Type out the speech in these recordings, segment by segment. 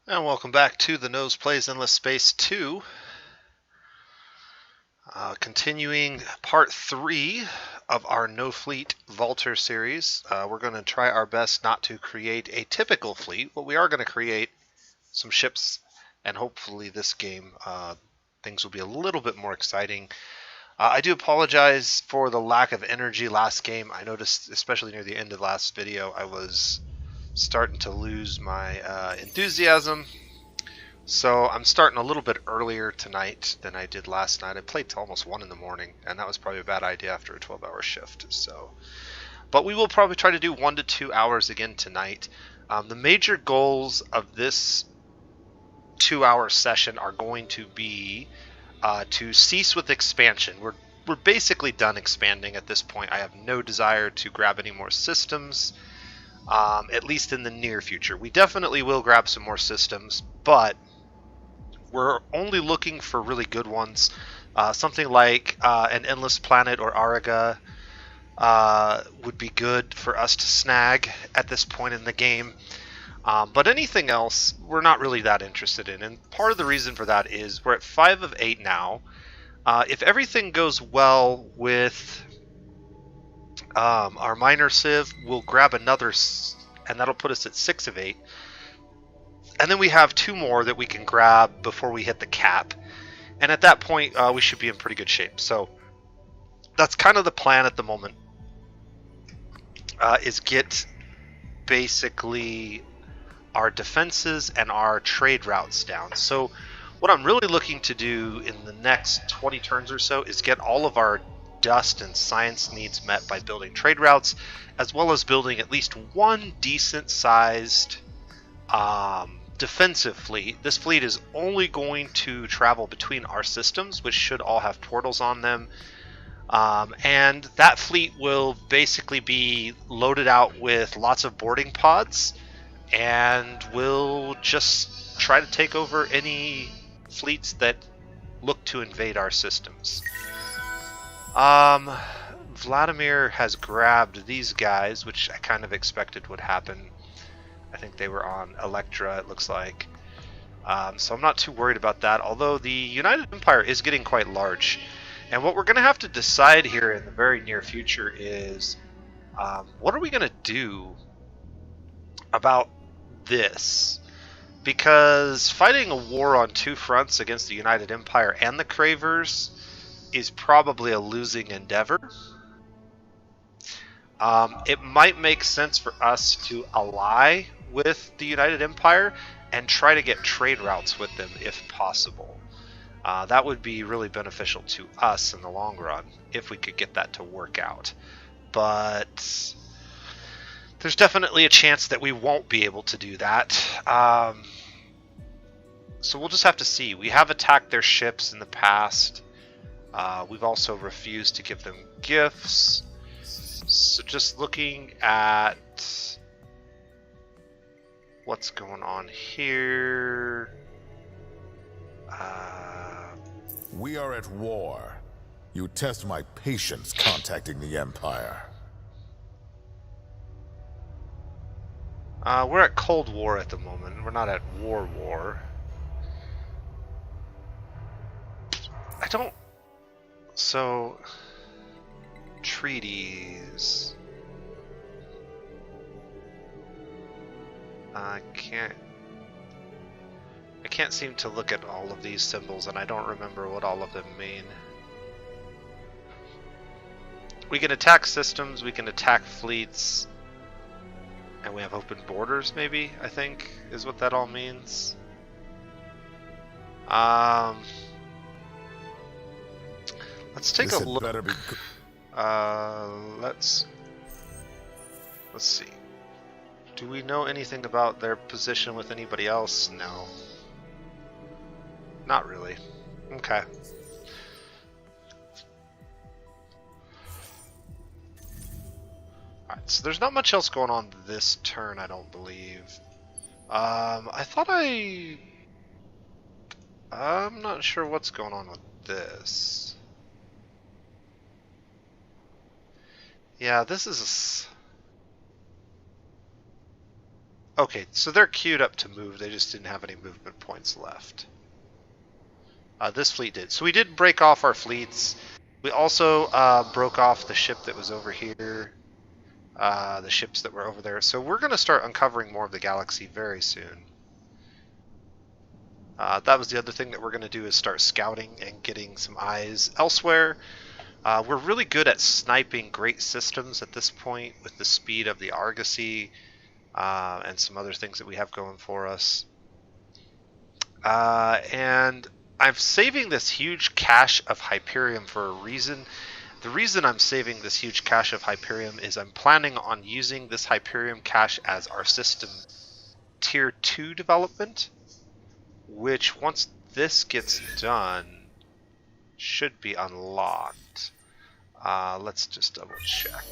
And welcome back to the NosePlays Endless Space 2. Continuing part 3 of our No Fleet Vaulter series. We're going to try our best not to create a typical fleet, but we are going to create some ships, and hopefully this game things will be a little bit more exciting. I do apologize for the lack of energy last game. I noticed, especially near the end of the last video, I was starting to lose my enthusiasm. So I'm starting a little bit earlier tonight than I did last night. I played till almost 1 in the morning, and that was probably a bad idea after a 12-hour shift. But we will probably try to do 1 to 2 hours again tonight. The major goals of this 2-hour session are going to be to cease with expansion. We're basically done expanding at this point. I have no desire to grab any more systems, at least in the near future. We definitely will grab some more systems, but we're only looking for really good ones. Something like an Endless Planet or Ariga would be good for us to snag at this point in the game. But anything else, we're not really that interested in. And part of the reason for that is we're at 5 of 8 now. If everything goes well with our minor civ, we'll grab another, and that'll put us at 6 of 8. And then we have 2 more that we can grab before we hit the cap. And at that point, we should be in pretty good shape. So that's kind of the plan at the moment, is get basically our defenses and our trade routes down. So what I'm really looking to do in the next 20 turns or so is get all of our dust and science needs met by building trade routes, as well as building at least one decent sized defensive fleet. This fleet is only going to travel between our systems, which should all have portals on them. And that fleet will basically be loaded out with lots of boarding pods, and we'll just try to take over any fleets that look to invade our systems. Vladimir has grabbed these guys, which I kind of expected would happen. I think they were on Electra, it looks like. So I'm not too worried about that, although the United Empire is getting quite large. And what we're going to have to decide here in the very near future is, what are we going to do about this? Because fighting a war on 2 fronts against the United Empire and the Cravers is probably a losing endeavor. It might make sense for us to ally with the United Empire and try to get trade routes with them if possible. That would be really beneficial to us in the long run if we could get that to work out. But there's definitely a chance that we won't be able to do that. So we'll just have to see. We have attacked their ships in the past. We've also refused to give them gifts. So just looking at what's going on here. We are at war. You test my patience contacting the Empire. We're at Cold War at the moment. We're not at War. I don't... So... Treaties... I can't seem to look at all of these symbols, and I don't remember what all of them mean. We can attack systems, we can attack fleets, and we have open borders, maybe, I think, is what that all means. Let's take a look. Better be let's see. Do we know anything about their position with anybody else? No. Not really. Okay. Alright, so there's not much else going on this turn, I don't believe. I thought I'm not sure what's going on with this. Yeah, this is... Okay, so they're queued up to move. They just didn't have any movement points left. This fleet did. So we did break off our fleets. We also broke off the ship that was over here. The ships that were over there. So we're going to start uncovering more of the galaxy very soon. That was the other thing that we're going to do is start scouting and getting some eyes elsewhere. We're really good at sniping great systems at this point with the speed of the Argosy and some other things that we have going for us. And I'm saving this huge cache of Hyperium for a reason. The reason I'm saving this huge cache of Hyperium is I'm planning on using this Hyperium cache as our system tier 2 development, which once this gets done should be unlocked. Let's just double check.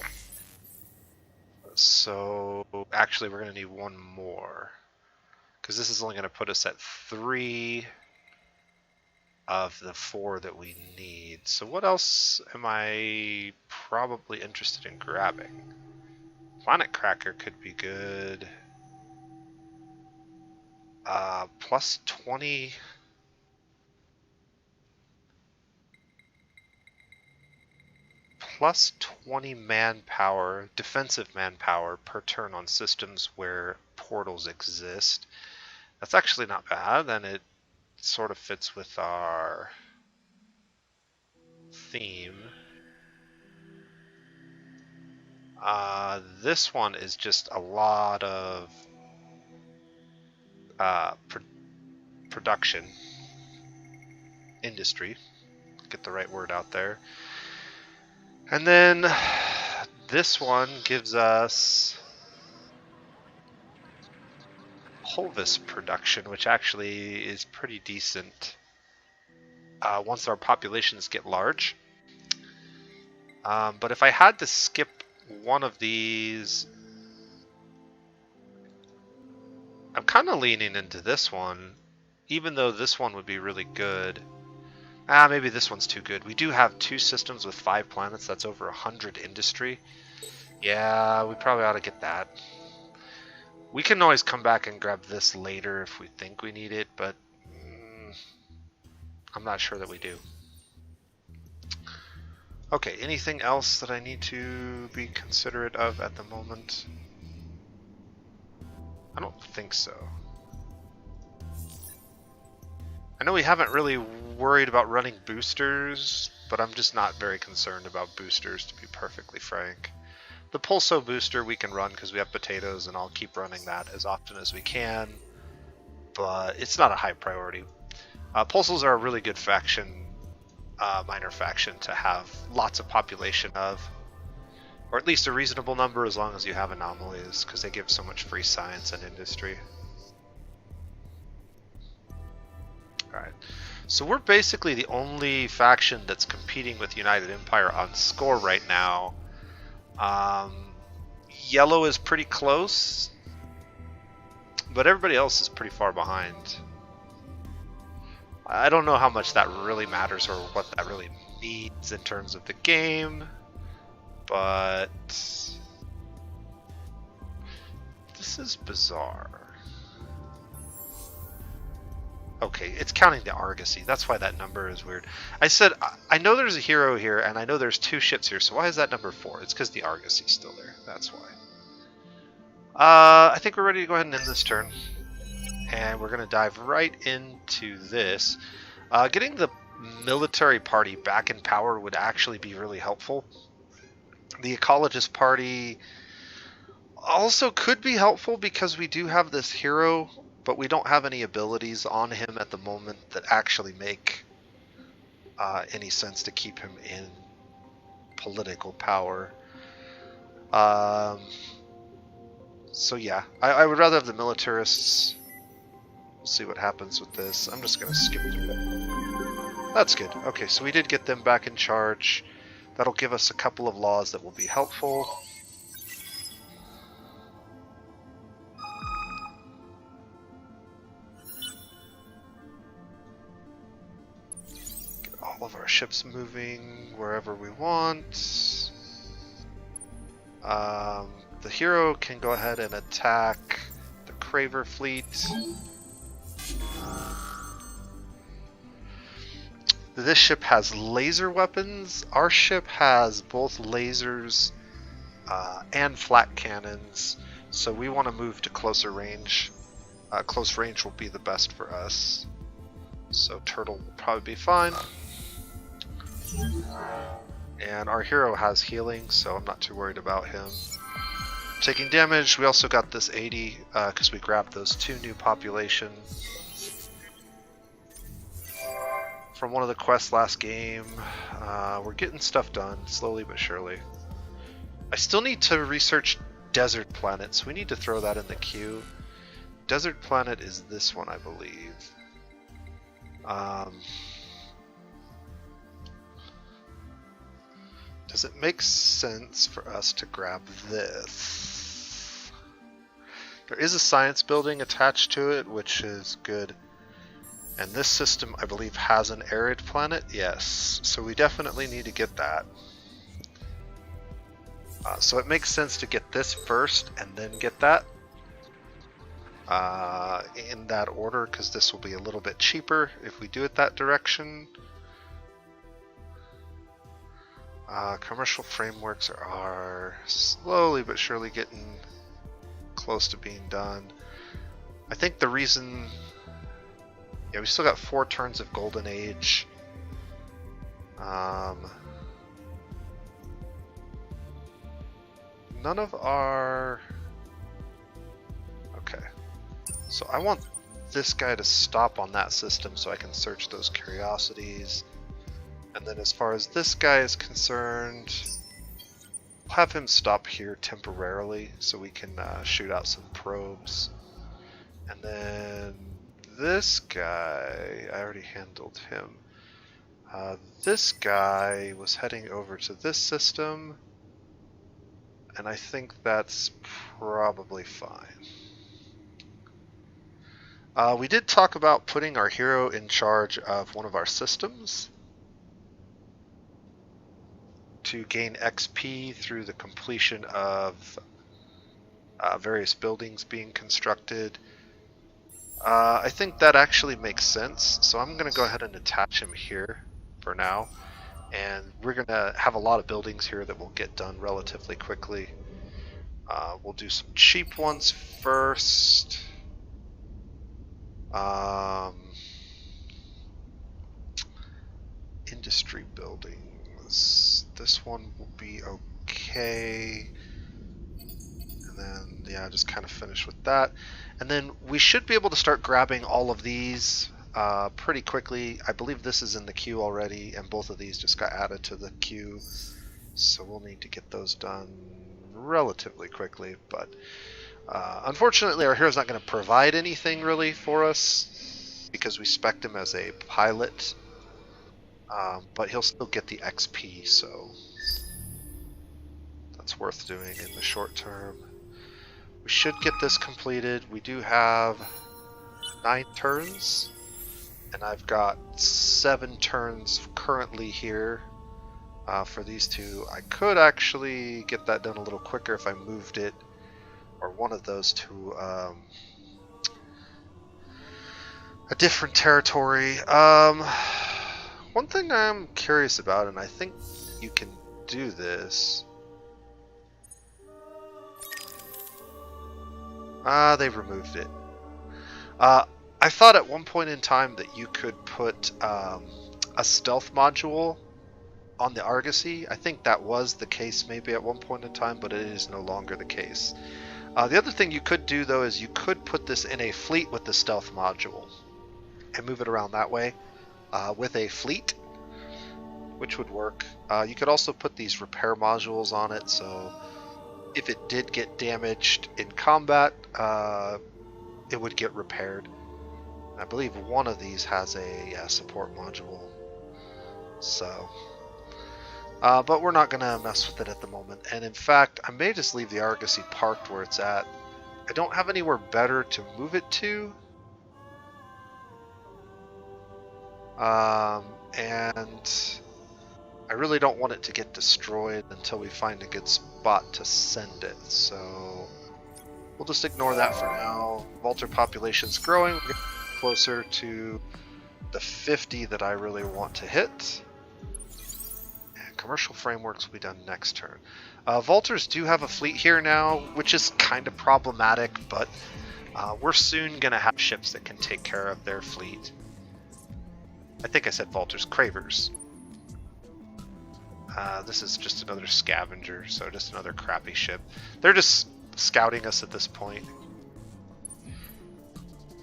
So actually we're going to need one more, because this is only going to put us at 3 of the 4 that we need. So what else am I probably interested in grabbing? Planet Cracker could be good. Plus 20. Plus 20 manpower, defensive manpower per turn on systems where portals exist. That's actually not bad, and it sort of fits with our theme. This one is just a lot of production, industry, get the right word out there. And then this one gives us Pulvis production, which actually is pretty decent once our populations get large. But if I had to skip one of these, I'm kind of leaning into this one, even though this one would be really good. Maybe this one's too good. We do have 2 systems with 5 planets. That's over 100 industry. Yeah, we probably ought to get that. We can always come back and grab this later if we think we need it, but I'm not sure that we do. Okay, anything else that I need to be considerate of at the moment? I don't think so. I know we haven't really worried about running boosters, but I'm just not very concerned about boosters, to be perfectly frank. The Pulso booster we can run because we have potatoes, and I'll keep running that as often as we can, but it's not a high priority. Pulsos are a really good faction, minor faction to have lots of population of, or at least a reasonable number as long as you have anomalies, because they give so much free science and industry. Alright, so we're basically the only faction that's competing with United Empire on score right now. Yellow is pretty close, but everybody else is pretty far behind. I don't know how much that really matters or what that really means in terms of the game, but this is bizarre. Okay, it's counting the Argosy. That's why that number is weird. I said, I know there's a hero here, and I know there's 2 ships here, so why is that number 4? It's because the Argosy's still there. That's why. I think we're ready to go ahead and end this turn. And we're going to dive right into this. Getting the military party back in power would actually be really helpful. The ecologist party also could be helpful because we do have this hero, but we don't have any abilities on him at the moment that actually make any sense to keep him in political power. So yeah, I would rather have the militarists. We'll see what happens with this. I'm just going to skip through that. That's good. Okay, so we did get them back in charge. That'll give us a couple of laws that will be helpful. Get all of our ships moving wherever we want. The hero can go ahead and attack the Craver fleet. This ship has laser weapons. Our ship has both lasers and flat cannons, so we want to move to closer range. Close range will be the best for us. So Turtle will probably be fine. And our hero has healing, so I'm not too worried about him taking damage. We also got this 80 because we grabbed those 2 new population from one of the quests last game. We're getting stuff done, slowly but surely. I still need to research Desert Planet, so we need to throw that in the queue. Desert Planet is this one, I believe. Does it make sense for us to grab this? There is a science building attached to it, which is good. And this system, I believe, has an arid planet. Yes, so we definitely need to get that. So it makes sense to get this first and then get that. In that order, because this will be a little bit cheaper if we do it that direction. Commercial frameworks are slowly but surely getting close to being done. I think the reason... Yeah, we still got 4 turns of Golden Age. None of our... Okay. So I want this guy to stop on that system so I can search those curiosities. And then as far as this guy is concerned, I'll have him stop here temporarily so we can shoot out some probes. And then this guy, I already handled him. This guy was heading over to this system, and I think that's probably fine. We did talk about putting our hero in charge of one of our systems to gain XP through the completion of various buildings being constructed. I think that actually makes sense, so I'm going to go ahead and attach him here for now. And we're going to have a lot of buildings here that will get done relatively quickly. We'll do some cheap ones first. Industry buildings. This one will be okay. And then, yeah, just kind of finish with that. And then we should be able to start grabbing all of these pretty quickly. I believe this is in the queue already, and both of these just got added to the queue. So we'll need to get those done relatively quickly. But unfortunately, our hero's not going to provide anything really for us because we spec'd him as a pilot. But he'll still get the XP, so that's worth doing in the short term. We should get this completed. We do have 9 turns, and I've got 7 turns currently here for these two. I could actually get that done a little quicker if I moved it, or one of those to a different territory. One thing I'm curious about, and I think you can do this. They've removed it. I thought at one point in time that you could put a stealth module on the Argosy. I think that was the case maybe at one point in time, but it is no longer the case. The other thing you could do, though, is you could put this in a fleet with the stealth module and move it around that way with a fleet, which would work. You could also put these repair modules on it, so if it did get damaged in combat, it would get repaired. I believe one of these has a support module. So, but we're not going to mess with it at the moment. And in fact, I may just leave the Argosy parked where it's at. I don't have anywhere better to move it to. And I really don't want it to get destroyed until we find a good spot to send it. So We'll just ignore that for now. Vulture population's growing. We're getting closer to the 50 that I really want to hit. And commercial frameworks will be done next turn. Vultures do have a fleet here now, which is kind of problematic, but we're soon going to have ships that can take care of their fleet. I think I said Vultures, Cravers. This is just another scavenger, so just another crappy ship. They're just scouting us at this point.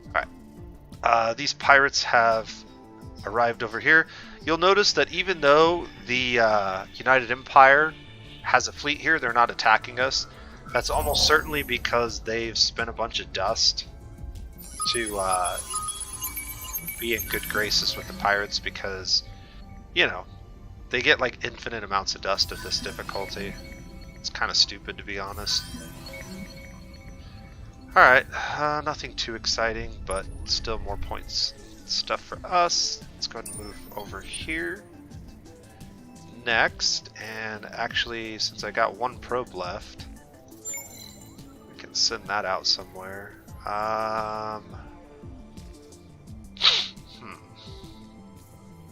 Alright. These pirates have arrived over here. You'll notice that even though the United Empire has a fleet here, they're not attacking us. That's almost certainly because they've spent a bunch of dust to be in good graces with the pirates, because, you know, they get like infinite amounts of dust at this difficulty. It's kind of stupid, to be honest. Alright, nothing too exciting, but still more points stuff for us. Let's go ahead and move over here next. And actually, since I got one probe left, we can send that out somewhere.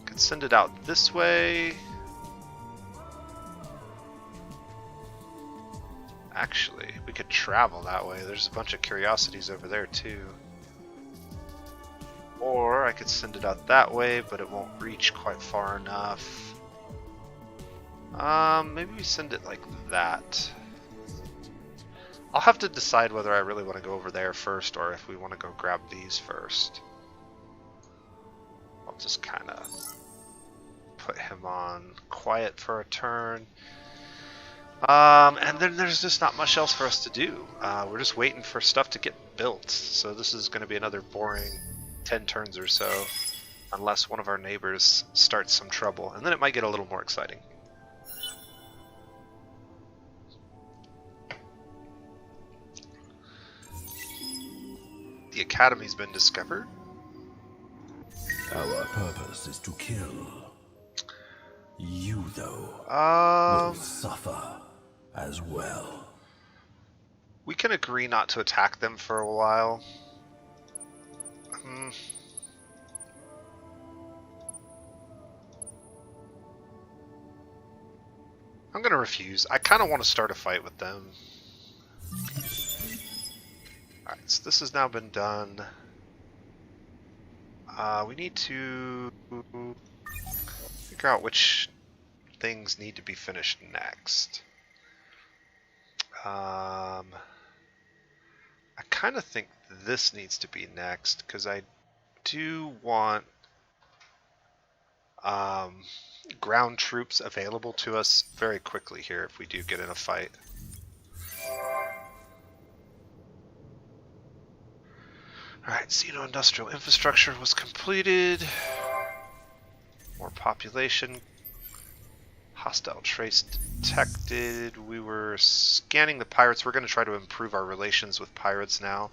Could send it out this way. Actually, we could travel that way. There's a bunch of curiosities over there too. Or I could send it out that way, but it won't reach quite far enough. Maybe we send it like that. I'll have to decide whether I really want to go over there first, or if we want to go grab these first. I'll just kind of put him on quiet for a turn. And then there's just not much else for us to do. We're just waiting for stuff to get built. So this is going to be another boring 10 turns or so, unless one of our neighbors starts some trouble. And then it might get a little more exciting. The Academy's been discovered. Our purpose is to kill. You, though, will suffer as well. We can agree not to attack them for a while. I'm going to refuse. I kind of want to start a fight with them. Alright, so this has now been done. We need to figure out which things need to be finished next. I kind of think this needs to be next, because I do want ground troops available to us very quickly here if we do get in a fight. Alright, Xeno-industrial infrastructure was completed. More population. Hostile trace detected. We were scanning the pirates. We're going to try to improve our relations with pirates now.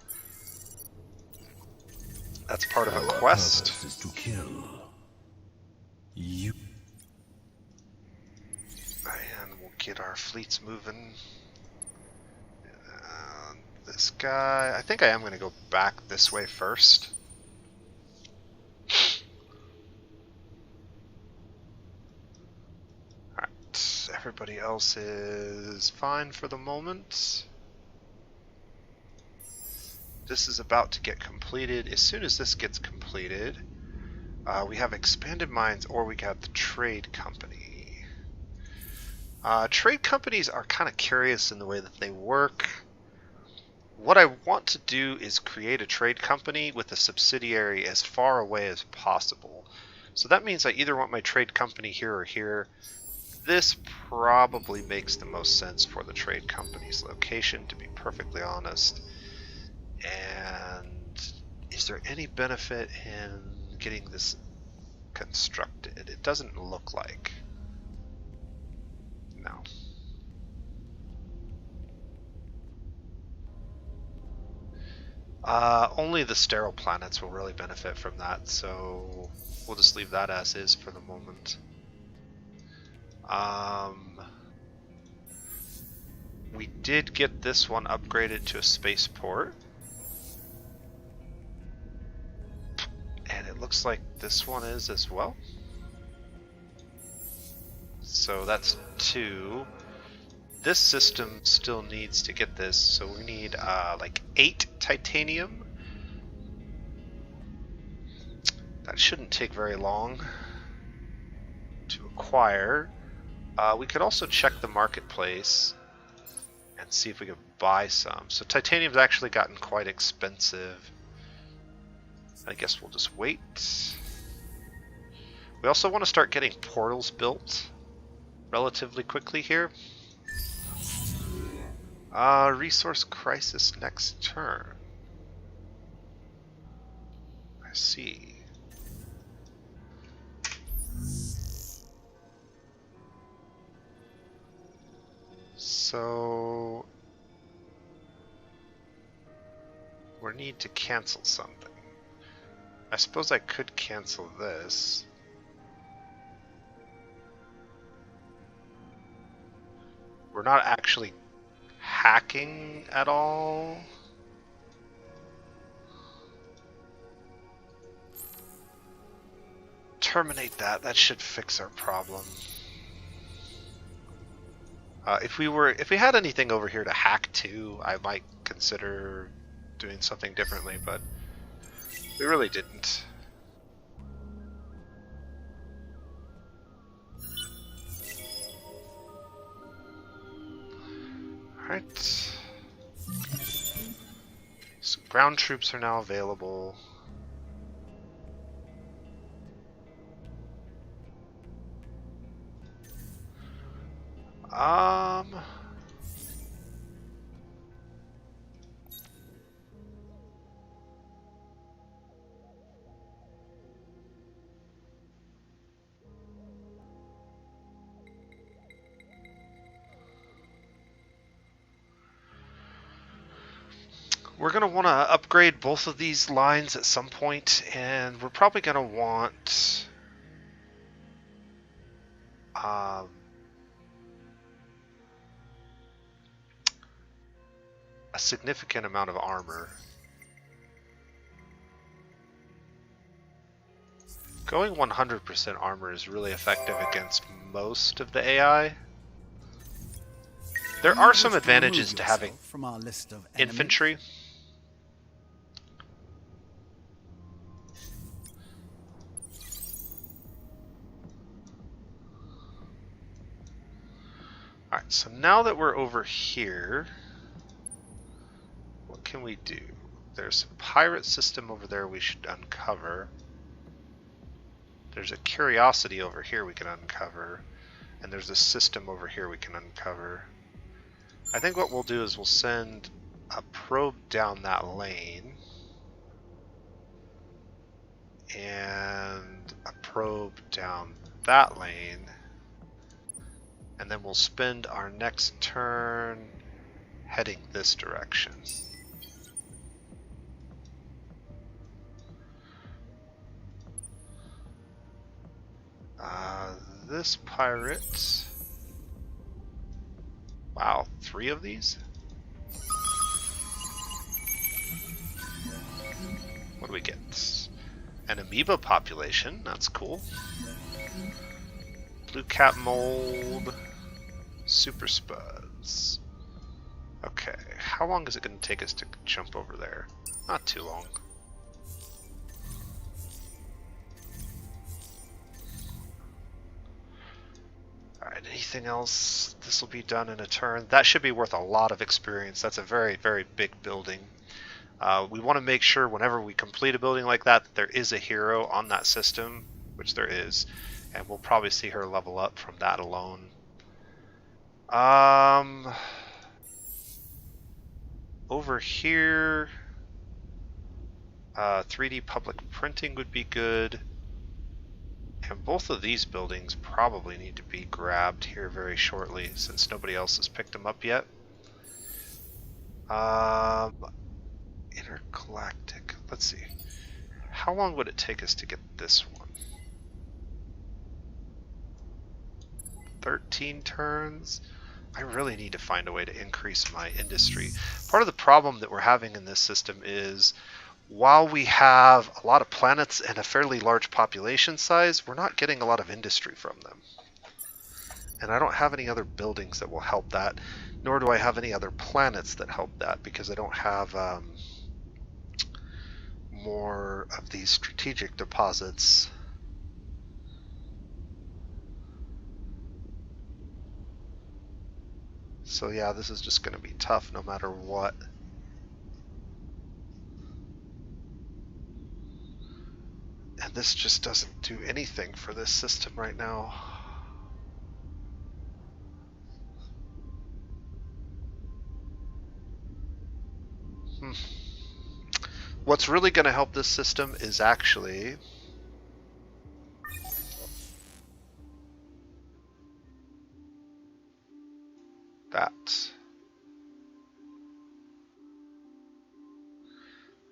That's part of a quest. Our purpose is to kill. You. And we'll get our fleets moving. This guy, I think I am going to go back this way first. Alright, everybody else is fine for the moment. This is about to get completed. As soon as this gets completed, we have expanded mines, or we got the trade company. Trade companies are kind of curious in the way that they work. What I want to do is create a trade company with a subsidiary as far away as possible. So that means I either want my trade company here or here. This probably makes the most sense for the trade company's location, to be perfectly honest. And is there any benefit in getting this constructed? It doesn't look like. No. Only the sterile planets will really benefit from that, so we'll just leave that as is for the moment. We did get this one upgraded to a spaceport. And it looks like this one is as well. So that's 2. This system still needs to get this, so we need like 8 titanium. That shouldn't take very long to acquire. We could also check the marketplace and see if we can buy some. So titanium's actually gotten quite expensive. I guess we'll just wait. We also want to start getting portals built relatively quickly here. Resource crisis next turn. I see. So we need to cancel something. I suppose I could cancel this. We're not actually hacking at all. Terminate that. That should fix our problem. If we had anything over here to hack to, I might consider doing something differently, but we really didn't. Alright. So ground troops are now available. We're going to want to upgrade both of these lines at some point, and we're probably going to want a significant amount of armor. Going 100% armor is really effective against most of the AI. There are some advantages to having from our list of infantry. Alright, so now that we're over here, what can we do? There's a pirate system over there we should uncover. There's a curiosity over here we can uncover. And there's a system over here we can uncover. I think what we'll do is we'll send a probe down that lane. And a probe down that lane. And then we'll spend our next turn heading this direction. This pirate... Wow, 3 of these? What do we get? An amoeba population, that's cool. Blue cap mold, super spuds. Okay, how long is it going to take us to jump over there? Not too long. Alright, anything else? This will be done in a turn. That should be worth a lot of experience. That's a very, very big building. We want to make sure whenever we complete a building like that, that there is a hero on that system, which there is, and we'll probably see her level up from that alone. Over here, 3D public printing would be good. And both of these buildings probably need to be grabbed here very shortly, since nobody else has picked them up yet. Intergalactic. Let's see. How long would it take us to get this one? 13 turns? I really need to find a way to increase my industry. Part of the problem that we're having in this system is while we have a lot of planets and a fairly large population size, we're not getting a lot of industry from them. And I don't have any other buildings that will help that, nor do I have any other planets that help that, because I don't have more of these strategic deposits. So yeah, this is just going to be tough no matter what. And this just doesn't do anything for this system right now. What's really going to help this system is actually that.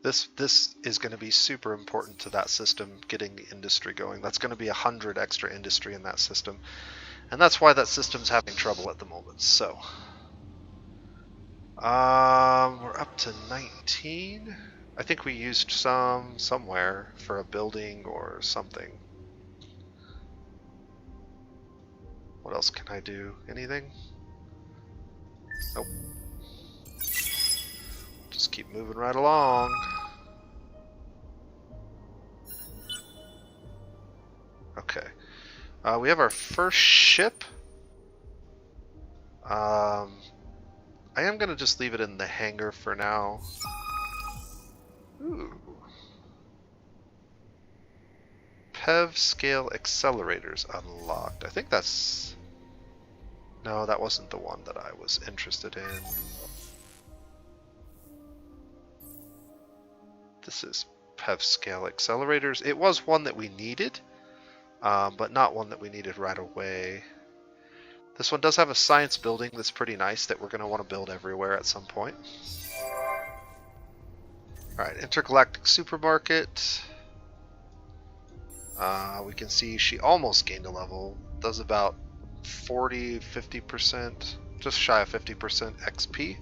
This is going to be super important to that system, getting the industry going. That's going to be 100 extra industry in that system. And that's why that system's having trouble at the moment. So, we're up to 19. I think we used some somewhere for a building or something. What else can I do? Anything? Nope. Just keep moving right along. Okay. We have our first ship. I am going to just leave it in the hangar for now. Ooh. PEV scale accelerators unlocked. I think that's... No, that wasn't the one that I was interested in. This is PEV scale accelerators. It was one that we needed, but not one that we needed right away. This one does have a science building that's pretty nice that we're going to want to build everywhere at some point. Alright, intergalactic supermarket. We can see she almost gained a level. Does about 40-50%, just shy of 50% XP.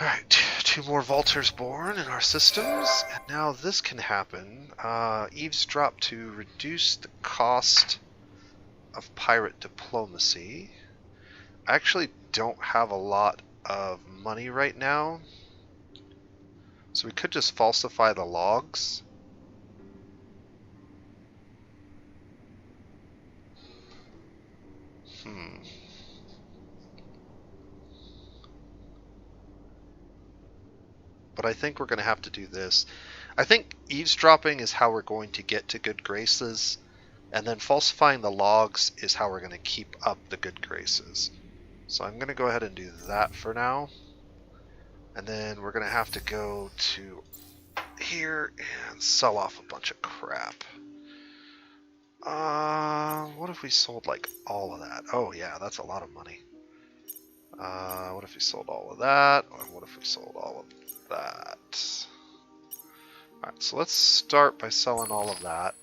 Alright, 2 more Vaulters born in our systems, and now this can happen. Eavesdrop to reduce the cost of pirate diplomacy. I actually don't have a lot of money right now, so we could just falsify the logs. But I think we're going to have to do this. I think eavesdropping is how we're going to get to good graces, and then falsifying the logs is how we're going to keep up the good graces. So I'm going to go ahead and do that for now. And then we're going to have to go to here and sell off a bunch of crap. What if we sold like all of that? Oh yeah, that's a lot of money. What if we sold all of that? Or what if we sold all of that? Alright, so let's start by selling all of that.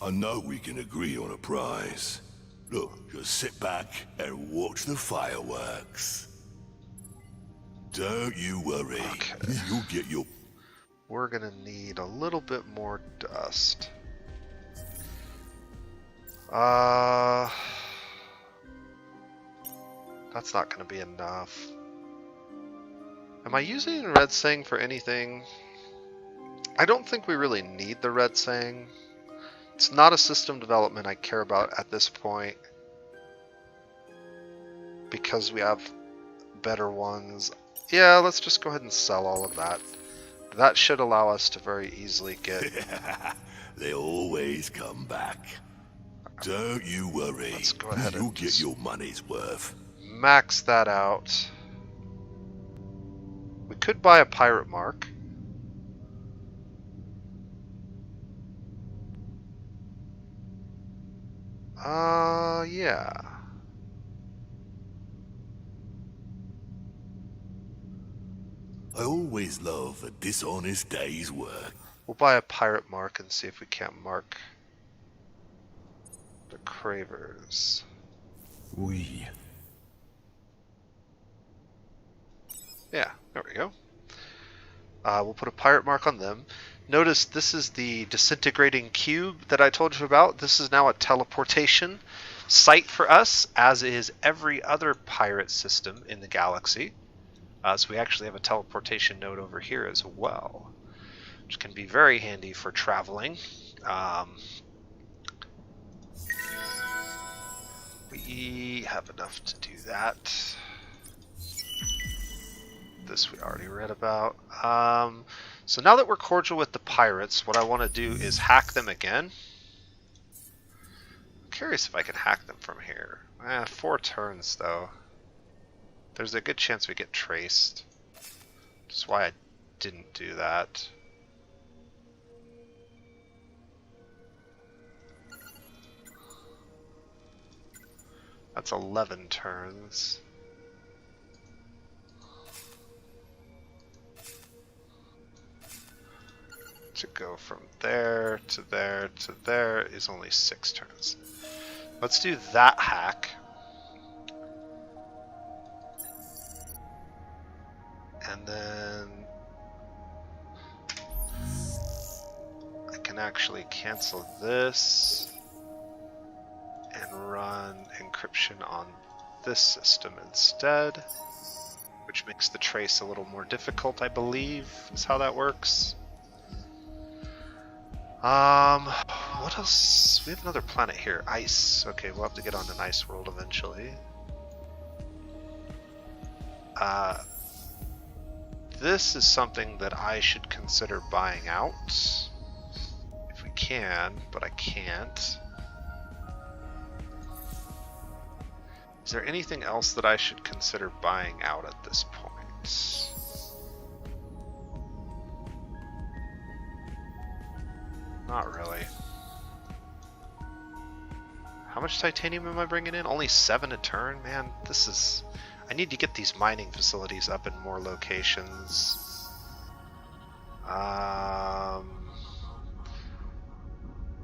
I know we can agree on a prize. Look, just sit back and watch the fireworks. Don't you worry. Okay. You'll get your... We're gonna need a little bit more dust. That's not gonna be enough. Am I using Red Sang for anything? I don't think we really need the Red Sang. It's not a system development I care about at this point, because we have better ones. Yeah, let's just go ahead and sell all of that. That should allow us to very easily get... They always come back. Don't you worry. Let's go ahead You'll and get your money's worth. Max that out. We could buy a pirate mark. Yeah. I always love a dishonest day's work. We'll buy a pirate mark and see if we can't mark the Cravers. Oui. Yeah, there we go. We'll put a pirate mark on them. Notice this is the disintegrating cube that I told you about. This is now a teleportation site for us, as is every other pirate system in the galaxy. So we actually have a teleportation node over here as well, which can be very handy for traveling. We have enough to do that. This we already read about. So now that we're cordial with the pirates, what I want to do is hack them again. I'm curious if I can hack them from here. 4 turns though. There's a good chance we get traced. Which is why I didn't do that. That's 11 turns. To go from there to there to there is only 6 turns. Let's do that hack. And then I can actually cancel this and run encryption on this system instead, which makes the trace a little more difficult, I believe, is how that works. What else? We have another planet here, ice. Okay, we'll have to get on an ice world eventually. This is something that I should consider buying out. If we can, but I can't. Is there anything else that I should consider buying out at this point? Not really. How much titanium am I bringing in? Only 7 a turn? Man, this is... I need to get these mining facilities up in more locations.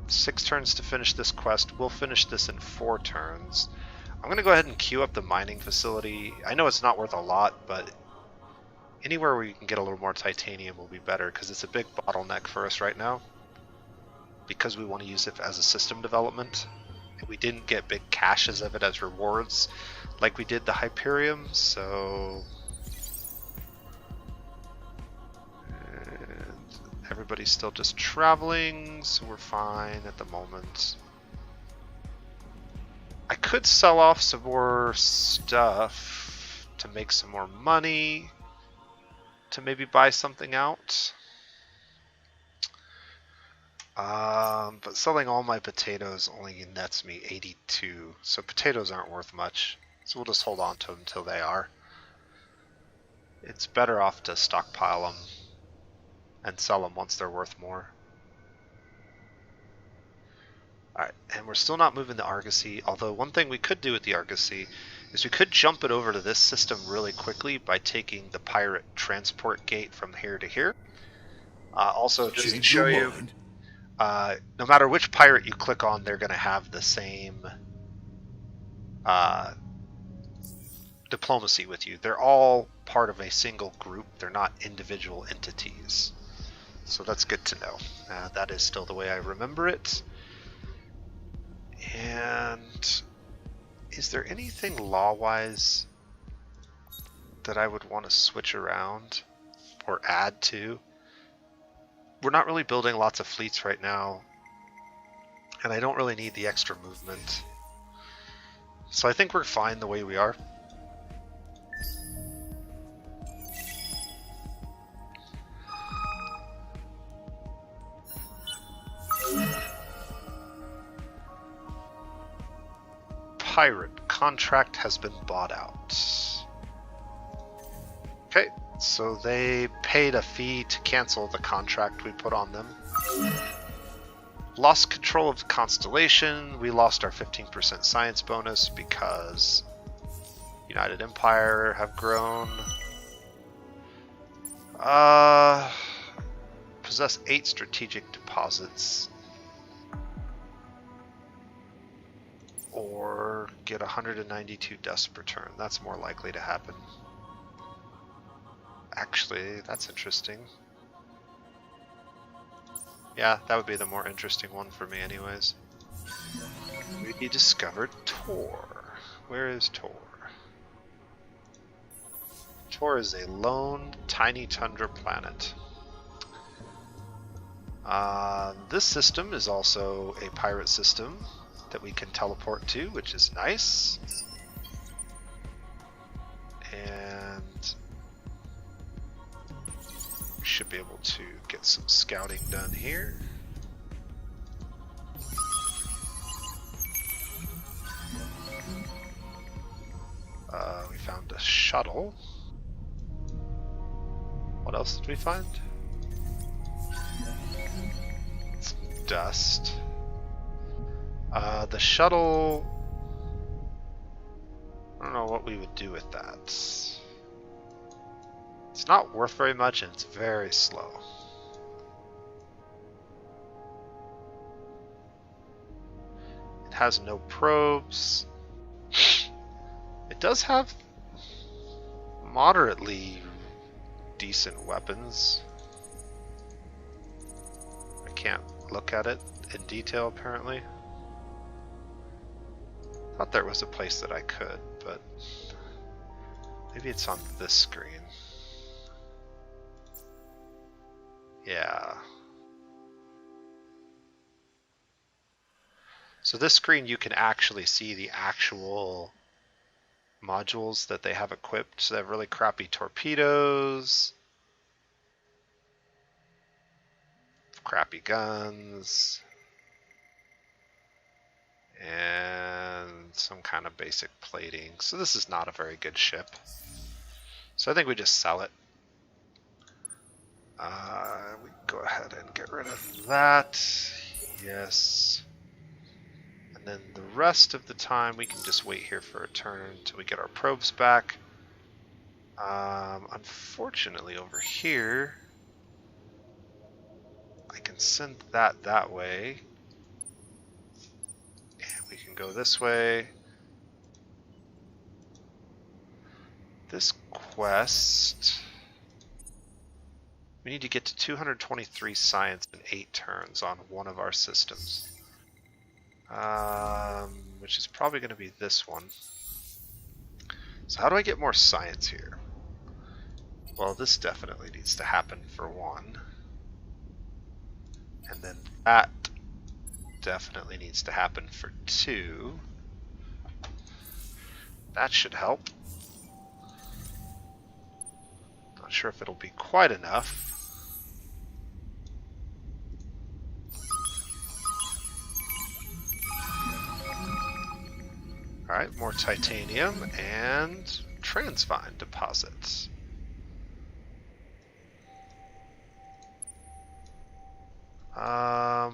6 turns to finish this quest. We'll finish this in 4 turns. I'm going to go ahead and queue up the mining facility. I know it's not worth a lot, but anywhere where you can get a little more titanium will be better, because it's a big bottleneck for us right now. Because we want to use it as a system development. And we didn't get big caches of it as rewards like we did the Hyperium, so... And everybody's still just traveling, so we're fine at the moment. I could sell off some more stuff to make some more money, to maybe buy something out. But selling all my potatoes only nets me 82, so potatoes aren't worth much. So we'll just hold on to them until they are. It's better off to stockpile them and sell them once they're worth more. Alright, and we're still not moving the Argosy, although one thing we could do with the Argosy is we could jump it over to this system really quickly by taking the pirate transport gate from here to here. Also, just to show you, no matter which pirate you click on, they're going to have the same diplomacy with you. They're all part of a single group. They're not individual entities. So that's good to know. That is still the way I remember it. And is there anything law-wise that I would want to switch around or add to? We're not really building lots of fleets right now, and I don't really need the extra movement. So I think we're fine the way we are. Pirate contract has been bought out. Okay, so they paid a fee to cancel the contract we put on them. Lost control of the constellation. We lost our 15% science bonus because United Empire have grown. Possess 8 strategic deposits. Or get 192 dust per turn. That's more likely to happen. Actually, that's interesting. Yeah, that would be the more interesting one for me anyways. We discovered Tor. Where is Tor? Tor is a lone, tiny tundra planet. This system is also a pirate system that we can teleport to, which is nice. And we should be able to get some scouting done here. We found a shuttle. What else did we find? Some dust. The shuttle... I don't know what we would do with that. It's not worth very much and it's very slow. It has no probes. It does have moderately decent weapons. I can't look at it in detail apparently. Thought there was a place that I could, but maybe it's on this screen. Yeah. So this screen you can actually see the actual modules that they have equipped. So they have really crappy torpedoes, crappy guns, and some kind of basic plating. So this is not a very good ship. So I think we just sell it. We go ahead and get rid of that. Yes. And then the rest of the time we can just wait here for a turn until we get our probes back. Unfortunately over here, I can send that way. And we can go this way. This quest... We need to get to 223 science in 8 turns on one of our systems. Which is probably going to be this one. So how do I get more science here? Well, this definitely needs to happen for one. And then that definitely needs to happen for 2. That should help. Not sure if it'll be quite enough. Alright, more titanium and transvine deposits. Are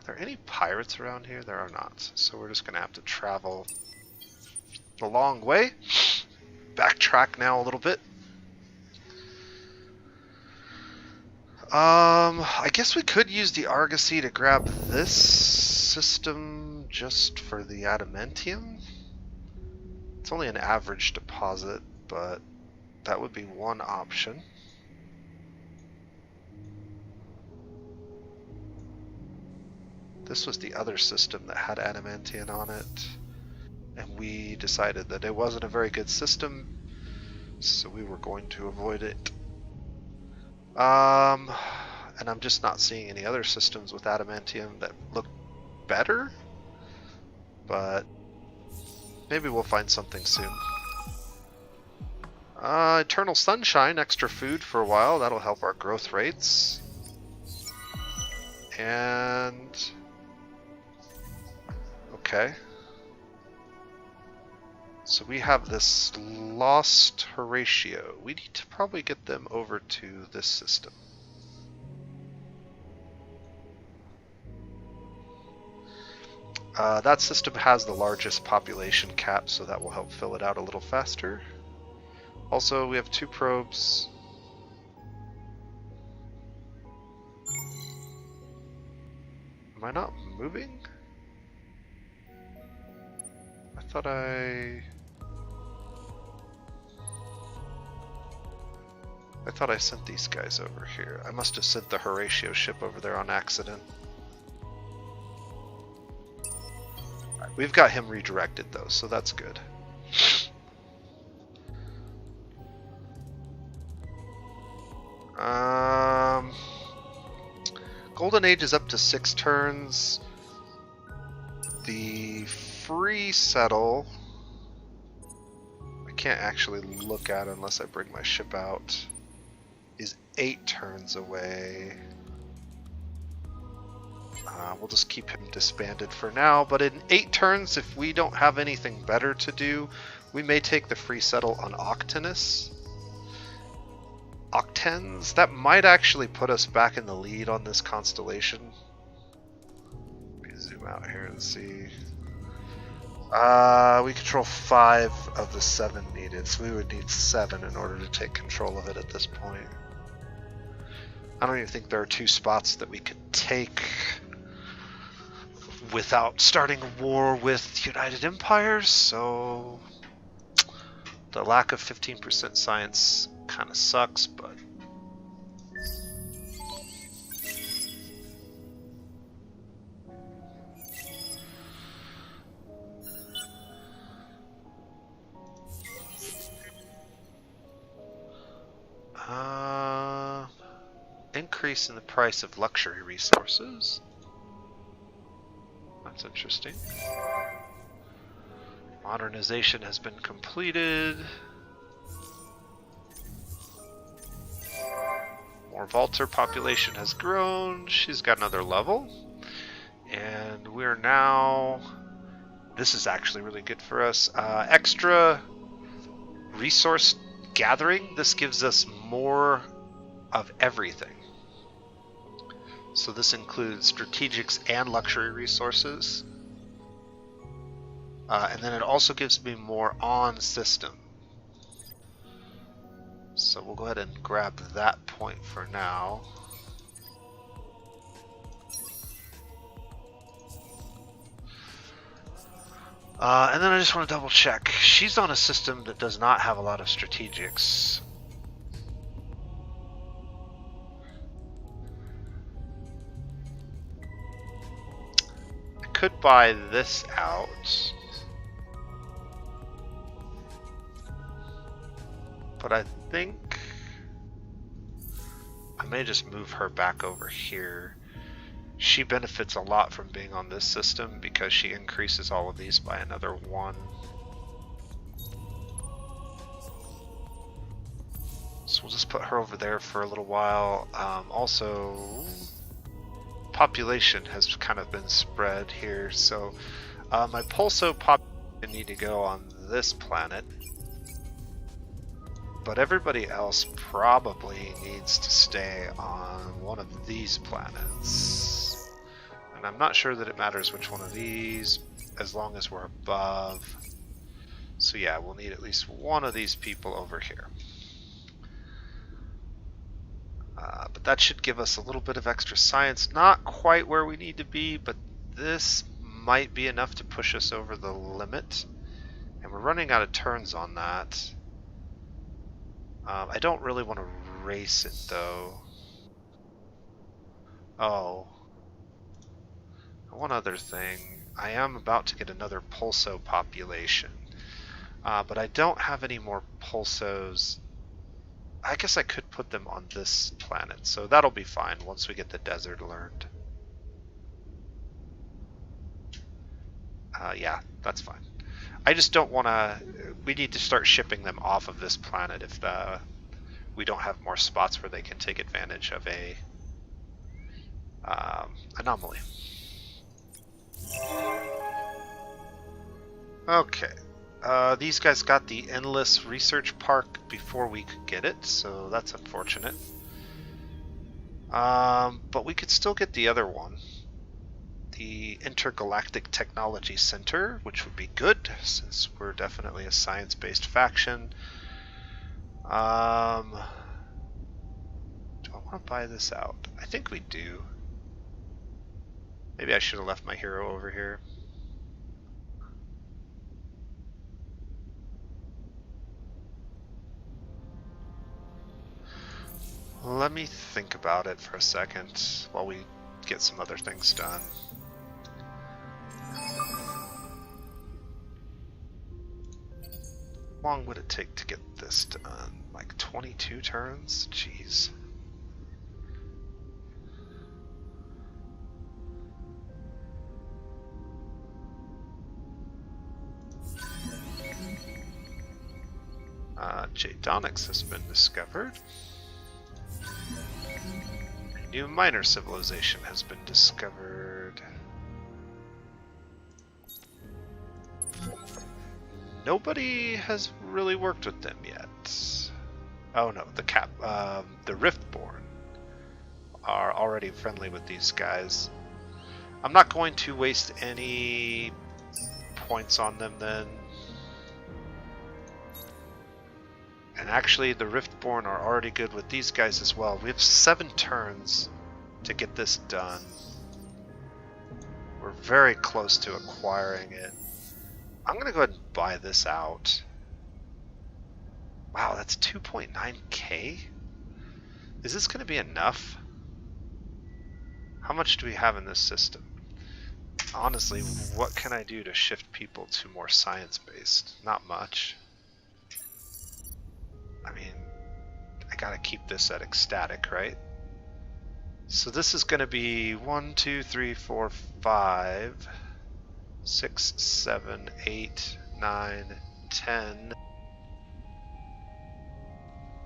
there any pirates around here? There are not. So we're just going to have to travel a long way. Backtrack now a little bit. I guess we could use the Argosy to grab this system just for the adamantium. It's only an average deposit, but that would be one option. This was the other system that had adamantium on it, and we decided that it wasn't a very good system, so we were going to avoid it. And I'm just not seeing any other systems with adamantium that look better, but maybe we'll find something soon. Eternal Sunshine, extra food for a while, that'll help our growth rates. And... okay. So we have this Lost Horatio. We need to probably get them over to this system. That system has the largest population cap, so that will help fill it out a little faster. Also, we have 2 probes. Am I not moving? I thought I sent these guys over here. I must have sent the Horatio ship over there on accident. Right, we've got him redirected though, so that's good. Golden Age is up to 6 turns. The free settle I can't actually look at unless I bring my ship out, is 8 turns away. We'll just keep him disbanded for now, but in 8 turns, if we don't have anything better to do, we may take the free settle on Octanus. Octens, that might actually put us back in the lead on this constellation. Let me zoom out here and see. We control 5 of the 7 needed, so we would need 7 in order to take control of it at this point. I don't even think there are 2 spots that we could take without starting a war with United Empires, so the lack of 15% science kind of sucks, but increase in the price of luxury resources. That's interesting. Modernization has been completed. More Vaulter population has grown. She's got another level. And we're now... This is actually really good for us. Extra resource gathering. This gives us more of everything. So this includes strategics and luxury resources. And then it also gives me more on system. So we'll go ahead and grab that point for now. And then I just want to double check. She's on a system that does not have a lot of strategics. I could buy this out. But I think I may just move her back over here. She benefits a lot from being on this system because she increases all of these by another 1. So we'll just put her over there for a little while. Also, population has kind of been spread here. So my Pulso population need to go on this planet. But everybody else probably needs to stay on one of these planets. And I'm not sure that it matters which one of these, as long as we're above. So yeah, we'll need at least one of these people over here. But that should give us a little bit of extra science. Not quite where we need to be, but this might be enough to push us over the limit. And we're running out of turns on that. I don't really want to race it though. Oh. One other thing. I am about to get another Pulso population. But I don't have any more Pulsos. I guess I could put them on this planet, so that'll be fine once we get the desert learned. Yeah, that's fine. I just don't want to... We need to start shipping them off of this planet if we don't have more spots where they can take advantage of a anomaly. Okay. These guys got the Endless Research Park before we could get it, so that's unfortunate. But we could still get the other one. the Intergalactic Technology Center, which would be good since we're definitely a science-based faction. Do I want to buy this out? I think we do. Maybe I should have left my hero over here. Let me think about it for a second while we get some other things done. How long would it take to get this done? Like 22 turns? Jeez. Jadonix has been discovered. A new minor civilization has been discovered. Nobody has really worked with them yet. Oh no, the Riftborn are already friendly with these guys. I'm not going to waste any points on them then. And actually, the Riftborn are already good with these guys as well. We have 7 turns to get this done. We're very close to acquiring it. I'm going to go ahead and buy this out. Wow, that's 2.9k? Is this going to be enough? How much do we have in this system? Honestly, what can I do to shift people to more science-based? Not much. I mean, I gotta keep this at ecstatic, right? So this is gonna be 1, 2, 3, 4, 5, 6, 7, 8, 9, 10,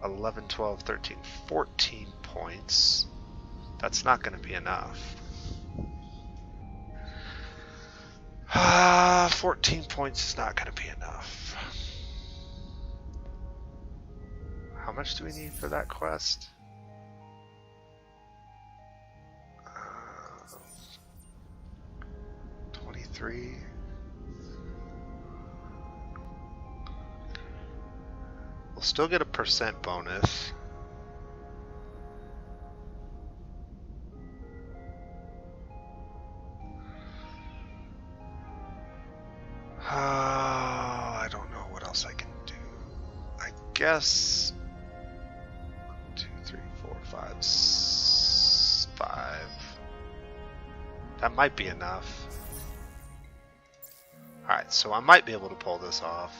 11, 12, 13, 14 points. That's not gonna be enough. 14 points is not gonna be enough. How much do we need for that quest? 23. We'll still get a % bonus. I don't know what else I can do. I guess 2, 3, 4, 5, 5. That might be enough. Alright, so I might be able to pull this off.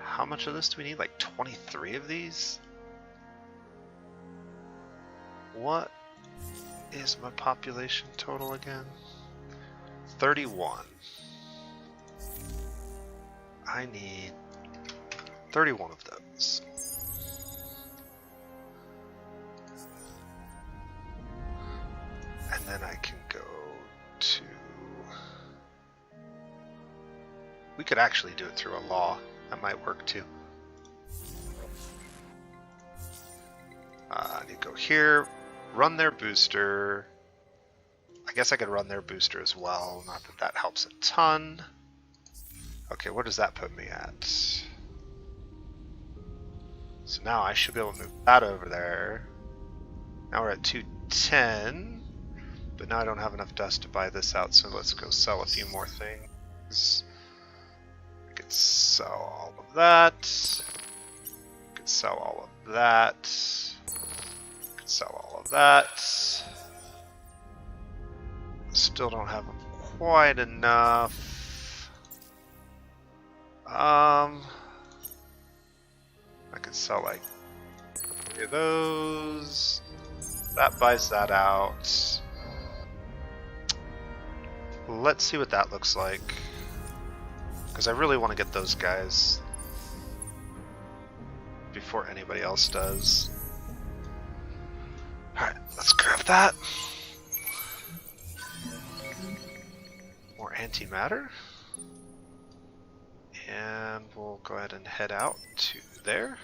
How much of this do we need? Like 23 of these? What is my population total again? 31. I need 31 of those. And then I can go to... We could actually do it through a law. That might work too. I need to go here, run their booster. I guess I could run their booster as well. Not that that helps a ton. Okay, what does that put me at? So now I should be able to move that over there. Now we're at 210. But now I don't have enough dust to buy this out, so let's go sell a few more things. I could sell all of that. I could sell all of that. I could sell all of that. Still don't have quite enough. I could sell like 3 of those. That buys that out. Let's see what that looks like. Because I really want to get those guys before anybody else does. Alright, let's grab that. More antimatter. And we'll go ahead and head out to there.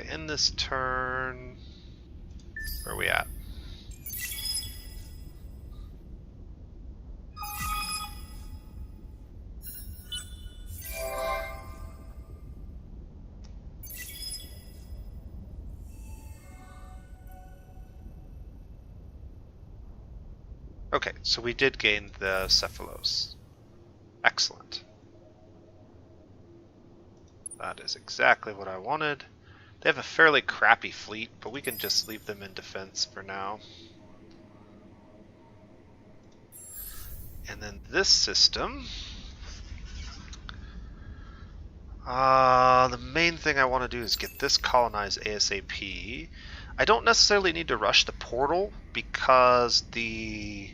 I end this turn, where are we at? Okay, so we did gain the Cephalos. Excellent. That is exactly what I wanted. They have a fairly crappy fleet, but we can just leave them in defense for now. And then this system, the main thing I want to do is get this colonized ASAP. I don't necessarily need to rush the portal because the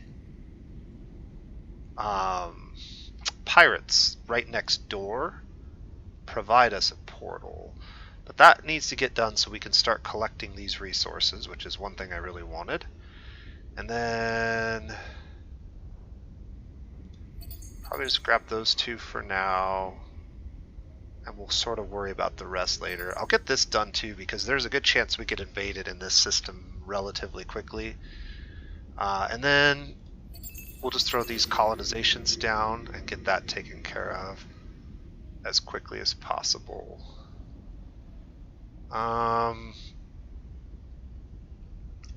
pirates right next door provide us a portal. But that needs to get done so we can start collecting these resources, which is one thing I really wanted. And then probably just grab those two for now, and we'll sort of worry about the rest later. I'll get this done too, because there's a good chance we get invaded in this system relatively quickly. And then we'll just throw these colonizations down and get that taken care of as quickly as possible.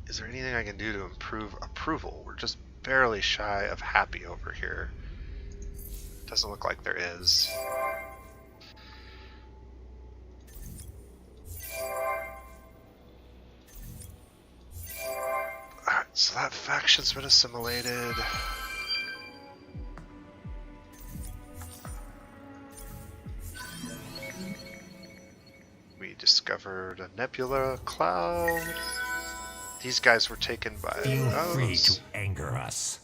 Is there anything I can do to improve approval? We're just barely shy of happy over here. Doesn't look like there is. Alright, so that faction's been assimilated. We discovered a nebula cloud. These guys were taken by Feel free those. to anger us.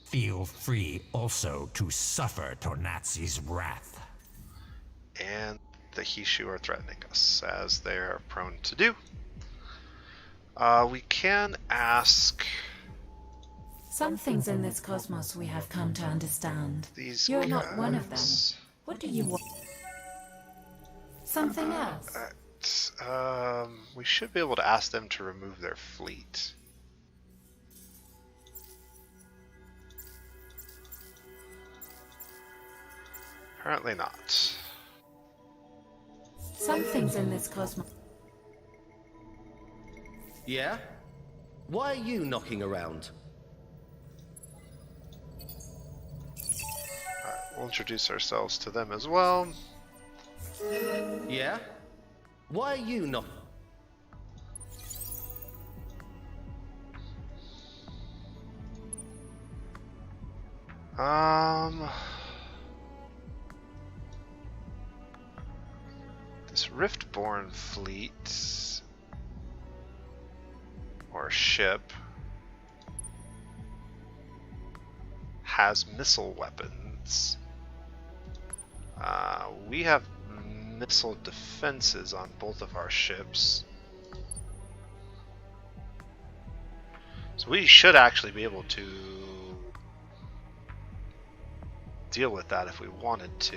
Feel free also to suffer Tornazi's wrath. And the Hishu are threatening us, as they are prone to do. We can ask Some things in this cosmos we have come to understand. these You're not one of them. guys. What do you want? Something else? We should be able to ask them to remove their fleet. Apparently not. Some things in this cosmos. Yeah? Why are you knocking around? Alright, we'll introduce ourselves to them as well. Yeah? Why are you not? This Riftborn fleet or ship has missile weapons. We have missile defenses on both of our ships. So we should actually be able to deal with that if we wanted to.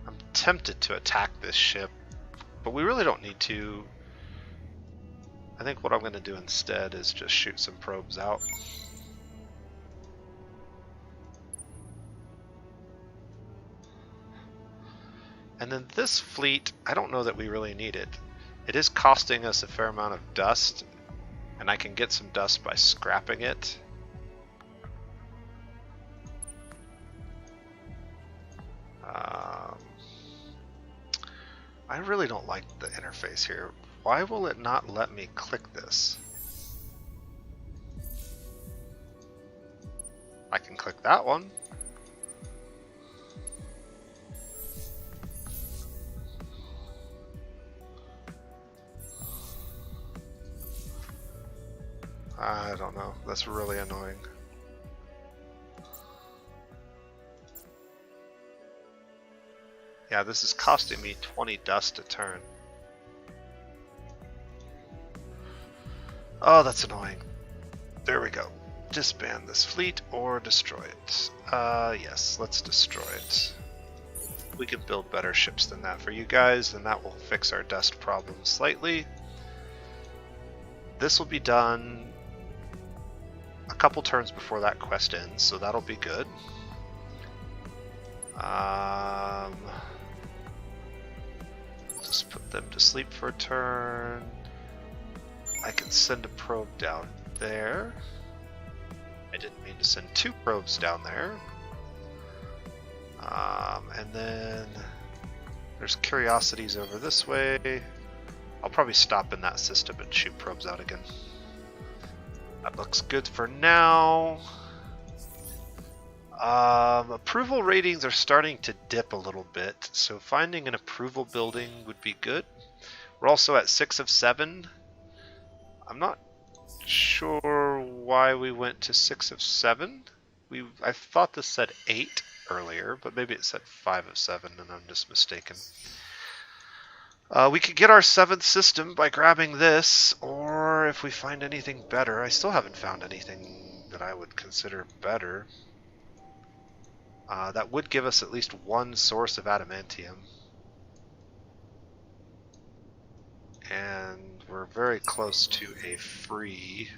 I'm tempted to attack this ship, but we really don't need to. I think what I'm going to do instead is just shoot some probes out. And then this fleet, I don't know that we really need it. It is costing us a fair amount of dust, and I can get some dust by scrapping it. I really don't like the interface here. Why will it not let me click this? I can click that one. I don't know. That's really annoying. Yeah, this is costing me 20 dust a turn. Oh, that's annoying. There we go. disband this fleet or destroy it. Yes, let's destroy it. We can build better ships than that for you guys, and that will fix our dust problem slightly. This will be done a couple turns before that quest ends, so that'll be good. Just put them to sleep for a turn. I can send a probe down there. I didn't mean to send 2 probes down there. And then there's curiosities over this way. I'll probably stop in that system and shoot probes out again. That looks good for now. Approval ratings are starting to dip a little bit, so finding an approval building would be good. We're also at 6 of 7. I'm not sure why we went to 6 of 7. I thought this said 8 earlier, but maybe it said 5 of 7 and I'm just mistaken. We could get our 7th system by grabbing this, or if we find anything better. I still haven't found anything that I would consider better. That would give us at least 1 source of adamantium. And we're very close to a free...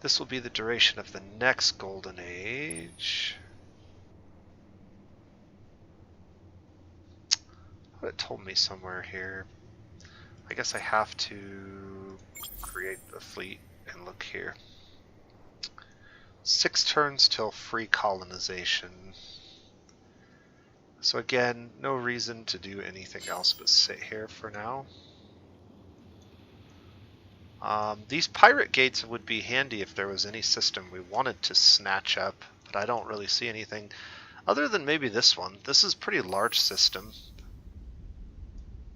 This will be the duration of the next golden age. It told me somewhere here. I guess I have to create the fleet and look here. 6 turns till free colonization. So again, no reason to do anything else but sit here for now. These pirate gates would be handy if there was any system we wanted to snatch up, but I don't really see anything other than maybe this one. This is a pretty large system,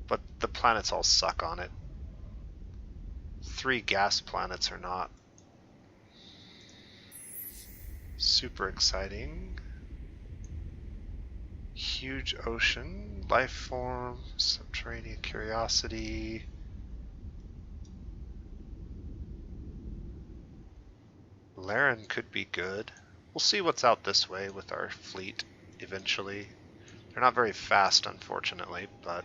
but the planets all suck on it. 3 gas planets are not super exciting. Huge ocean, life form, subterranean curiosity. Laren could be good. We'll see what's out this way with our fleet eventually. They're not very fast, unfortunately, but...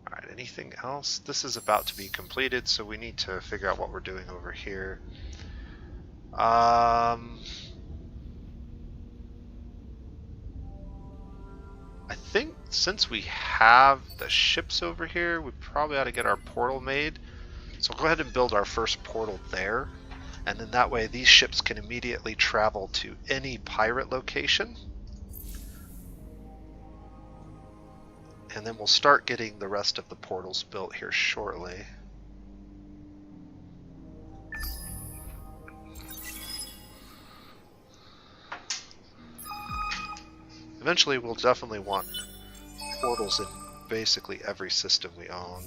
Alright, anything else? This is about to be completed, so we need to figure out what we're doing over here. I think since we have the ships over here, we probably ought to get our portal made. So we'll go ahead and build our first portal there, and then that way these ships can immediately travel to any pirate location. And then we'll start getting the rest of the portals built here shortly. Eventually we'll definitely want portals in basically every system we own.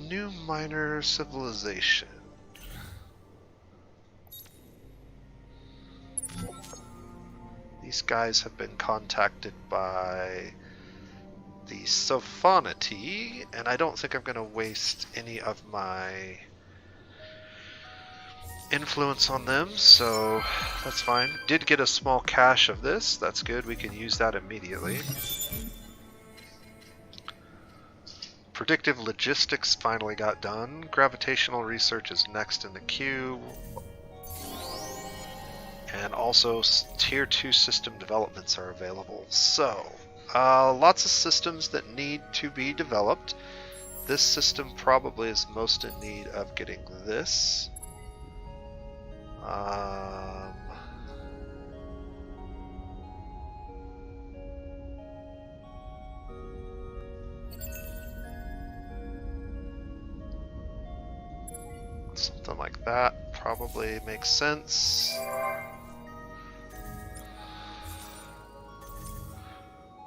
New minor civilization. These guys have been contacted by the Sophanity, and I don't think I'm going to waste any of my influence on them, so that's fine. Did get a small cache of this, that's good, we can use that immediately. Predictive logistics finally got done. Gravitational research is next in the queue. And also tier 2 system developments are available. So, lots of systems that need to be developed. This system probably is most in need of getting this. Something like that probably makes sense.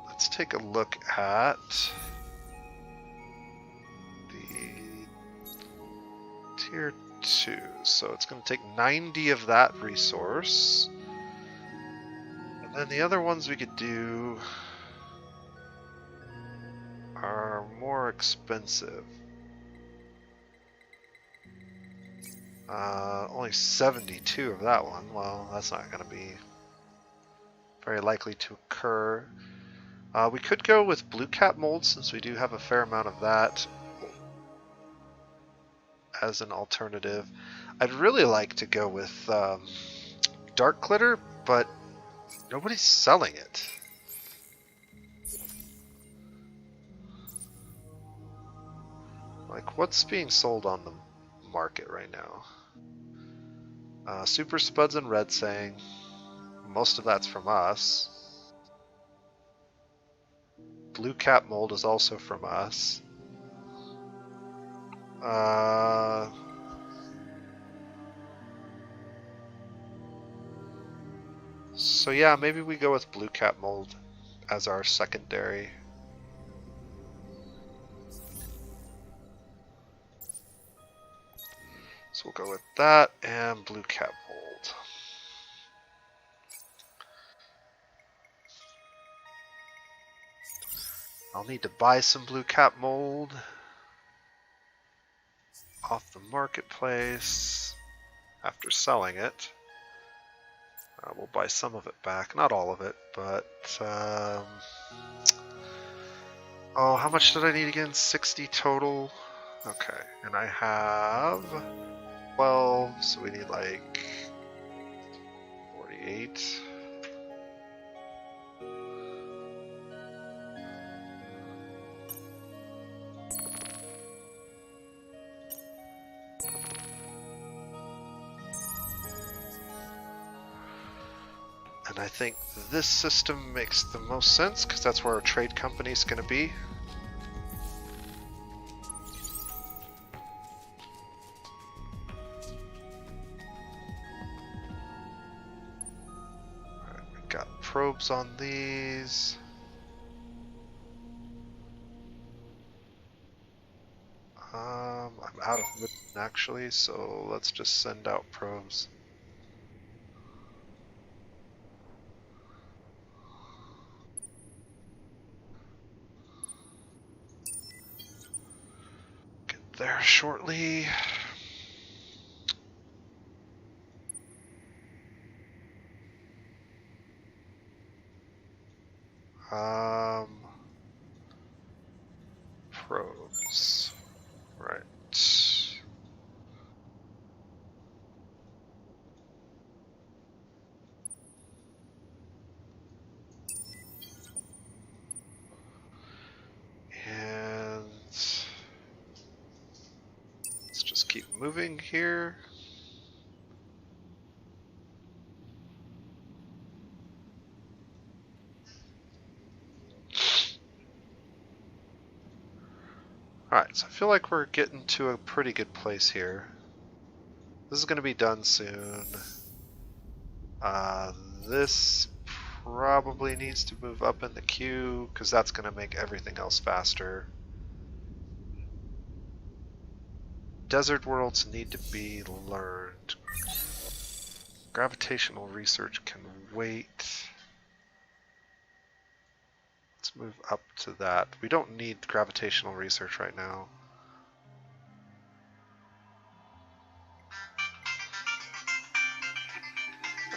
Let's take a look at the tier 2. So it's going to take 90 of that resource. And then the other ones we could do expensive. Only 72 of that one. Well, that's not going to be very likely to occur. We could go with blue cap mold since we do have a fair amount of that as an alternative. I'd really like to go with dark glitter, but nobody's selling it. Like, what's being sold on the market right now? Super Spuds and Red Sang. Most of that's from us. Blue Cap Mold is also from us. So yeah, maybe we go with Blue Cap Mold as our secondary. So we'll go with that and Blue Cap Mold. I'll need to buy some Blue Cap Mold off the marketplace after selling it. We'll buy some of it back, not all of it, but oh, how much did I need again? 60 total. Okay, and I have 12, so we need like 48. And I think this system makes the most sense because that's where our trade company is going to be. Alright, we got probes on these. I'm out of wood actually, so let's just send out probes. There shortly. Probes. Right. And let's just keep moving here. Alright, so I feel like we're getting to a pretty good place here. This is going to be done soon. This probably needs to move up in the queue because that's going to make everything else faster. Desert worlds need to be learned. Gravitational research can wait. Let's move up to that. We don't need gravitational research right now.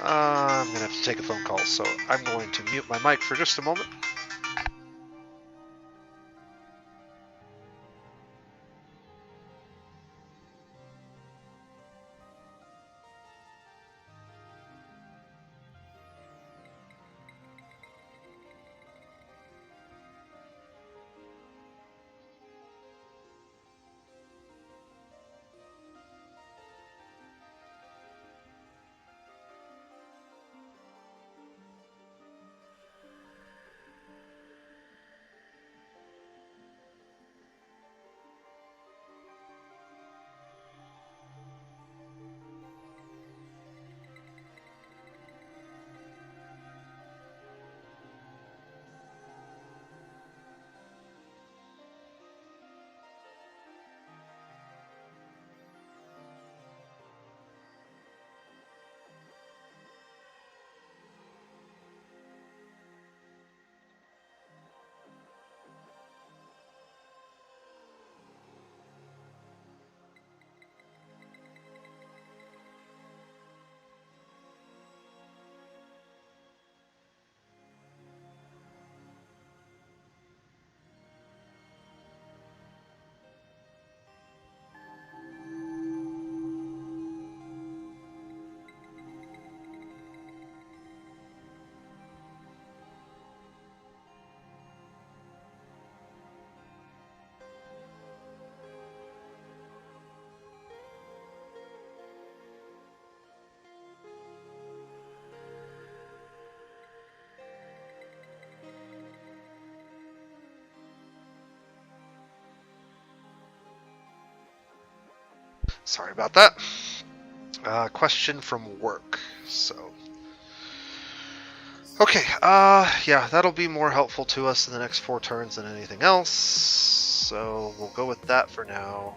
I'm going to have to take a phone call, so I'm going to mute my mic for just a moment. Sorry about that. Question from work. So, okay, yeah, that'll be more helpful to us in the next 4 turns than anything else. So we'll go with that for now.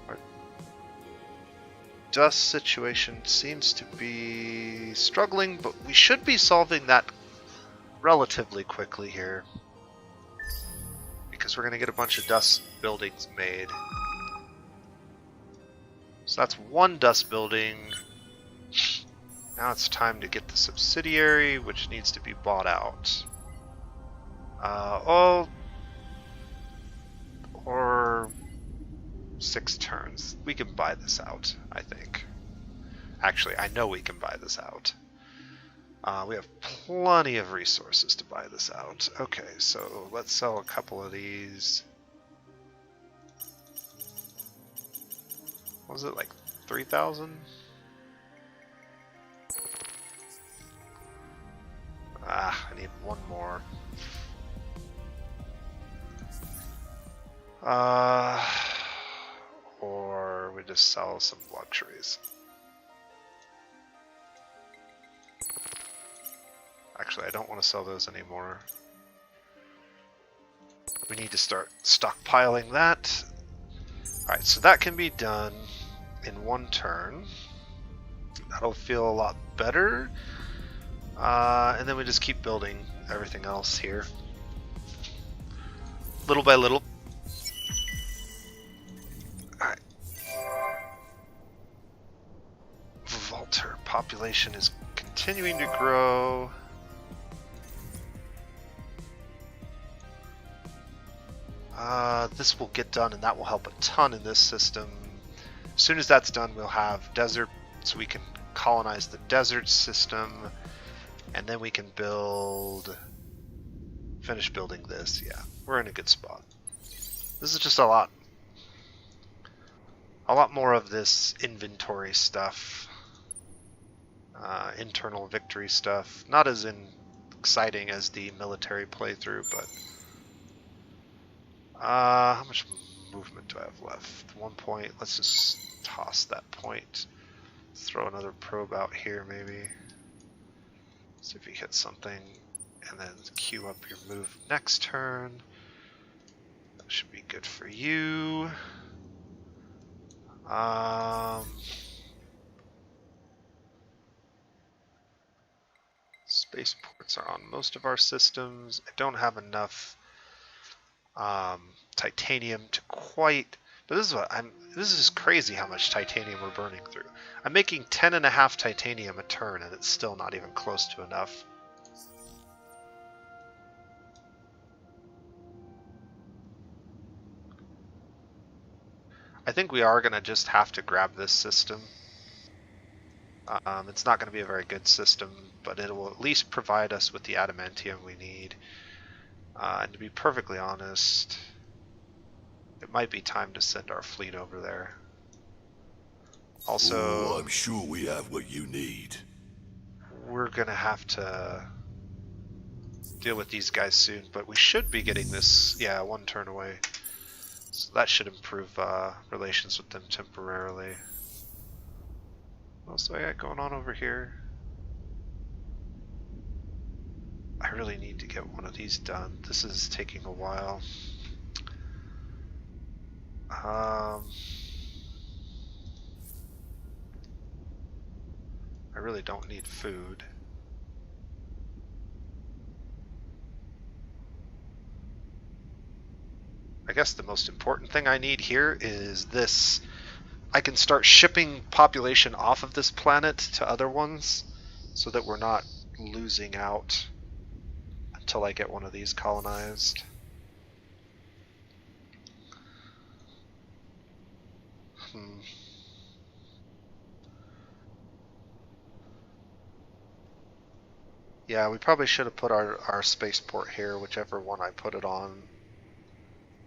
Our dust situation seems to be struggling, but we should be solving that relatively quickly here, because we're going to get a bunch of dust buildings made. So that's 1 dust building. Now it's time to get the subsidiary, which needs to be bought out. Or 6 turns. We can buy this out, I think. Actually, I know we can buy this out. We have plenty of resources to buy this out. Okay, so let's sell a couple of these. What was it, like 3,000? I need 1 more. Or we just sell some luxuries. Actually, I don't want to sell those anymore. We need to start stockpiling that. Alright, so that can be done in 1 turn. That'll feel a lot better. And then we just keep building everything else here. Little by little. Alright. Volter population is continuing to grow. This will get done, and that will help a ton in this system. As soon as that's done, we'll have desert, so we can colonize the desert system, and then we can finish building this. Yeah, we're in a good spot. This is just a lot more of this inventory stuff, internal victory stuff. Not as exciting as the military playthrough, but how much movement do I have left? 1 point. Let's just toss that point. Throw another probe out here, maybe. See if he hits something, and then queue up your move next turn. That should be good for you. Spaceports are on most of our systems. I don't have enough titanium to quite, but this is just crazy how much titanium we're burning through. I'm making 10.5 titanium a turn, and it's still not even close to enough. I think we are going to just have to grab this system. It's not going to be a very good system, but it will at least provide us with the adamantium we need. And to be perfectly honest, it might be time to send our fleet over there. Also, Oh, I'm sure we have what you need. We're going to have to deal with these guys soon, but we should be getting this, yeah, 1 turn away. So that should improve relations with them temporarily. What else do I got going on over here? I really need to get one of these done. This is taking a while. I really don't need food. I guess the most important thing I need here is this. I can start shipping population off of this planet to other ones so that we're not losing out until I get one of these colonized. Yeah, we probably should have put our spaceport here, whichever one I put it on.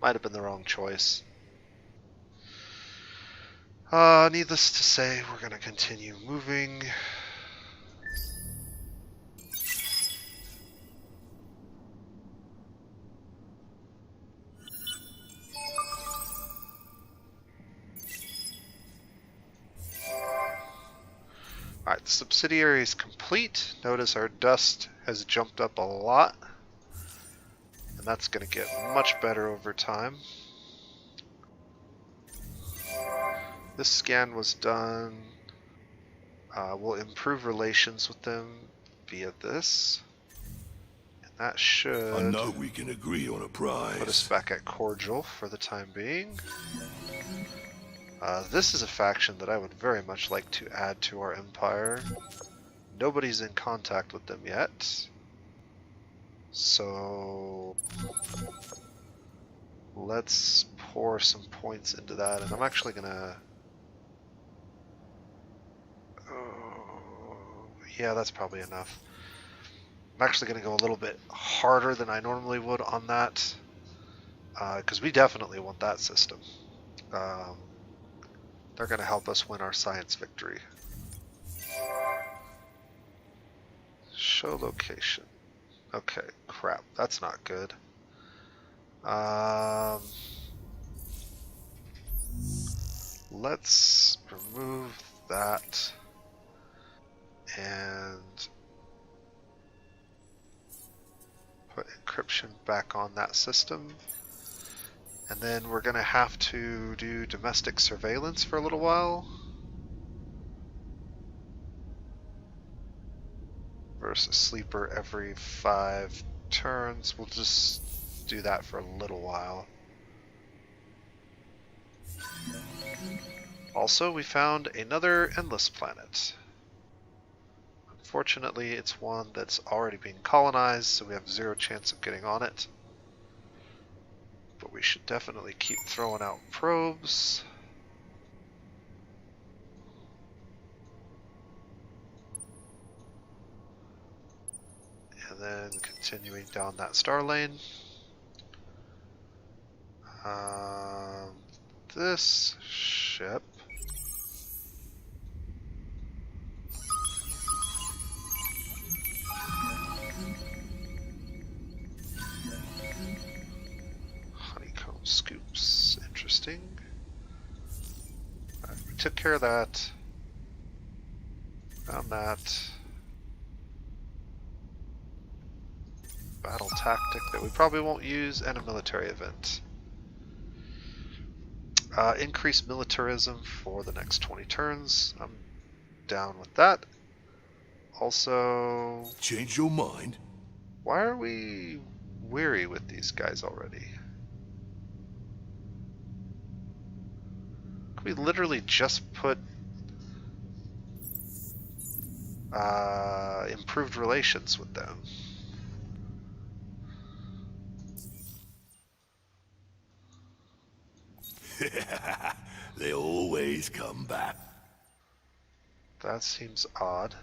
Might have been the wrong choice. Needless to say, we're going to continue moving. subsidiary is complete. Notice our dust has jumped up a lot, and that's going to get much better over time. This scan was done. We'll improve relations with them via this. And that should I know we can agree on a prize. put us back at cordial for the time being. This is a faction that I would very much like to add to our empire. Nobody's in contact with them yet. So let's pour some points into that, and I'm actually gonna... yeah, that's probably enough. I'm actually gonna go a little bit harder than I normally would on that, because we definitely want that system. They're gonna help us win our science victory. Show location. Okay, crap, that's not good. Let's remove that and put encryption back on that system. And then we're gonna have to do domestic surveillance for a little while. Versus sleeper every 5 turns. We'll just do that for a little while. Also, we found another endless planet. Unfortunately, it's one that's already being colonized, so we have 0 chance of getting on it. But we should definitely keep throwing out probes. And then continuing down that star lane. This ship. Honeycomb scoops. Interesting. Alright, we took care of that. Found that. Battle tactic that we probably won't use, and a military event. Increase militarism for the next 20 turns. I'm down with that. Also... Change your mind? Why are we weary with these guys already? We literally just put improved relations with them. They always come back. That seems odd.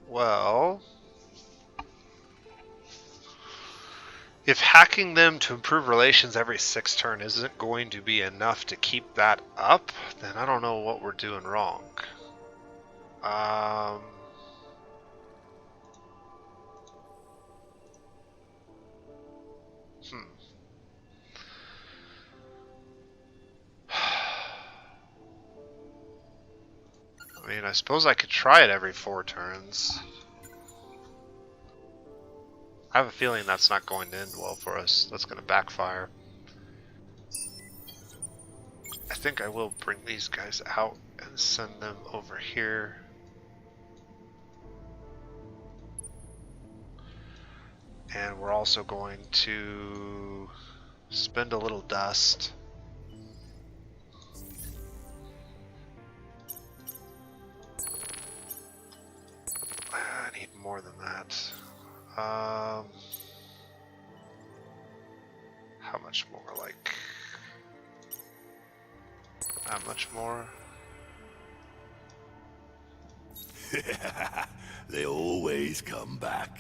Well, if hacking them to improve relations every 6 turn isn't going to be enough to keep that up, then I don't know what we're doing wrong. I mean, I suppose I could try it every 4 turns. I have a feeling that's not going to end well for us. That's going to backfire. I think I will bring these guys out and send them over here. And we're also going to spend a little dust. I need more than that. How much more? Like, how much more? they always come back.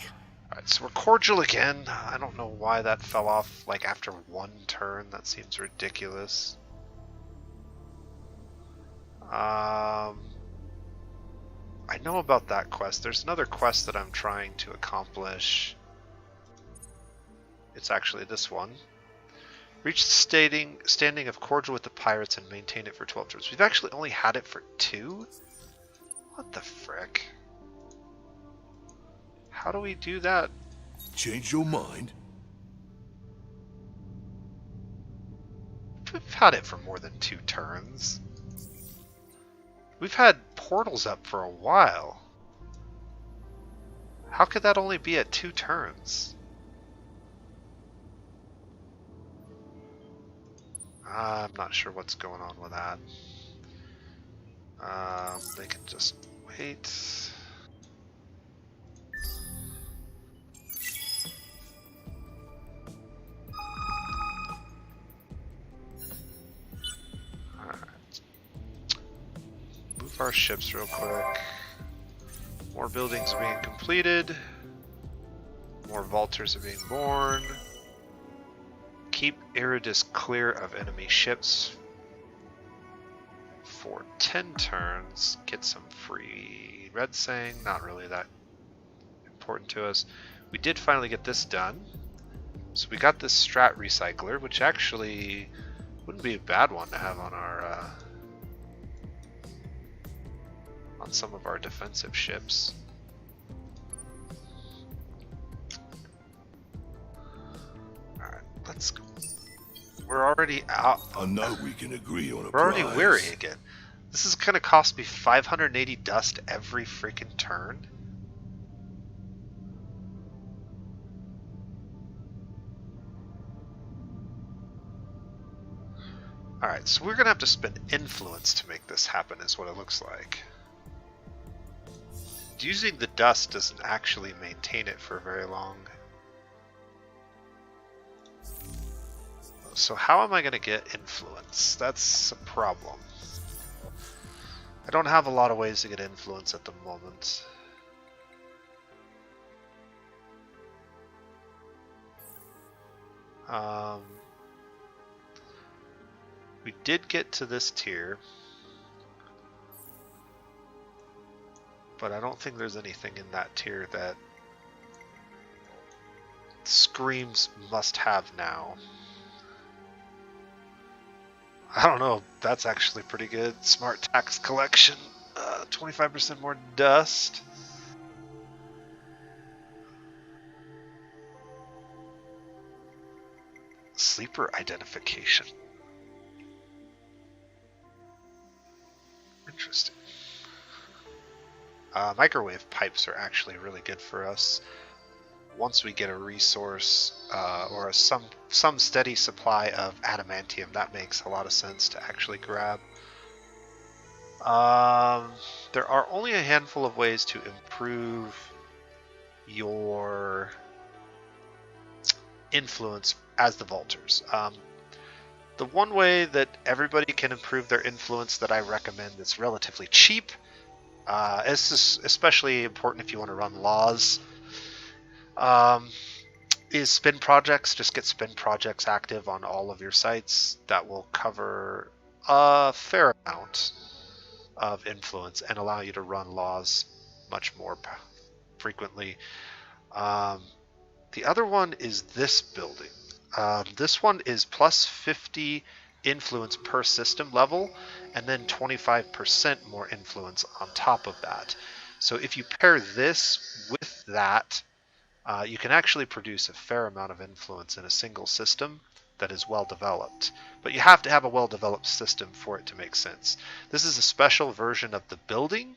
Alright, so we're cordial again. I don't know why that fell off like after one turn. That seems ridiculous. I know about that quest. There's another quest that I'm trying to accomplish. It's actually this one. Reach the standing of cordial with the pirates and maintain it for 12 turns. We've actually only had it for 2? What the frick? How do we do that? Change your mind? We've had it for more than 2 turns. We've had portals up for a while. How could that only be at 2 turns? I'm not sure what's going on with that. They can just wait. Alright. Move our ships real quick. More buildings are being completed. More vaulters are being born. Keep Iridus clear of enemy ships for 10 turns. Get some free red sang. Not really that important to us. We did finally get this done. So we got this strat recycler, which actually wouldn't be a bad one to have on our on some of our defensive ships. Alright, let's go. We're already out. I know we can agree on a We're already price. weary again. This is gonna cost me 580 dust every freaking turn. Alright, so we're gonna have to spend influence to make this happen, is what it looks like. Using the dust doesn't actually maintain it for very long. So how am I going to get influence? That's a problem. I don't have a lot of ways to get influence at the moment. We did get to this tier, but I don't think there's anything in that tier that screams must have now. I don't know, that's actually pretty good. Smart tax collection, 25% more dust. Sleeper identification. Interesting. Microwave pipes are actually really good for us. Once we get a resource or some steady supply of adamantium, that makes a lot of sense to actually grab. There are only a handful of ways to improve your influence as the Vaulters. The one way that everybody can improve their influence that I recommend that's relatively cheap, this is especially important if you want to run laws, is spin projects. Just get spin projects active on all of your sites. That will cover a fair amount of influence and allow you to run laws much more frequently. The other one is this building. This one is plus 50 influence per system level and then 25% more influence on top of that. So if you pair this with that, you can actually produce a fair amount of influence in a single system that is well developed. But you have to have a well developed system for it to make sense. This is a special version of the building,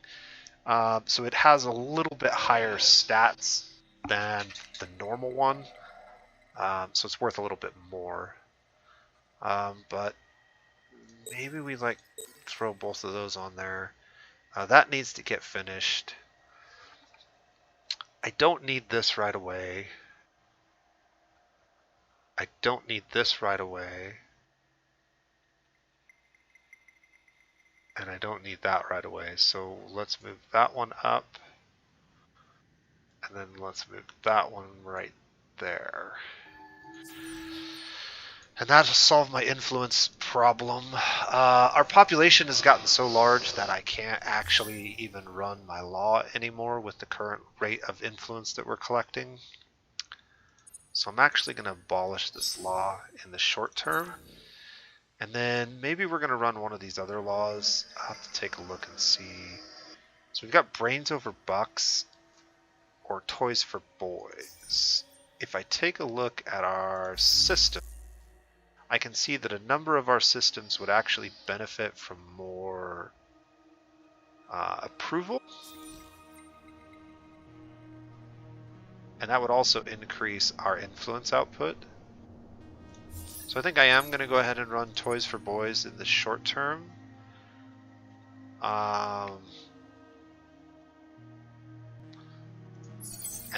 so it has a little bit higher stats than the normal one, so it's worth a little bit more. But maybe we like throw both of those on there. That needs to get finished. I don't need this right away. I don't need this right away. And I don't need that right away. So let's move that one up. And then let's move that one right there. And that'll solve my influence problem. Our population has gotten so large that I can't actually even run my law anymore with the current rate of influence that we're collecting. So I'm actually going to abolish this law in the short term. And then maybe we're going to run one of these other laws. I'll have to take a look and see. So we've got brains over bucks or toys for boys. If I take a look at our system, I can see that a number of our systems would actually benefit from more approval. And that would also increase our influence output. So I think I am going to go ahead and run Toys for Boys in the short term. And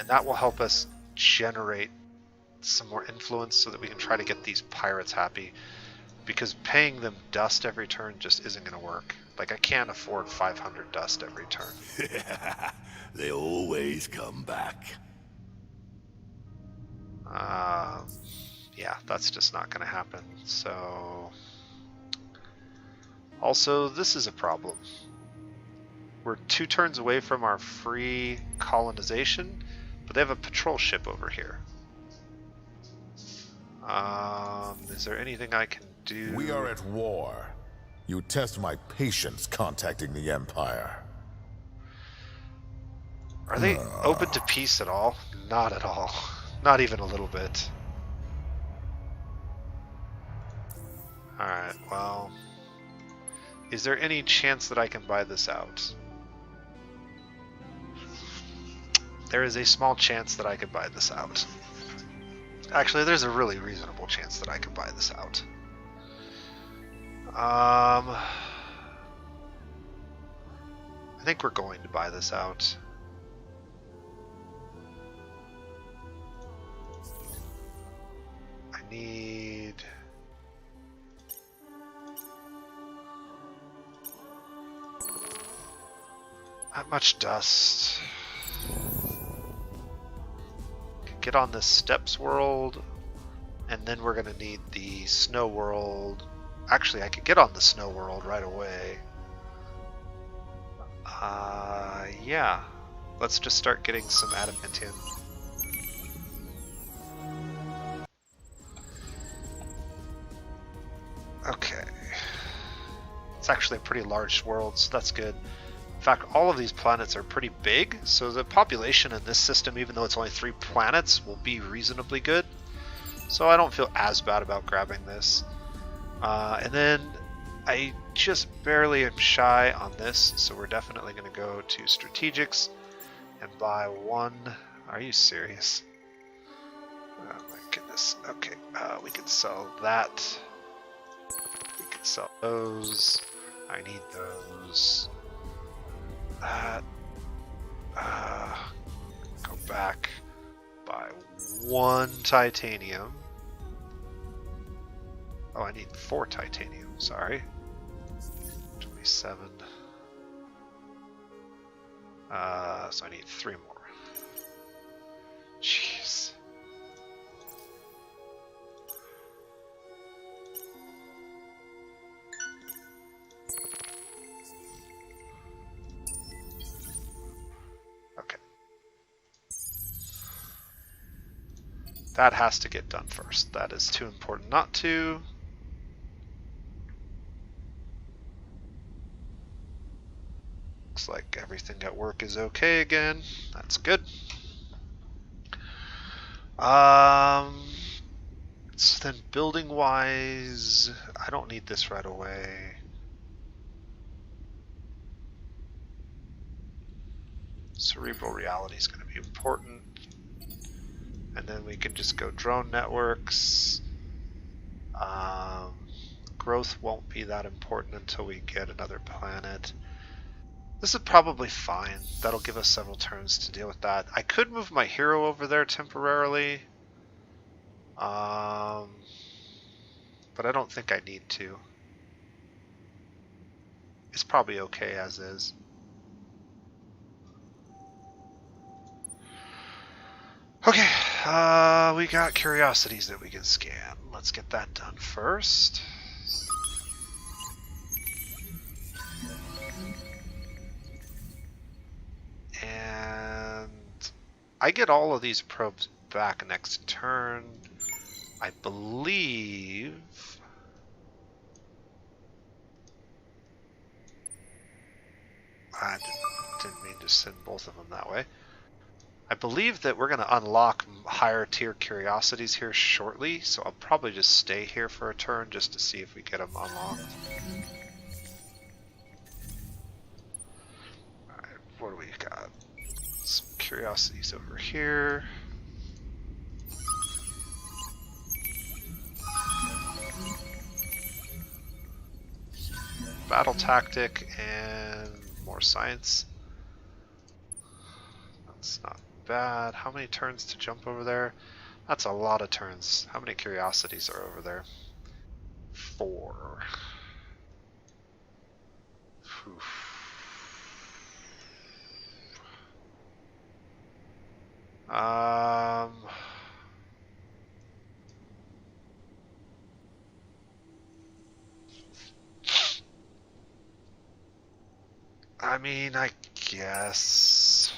that will help us generate some more influence so that we can try to get these pirates happy. Because paying them dust every turn just isn't going to work. Like, I can't afford 500 dust every turn. They always come back. Yeah, that's just not going to happen. So, also, this is a problem. We're 2 turns away from our free colonization, but they have a patrol ship over here. Is there anything I can do? We are at war. You test my patience contacting the Empire. Are they open to peace at all? Not at all. Not even a little bit. Alright, well... Is there any chance that I can buy this out? There is a small chance that I could buy this out. Actually, there's a really reasonable chance that I could buy this out. I think we're going to buy this out. I need... not much dust. Get on the steppes world, and then we're going to need the snow world. Actually, I could get on the snow world right away. Yeah. Let's just start getting some adamantium. Okay. It's actually a pretty large world, so that's good. In fact, all of these planets are pretty big, so the population in this system, even though it's only 3 planets, will be reasonably good. So I don't feel as bad about grabbing this. And then I just barely am shy on this, so we're definitely going to go to strategics and buy 1. Are you serious? Oh my goodness. Okay, we can sell that. We can sell those. I need those. Go back. Buy 1 titanium. Oh, I need 4 titanium, sorry. 27. So I need 3 more. Jeez. Okay. That has to get done first. That is too important not to. Looks like everything at work is okay again. That's good. So then building wise, I don't need this right away. Cerebral reality is going to be important. And then we can just go drone networks. Growth won't be that important until we get another planet. This is probably fine. That'll give us several turns to deal with that. I could move my hero over there temporarily. But I don't think I need to. It's probably okay as is. Okay, we got curiosities that we can scan. Let's get that done first. And I get all of these probes back next turn. I believe... I didn't mean to send both of them that way. I believe that we're going to unlock higher tier curiosities here shortly, so I'll probably just stay here for a turn just to see if we get them unlocked. Alright, what do we got? Some curiosities over here. Battle tactic and more science. That's not bad. How many turns to jump over there? That's a lot of turns. How many curiosities are over there? 4. Oof. I mean, I guess.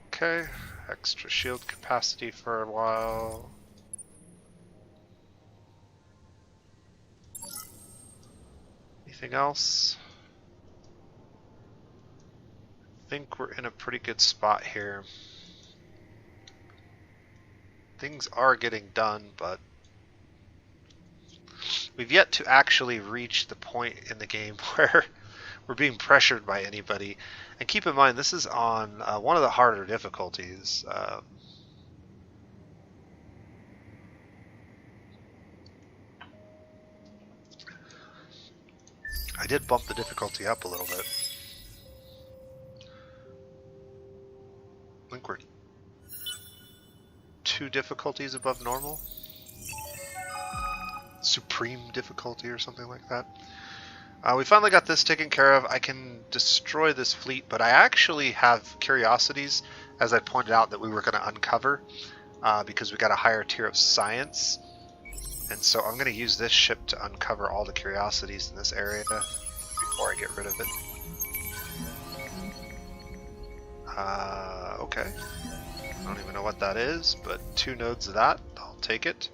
Okay, extra shield capacity for a while. Anything else? I think we're in a pretty good spot here. Things are getting done, but we've yet to actually reach the point in the game where we're being pressured by anybody. And keep in mind, this is on one of the harder difficulties. I did bump the difficulty up a little bit. I think we're 2 difficulties above normal. Supreme difficulty or something like that. We finally got this taken care of. I can destroy this fleet, but I actually have curiosities, as I pointed out, that we were going to uncover because we got a higher tier of science. And so I'm going to use this ship to uncover all the curiosities in this area before I get rid of it. Okay. I don't even know what that is, but 2 nodes of that. I'll take it.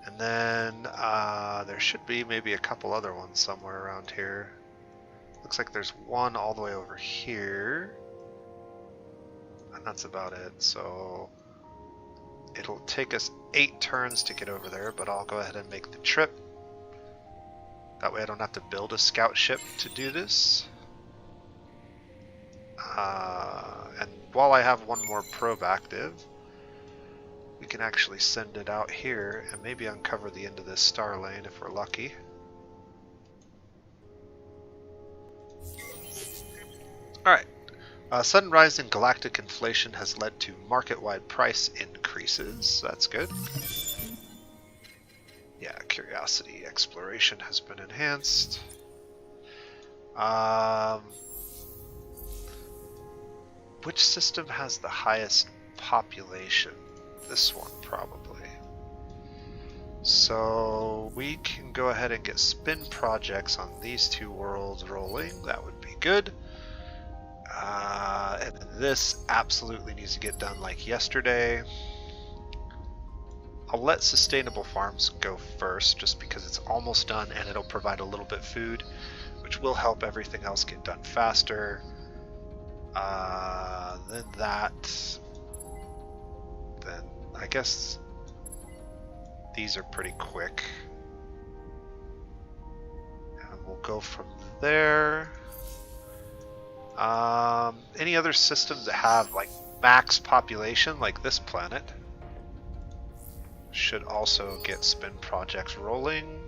And then there should be maybe a couple other ones somewhere around here. Looks like there's one all the way over here. And that's about it. So it'll take us 8 turns to get over there, but I'll go ahead and make the trip. That way I don't have to build a scout ship to do this. And while I have one more probe active, we can actually send it out here and maybe uncover the end of this star lane if we're lucky. Alright. Sudden rise in galactic inflation has led to market-wide price increases. That's good. Yeah, curiosity exploration has been enhanced. Which system has the highest population? This one, probably. So we can go ahead and get spin projects on these 2 worlds rolling. That would be good. And this absolutely needs to get done like yesterday. I'll let sustainable farms go first just because it's almost done and it'll provide a little bit of food, which will help everything else get done faster. Then I guess these are pretty quick. And we'll go from there. Any other systems that have like max population, like this planet, should also get spin projects rolling.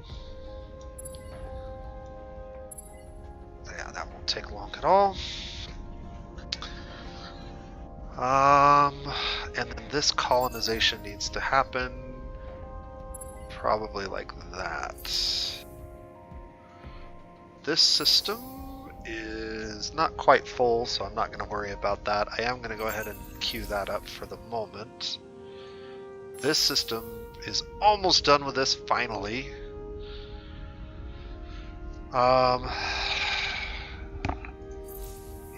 Yeah, that won't take long at all. And then this colonization needs to happen probably like that. This system is not quite full, so I'm not going to worry about that. I am going to go ahead and queue that up for the moment. This system is almost done with this, finally.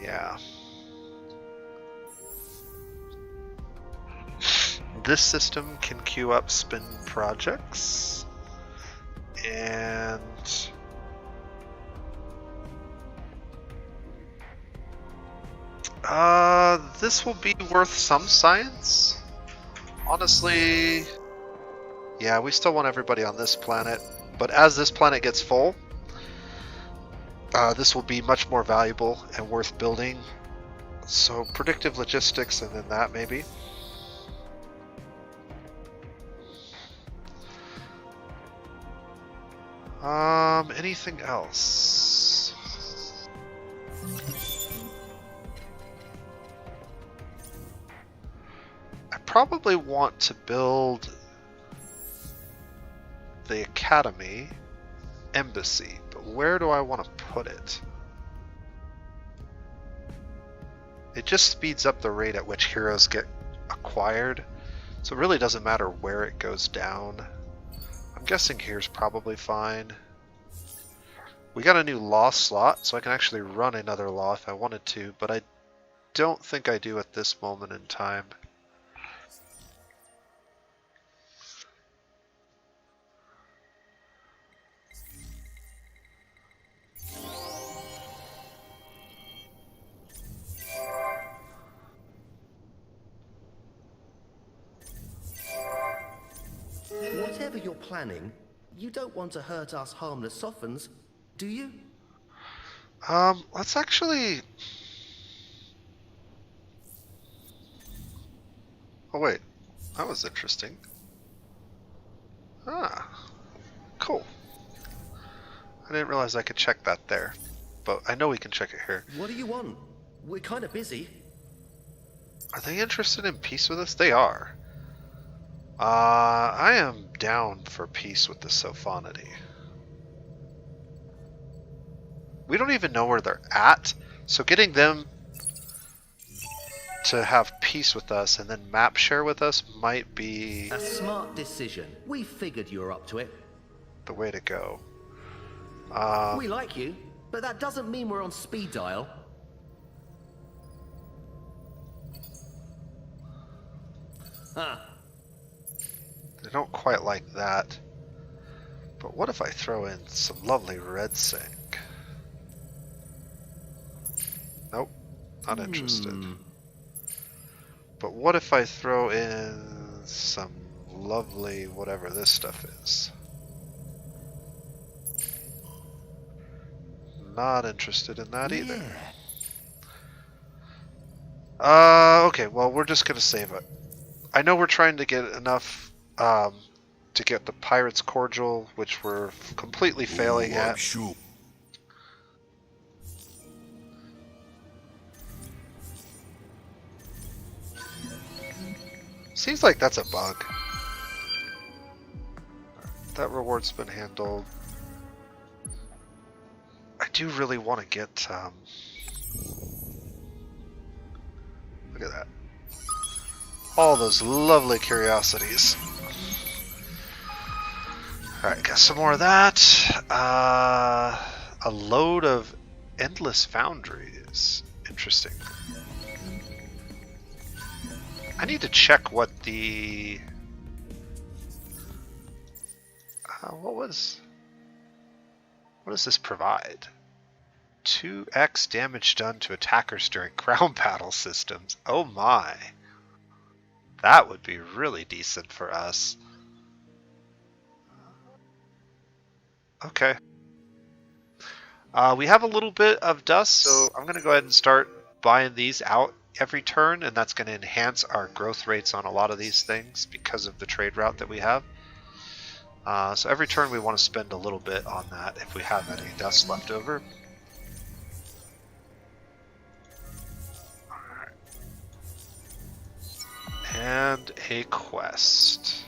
Yeah. This system can queue up spin projects, and this will be worth some science. Honestly, yeah, we still want everybody on this planet, but as this planet gets full, this will be much more valuable and worth building. So predictive logistics, and then that maybe. Anything else? I probably want to build the Academy Embassy, but where do I want to put it? It just speeds up the rate at which heroes get acquired, so it really doesn't matter where it goes down. I'm guessing here's probably fine. We got a new law slot, so I can actually run another law if I wanted to, but I don't think I do at this moment in time. Whatever you're planning, you don't want to hurt us harmless sophons, do you? Let's actually... Oh wait, that was interesting. Ah, cool. I didn't realize I could check that there, but I know we can check it here. What do you want? We're kind of busy. Are they interested in peace with us? They are. I am down for peace with the Sophanity. We don't even know where they're at, so getting them to have peace with us and then map share with us might be A smart decision. We figured you were up to it. the way to go. We like you, but that doesn't mean we're on speed dial. Huh. They don't quite like that. But what if I throw in some lovely red sync? Nope, not interested. But what if I throw in some lovely whatever this stuff is? Not interested in that either. Okay, well, we're just gonna save it. I know we're trying to get enough to get the Pirate's Cordial, which we're completely failing Ooh, I'm at. sure. Seems like that's a bug. That reward's been handled. I do really want to get, look at that. All those lovely curiosities. Alright, got some more of that. A load of endless foundries. Interesting. I need to check what the... what does this provide? 2x damage done to attackers during ground battle systems. Oh my. That would be really decent for us. Okay. We have a little bit of dust, so I'm going to go ahead and start buying these out every turn, and that's going to enhance our growth rates on a lot of these things because of the trade route that we have. So every turn we want to spend a little bit on that if we have any dust left over. Alright. And a quest.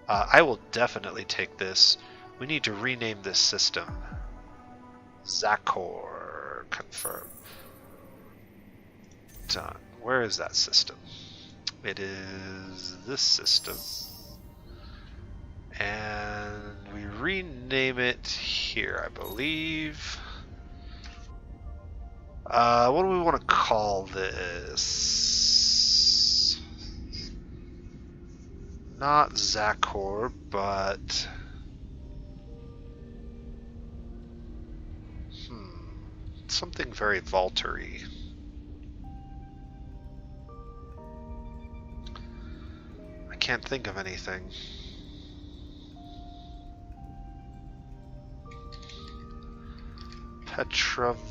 I will definitely take this. We need to rename this system. Zakor. Confirm. Done. Where is that system? It is this system. And we rename it here, I believe. What do we want to call this? Not Zakor, but... something very Vaulter-y. I can't think of anything. Petrovia.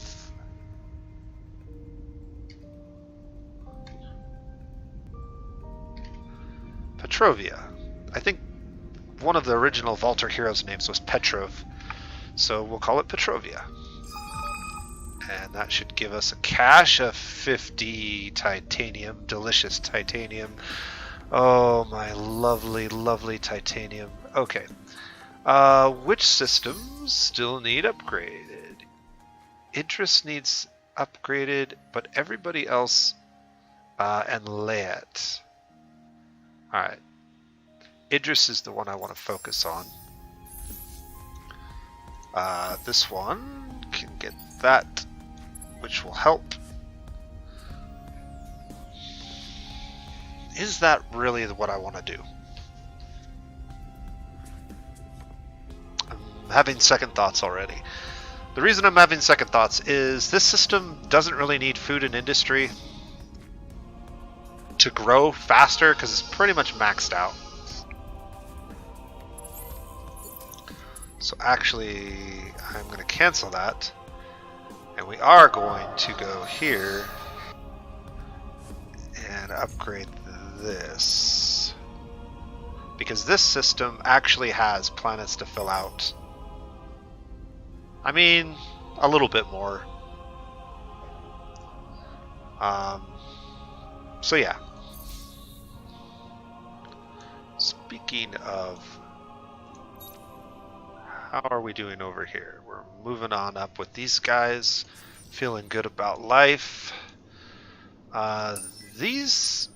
I think one of the original Vaulter heroes' names was Petrov, so we'll call it Petrovia. And that should give us a cache of 50 titanium, delicious titanium. Oh, my lovely, lovely titanium. Okay. Which systems still need upgraded? Idris needs upgraded, but everybody else, and Layet. Alright. Idris is the one I want to focus on. This one can get that, which will help. Is that really what I want to do? I'm having second thoughts already. The reason I'm having second thoughts is this system doesn't really need food and industry to grow faster because it's pretty much maxed out. So actually, I'm going to cancel that. And we are going to go here and upgrade this. Because this system actually has planets to fill out. I mean, a little bit more. So yeah. Speaking of, how are we doing over here? We're moving on up with these guys, feeling good about life. These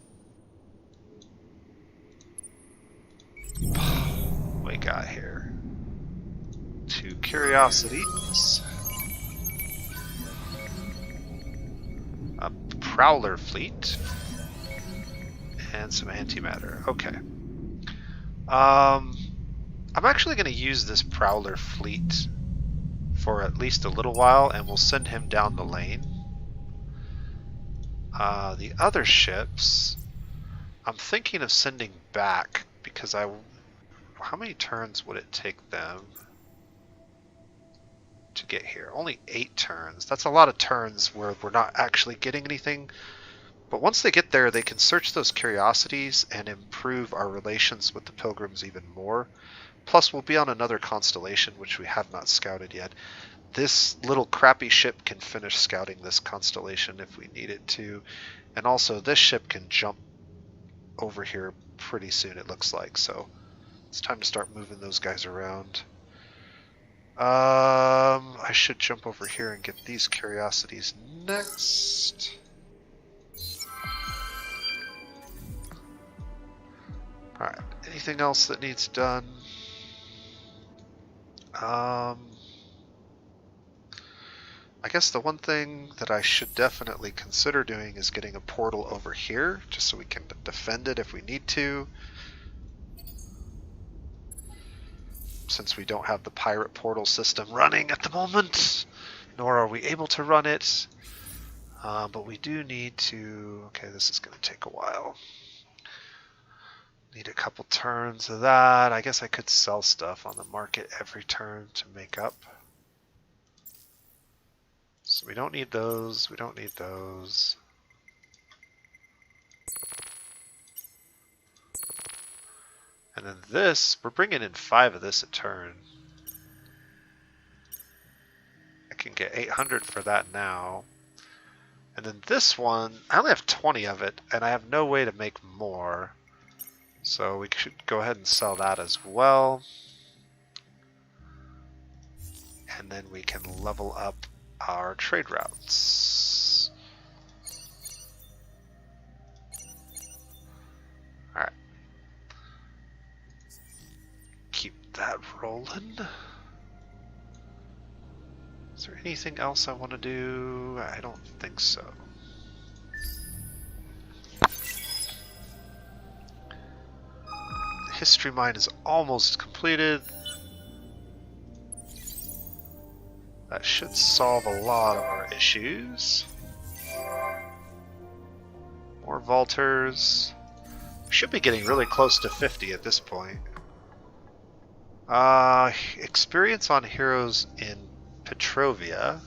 we got here 2 curiosities, a prowler fleet, and some antimatter. Okay. I'm actually going to use this prowler fleet for at least a little while, and we'll send him down the lane. The other ships, I'm thinking of sending back because how many turns would it take them to get here? Only 8 turns. That's a lot of turns where we're not actually getting anything. But once they get there, they can search those curiosities and improve our relations with the pilgrims even more. Plus, we'll be on another constellation, which we have not scouted yet. This little crappy ship can finish scouting this constellation if we need it to. And also, this ship can jump over here pretty soon, it looks like. So, it's time to start moving those guys around. I should jump over here and get these curiosities next. Alright, anything else that needs done? I guess the one thing that I should definitely consider doing is getting a portal over here, just so we can defend it if we need to. Since we don't have the pirate portal system running at the moment, nor are we able to run it. But we do need to... Okay, this is going to take a while. Need a couple turns of that. I guess I could sell stuff on the market every turn to make up. So we don't need those. We don't need those. And then this, we're bringing in 5 of this a turn. I can get 800 for that now. And then this one, I only have 20 of it, and I have no way to make more. So we should go ahead and sell that as well. And then we can level up our trade routes. Alright. Keep that rolling. Is there anything else I want to do? I don't think so. The history mine is almost completed. That should solve a lot of our issues. More vaulters. We should be getting really close to 50 at this point. Experience on heroes in Petrovia,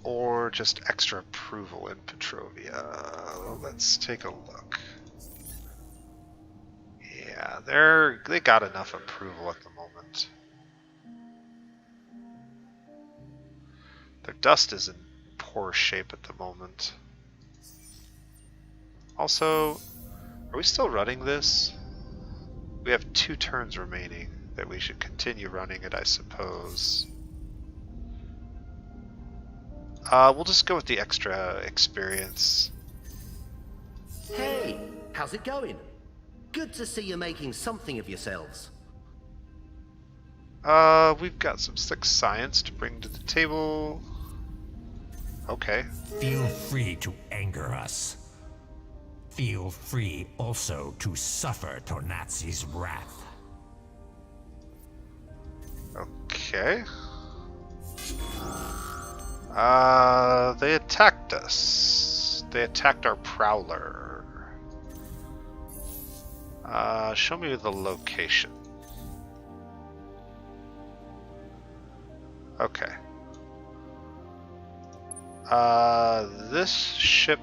or just extra approval in Petrovia. Let's take a look. Yeah, they got enough approval at the moment. Their dust is in poor shape at the moment. Also, are we still running this? We have 2 turns remaining that we should continue running it, I suppose. We'll just go with the extra experience. Hey, how's it going? Good to see you're making something of yourselves. We've got some sick science to bring to the table. Okay. Feel free to anger us. Feel free also to suffer Tornatsi's wrath. Okay. They attacked us. They attacked our prowler. Show me the location. Okay. This ship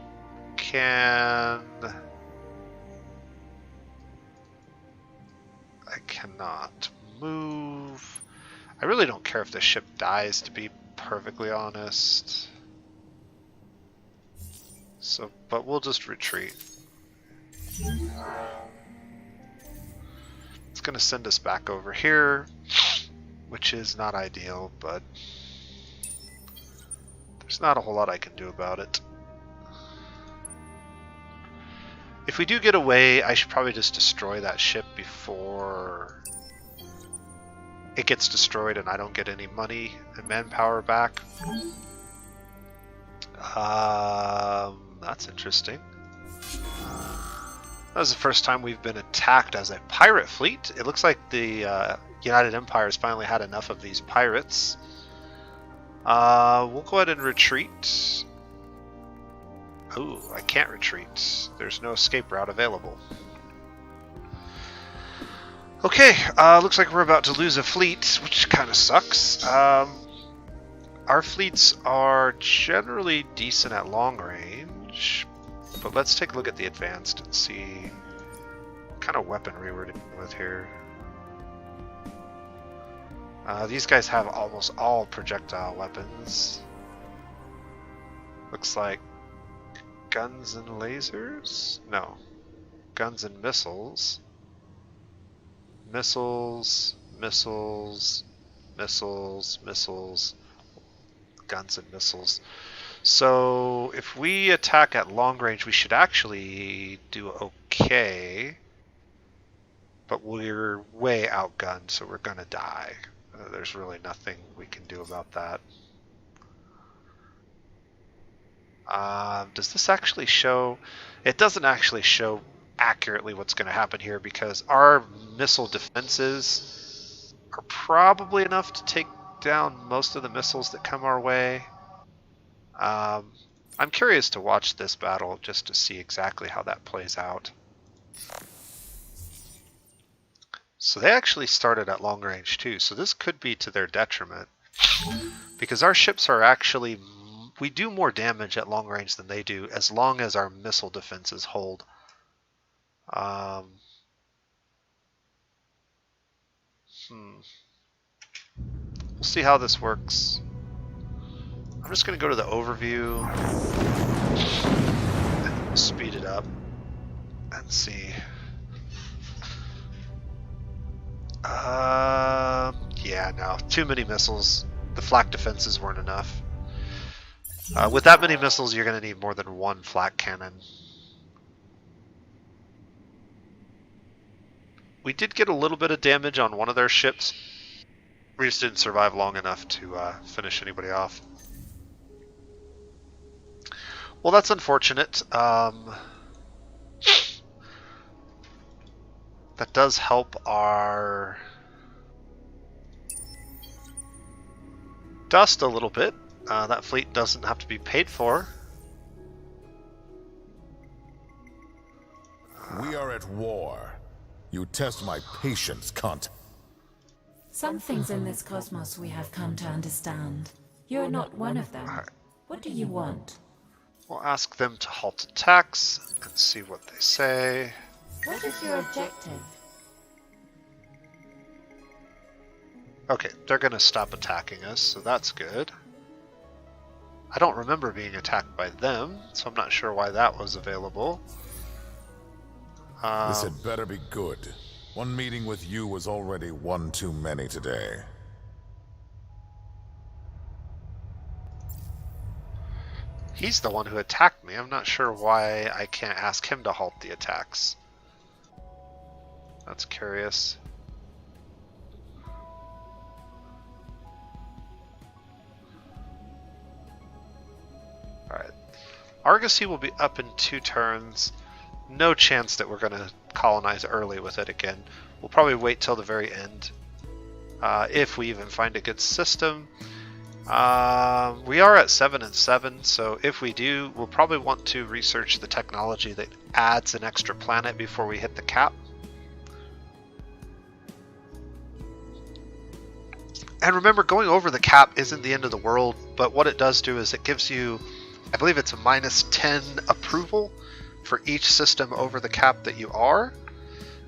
can... I cannot move. I really don't care if the ship dies, to be perfectly honest. So, but we'll just retreat. It's gonna send us back over here, which is not ideal, but there's not a whole lot I can do about it. If we do get away, I should probably just destroy that ship before it gets destroyed and I don't get any money and manpower back. That's interesting. That was the first time we've been attacked as a pirate fleet. It looks like the United Empire has finally had enough of these pirates. We'll go ahead and retreat. Ooh, I can't retreat. There's no escape route available. Okay, looks like we're about to lose a fleet, which kind of sucks. Our fleets are generally decent at long range, but let's take a look at the advanced and see what kind of weaponry we're dealing with here. These guys have almost all projectile weapons. Looks like guns and lasers? No. Guns and missiles. Missiles, missiles, missiles, missiles, guns and missiles. So if we attack at long range, we should actually do okay. But we're way outgunned, so we're gonna die. There's really nothing we can do about that. Does this actually show? It doesn't actually show accurately what's going to happen here because our missile defenses are probably enough to take down most of the missiles that come our way. I'm curious to watch this battle just to see exactly how that plays out. So they actually started at long range too, so this could be to their detriment because our ships are actually, we do more damage at long range than they do as long as our missile defenses hold. We'll see how this works. I'm just going to go to the overview and we'll speed it up and see. Yeah, no, too many missiles. the flak defenses weren't enough. With that many missiles, you're going to need more than one flak cannon. We did get a little bit of damage on one of their ships. We just didn't survive long enough to finish anybody off. Well, that's unfortunate. That does help our dust a little bit. That fleet doesn't have to be paid for. We are at war. You test my patience, Kant. Some things in this cosmos we have come to understand. You're not one of them. What do you want? We'll ask them to halt attacks and see what they say. What is your objective? Okay, they're going to stop attacking us, so that's good. I don't remember being attacked by them, so I'm not sure why that was available. This had better be good. One meeting with you was already one too many today. He's the one who attacked me. I'm not sure why I can't ask him to halt the attacks. That's curious. Alright. Argosy will be up in 2 turns. No chance that we're going to colonize early with it again. We'll probably wait till the very end. If we even find a good system. We are at 7 and 7, so if we do, we'll probably want to research the technology that adds an extra planet before we hit the cap. And remember, going over the cap isn't the end of the world, but what it does do is it gives you, I believe it's a -10 approval for each system over the cap that you are.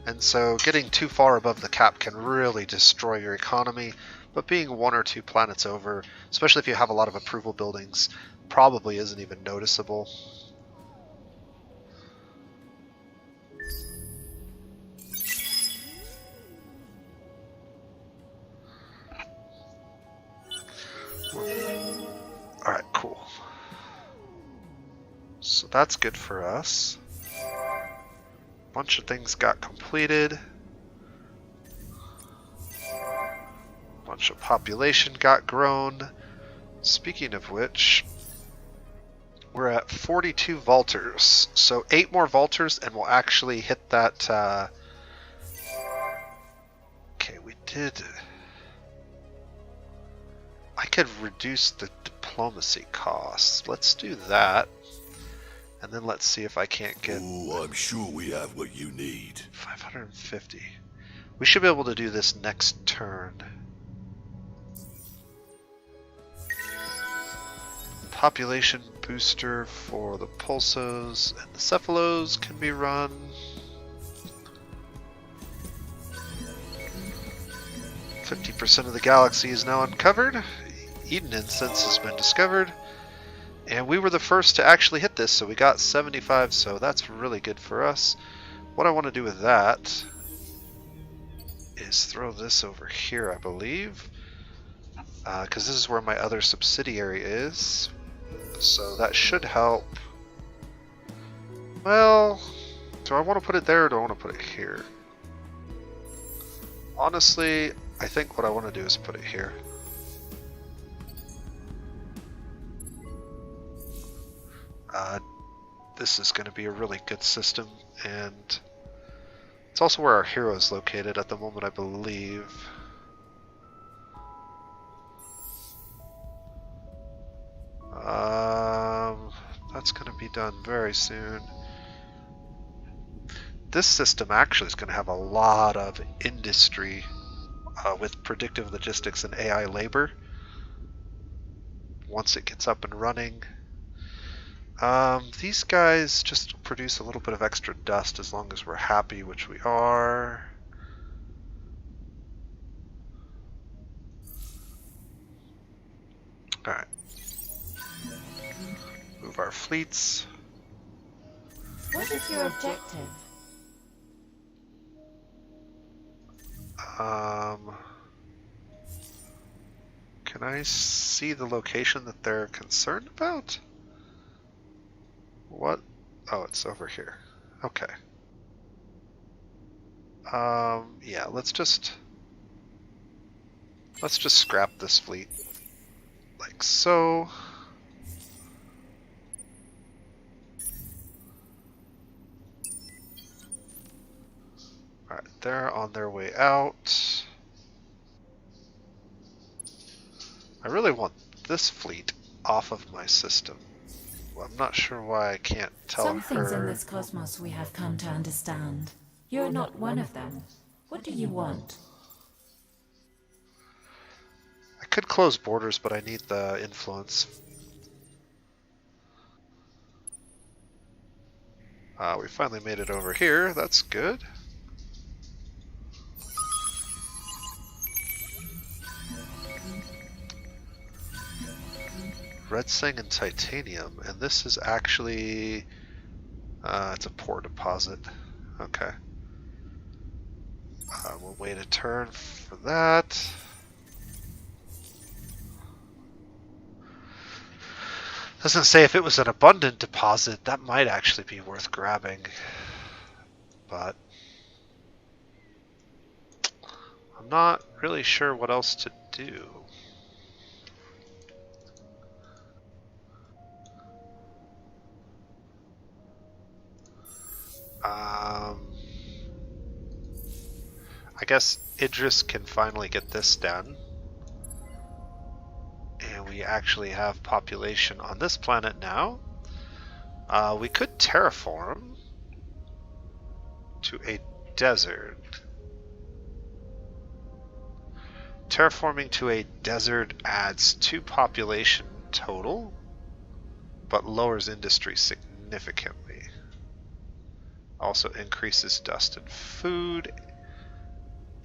And so getting too far above the cap can really destroy your economy, but being 1 or 2 planets over, especially if you have a lot of approval buildings, probably isn't even noticeable. Alright, cool. So that's good for us. Bunch of things got completed. Bunch of population got grown. Speaking of which, we're at 42 Vaulters. So 8 more Vaulters and we'll actually hit that... Okay, we did... I could reduce the diplomacy costs. Let's do that. And then let's see if I can't get... Oh, I'm sure we have what you need. 550. We should be able to do this next turn. Population booster for the Pulsos and the Cephalos can be run. %of the galaxy is now uncovered. Eden Incense has been discovered. And we were the first to actually hit this, so we got 75, so that's really good for us. What I want to do with that is throw this over here, I believe. Because this is where my other subsidiary is. So that should help. Well, do I want to put it there or do I want to put it here? Honestly, I think what I want to do is put it here. This is going to be a really good system, and it's also where our hero is located at the moment, I believe. That's going to be done very soon. This system actually is going to have a lot of industry with predictive logistics and AI labor once it gets up and running. These guys just produce a little bit of extra dust as long as we're happy, which we are. Alright. Move our fleets. What is your objective? Can I see the location that they're concerned about? What? Oh, it's over here. Okay. Yeah, let's just scrap this fleet. Like so. Alright, they're on their way out. I really want this fleet off of my system. Well, I'm not sure why I can't tell Some things in her. this cosmos we have come to understand. You're not one of them. What do you want? I could close borders, but I need the influence. We finally made it over here. That's good. Red Sing and titanium, and this is actually it's a poor deposit. Okay. We'll wait a turn for that. Doesn't say if it was an abundant deposit, that might actually be worth grabbing. But I'm not really sure what else to do. I guess Idris can finally get this done. And we actually have population on this planet now. We could terraform to a desert. Terraforming to a desert adds 2 population total, but lowers industry significantly. Also increases dust and food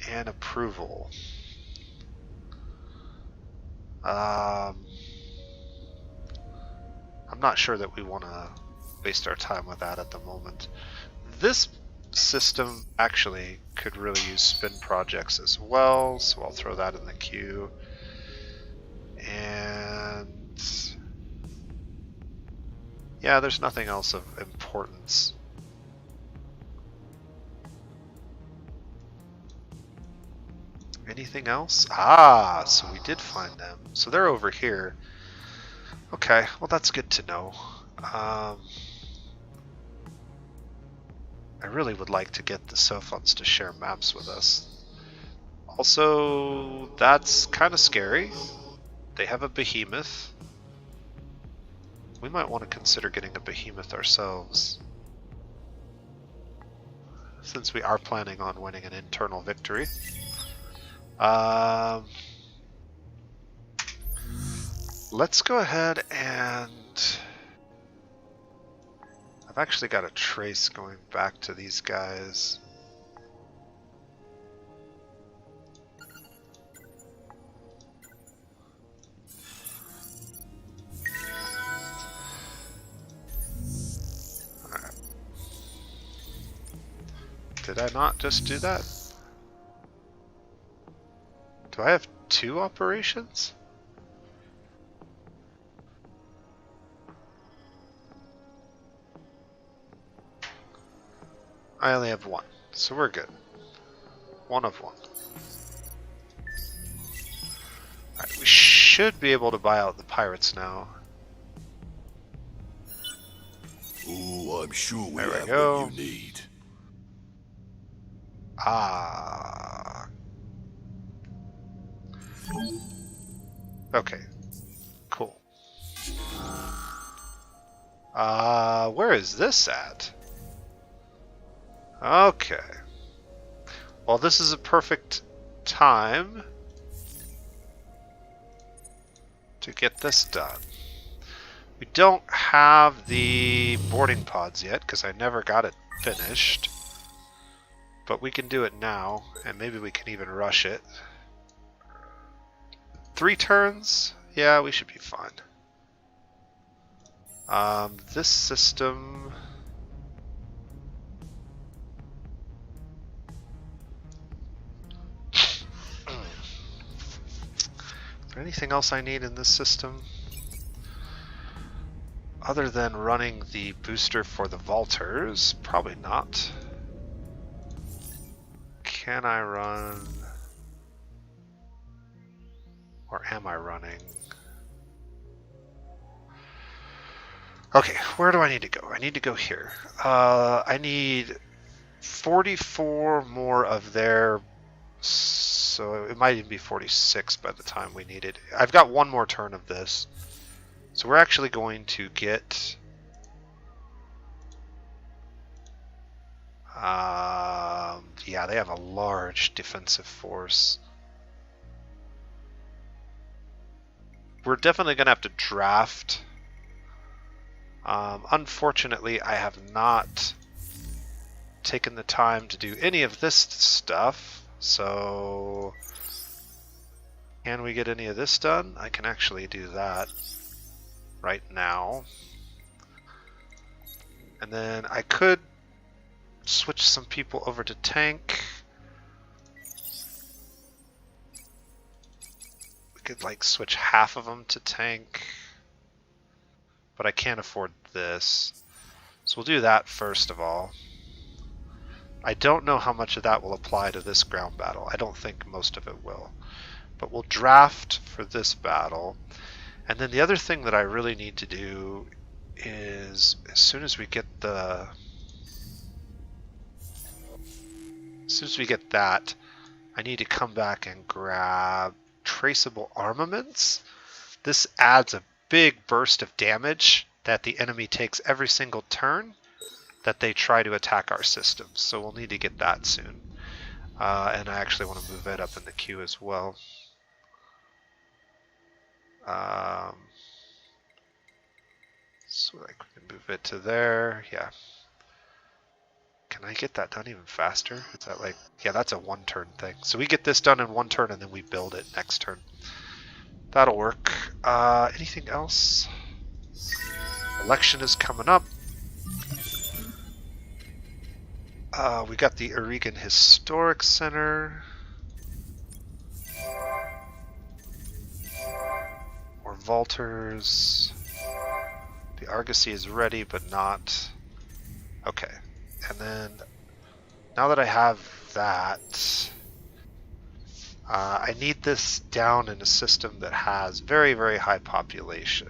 and approval. I'm not sure that we want to waste our time with that at the moment. This system actually could really use spin projects as well, so I'll throw that in the queue. And yeah, there's nothing else of importance. Anything else? Ah, so we did find them. So they're over here. Okay, well that's good to know. I really would like to get the Sophons to share maps with us. Also, that's kind of scary. They have a behemoth. We might want to consider getting a behemoth ourselves, since we are planning on winning an internal victory. Let's go ahead and... I've actually got a trace going back to these guys. Alright. Did I not just do that? Do I have 2 operations? I only have 1, so we're good. 1 of 1. Alright, we should be able to buy out the pirates now. Oh, I'm sure we There we have go. what you need. Ah. Okay. Cool. Where is this at? Okay. Well, this is a perfect time to get this done. We don't have the boarding pods yet because I never got it finished. But we can do it now, and maybe we can even rush it. 3 turns? Yeah, we should be fine. This system... there anything else I need in this system? Other than running the booster for the vaulters? Probably not. Can I run... or am I running? Okay, where do I need to go? I need to go here. I need 44 more of their... so it might even be 46 by the time we need it. I've got one more turn of this. So we're actually going to get... yeah, they have a large defensive force. We're definitely going to have to draft. Unfortunately, I have not taken the time to do any of this stuff. So, can we get any of this done? I can actually do that right now. And then I could switch some people over to tank. We could like switch half of them to tank. But I can't afford this. So we'll do that first of all. I don't know how much of that will apply to this ground battle. I don't think most of it will. But we'll draft for this battle. And then the other thing that I really need to do is as soon as we get the... as soon as we get that, I need to come back and grab traceable armaments. This adds a big burst of damage that the enemy takes every single turn that they try to attack our systems. So we'll need to get that soon. And I actually want to move it up in the queue as well. So like we can move it to there. Yeah. Can I get that done even faster? Is that like... yeah, that's a one turn thing. So we get this done in one turn and then we build it next turn. That'll work. Anything else? Election is coming up. We got the Oregon Historic Center. More vaulters. The Argosy is ready, but not... okay. And then, now that I have that, I need this down in a system that has very, very high population.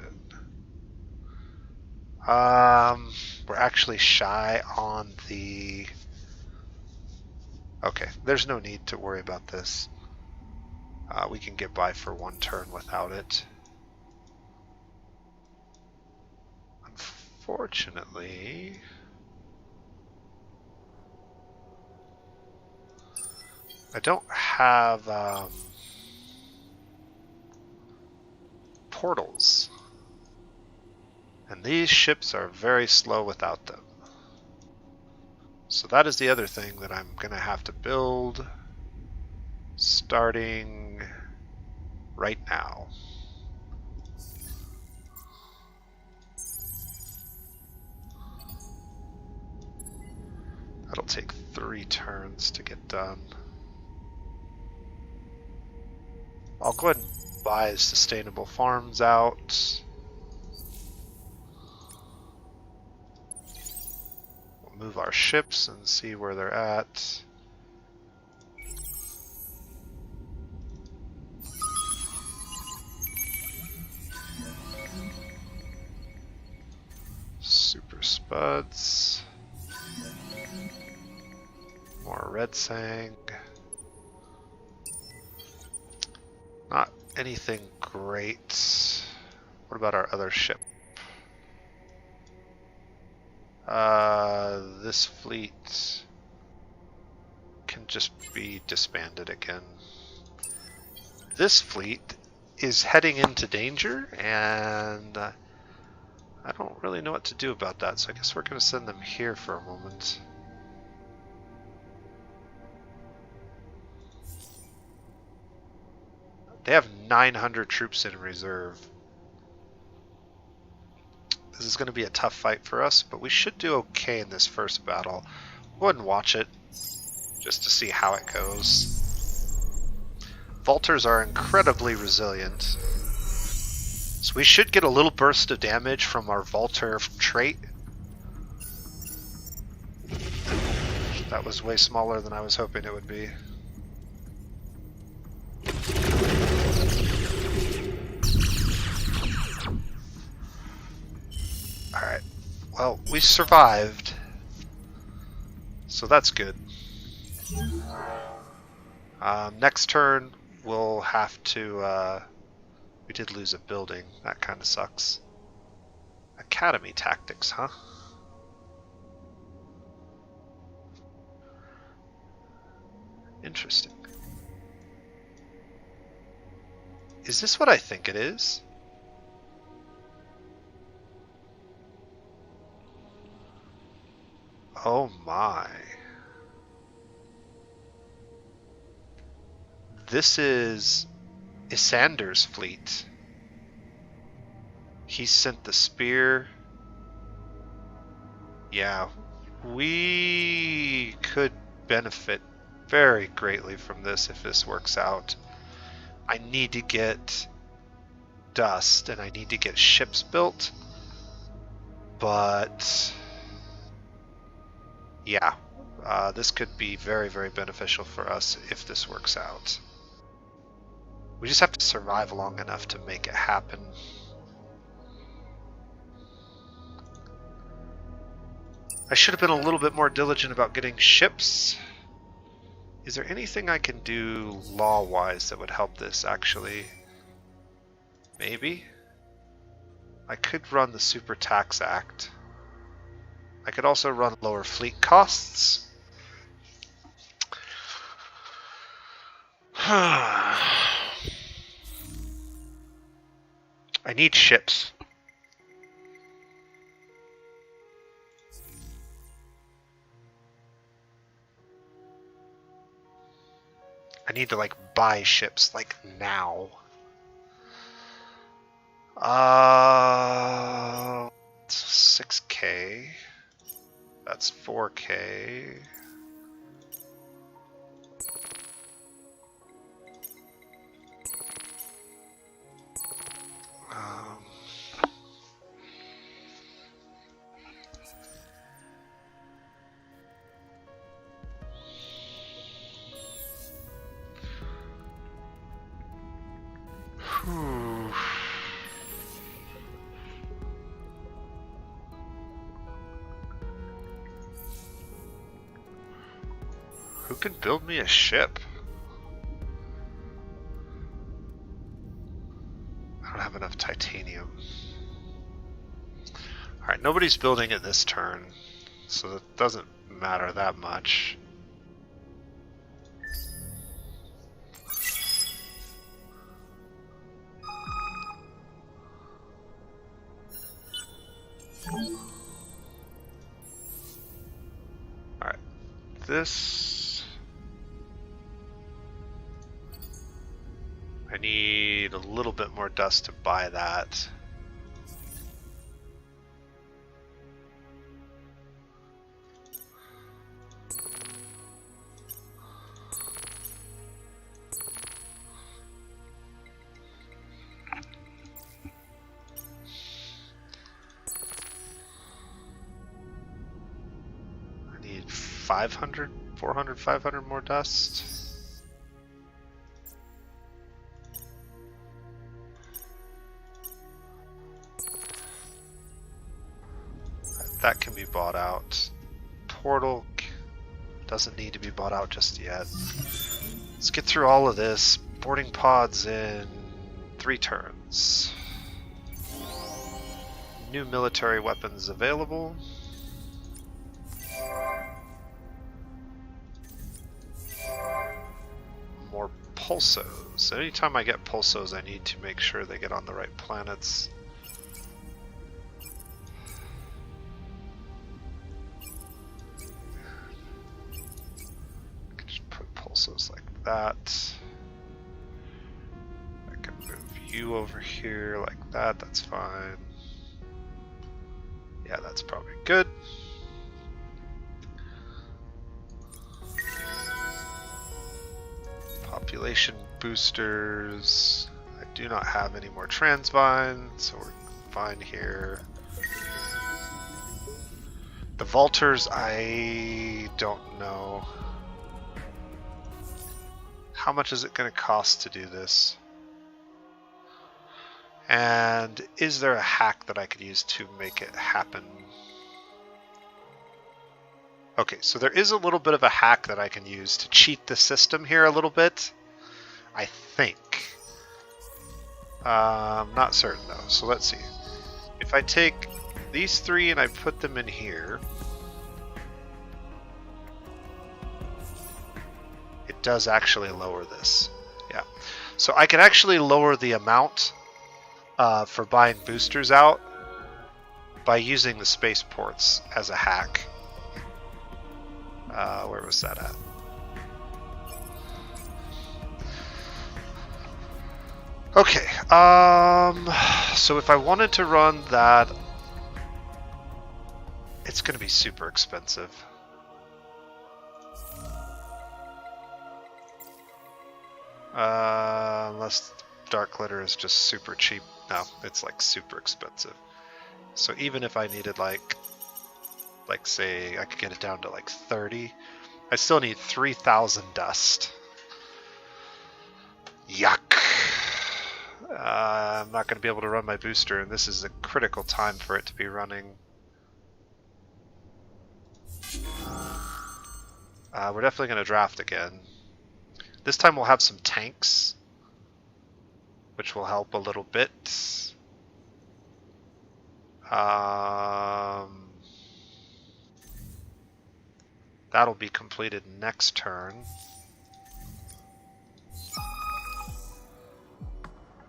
We're actually shy on the... okay, there's no need to worry about this. We can get by for one turn without it. Unfortunately... I don't have portals, and these ships are very slow without them. So that is the other thing that I'm going to have to build starting right now. That'll take 3 turns to get done. I'll go ahead and buy sustainable farms out. We'll move our ships and see where they're at. Super Spuds. More Red Sang. Not anything great. What about our other ship? This fleet can just be disbanded again. This fleet is heading into danger, and I don't really know what to do about that, so I guess we're going to send them here for a moment. They have 900 troops in reserve. This is going to be a tough fight for us, but we should do okay in this first battle. Go ahead and watch it, just to see how it goes. Vaulters are incredibly resilient. So we should get a little burst of damage from our Vaulter trait. That was way smaller than I was hoping it would be. Alright. Well, we survived. So that's good. Next turn, we'll have to... we did lose a building. That kind of sucks. Academy tactics, huh? Interesting. Is this what I think it is? Oh my. This is Isander's fleet. He sent the spear. Yeah, we could benefit very greatly from this if this works out. I need to get dust and I need to get ships built, but yeah, this could be very, very beneficial for us if this works out. We just have to survive long enough to make it happen. I should have been a little bit more diligent about getting ships. Is there anything I can do law-wise that would help this, actually? Maybe? I could run the Super Tax Act. I could also run lower fleet costs. I need ships. I need to, like, buy ships, like, now. 6K. That's 4K. Who can build me a ship? I don't have enough titanium. Alright, nobody's building it this turn, so it doesn't matter that much. Alright, this... I need a little bit more dust to buy that. I need 500, 400, 500 more dust. That can be bought out. Portal doesn't need to be bought out just yet. Let's get through all of this. Boarding pods in 3 turns. New military weapons available. More pulsos. Anytime I get pulsos, I need to make sure they get on the right planets. Pulsos like that. I can move you over here like that, that's fine. Yeah, that's probably good. Population boosters. I do not have any more transvine, so we're fine here. The Vaulters, I don't know. How much is it going to cost to do this? And is there a hack that I could use to make it happen? Okay, so there is a little bit of a hack that I can use to cheat the system here a little bit. I think. I'm not certain though, so let's see. If I take these three and I put them in here, it does actually lower this. Yeah. So I can actually lower the amount for buying boosters out by using the spaceports as a hack. Where was that at? Okay, so if I wanted to run that, it's going to be super expensive. Unless Dark Glitter is just super cheap. No, it's like super expensive. So even if I needed like say I could get it down to like 30, I still need 3,000 dust. Yuck. I'm not going to be able to run my booster, and this is a critical time for it to be running. We're definitely going to draft again. This time we'll have some tanks, which will help a little bit. That'll be completed next turn.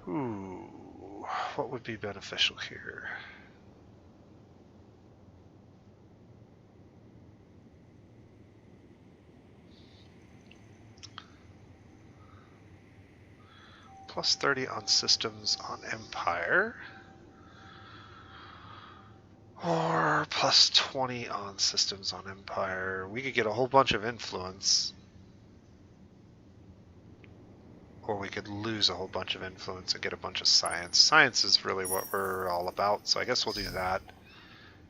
Ooh, what would be beneficial here? Plus 30 on systems on Empire. Or plus 20 on systems on Empire. We could get a whole bunch of influence. Or we could lose a whole bunch of influence and get a bunch of science. Science is really what we're all about, so I guess we'll do that.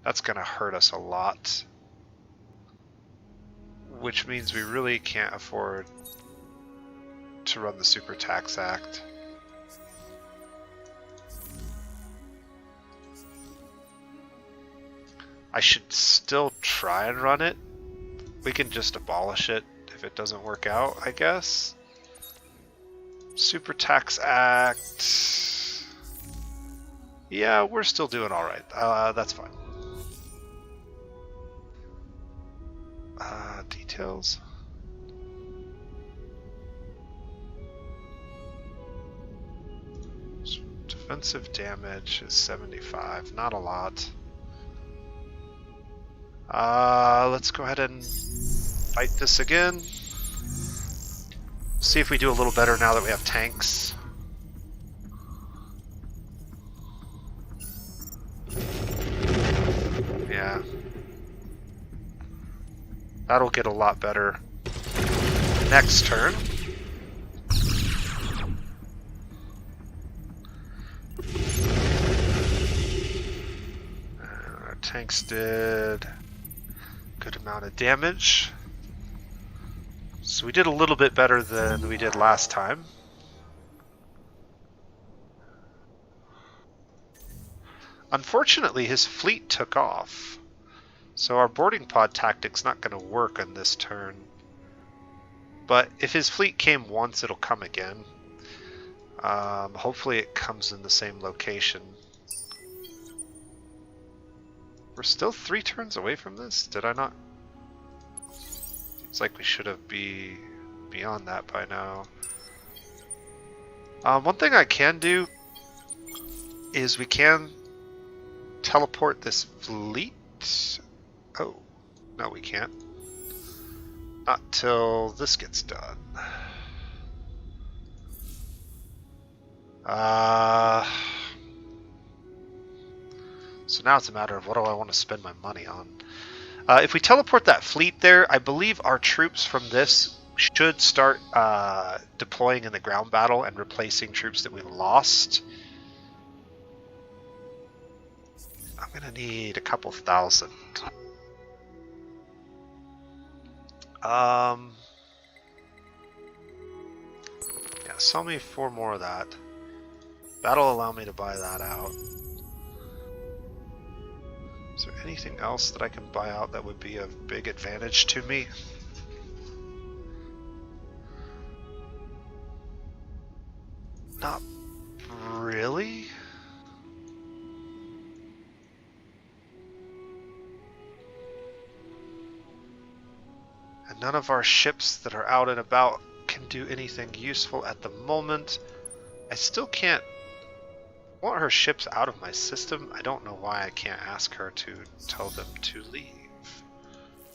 That's going to hurt us a lot. Which means we really can't afford to run the Super Tax Act. I should still try and run it. We can just abolish it if it doesn't work out, I guess. Super Tax Act. Yeah, we're still doing alright. That's fine. Details. Defensive damage is 75. Not a lot. Let's go ahead and fight this again. See if we do a little better now that we have tanks. Yeah. That'll get a lot better next turn. Our tanks did good amount of damage. So we did a little bit better than we did last time. Unfortunately, his fleet took off. So our boarding pod tactic's not going to work on this turn. But if his fleet came once, it'll come again. Hopefully it comes in the same location. We're still 3 turns away from this? Did I not? Seems like we should have be beyond that by now. One thing I can do is we can teleport this fleet. Oh, no we can't. Not till this gets done. So now it's a matter of what do I want to spend my money on. If we teleport that fleet there, I believe our troops from this should start deploying in the ground battle and replacing troops that we've lost. I'm gonna need a couple thousand. Yeah, sell me 4 more of that. That'll allow me to buy that out. Is there anything else that I can buy out that would be of big advantage to me? Not really. And none of our ships that are out and about can do anything useful at the moment. I still can't want her ships out of my system. I don't know why I can't ask her to tell them to leave.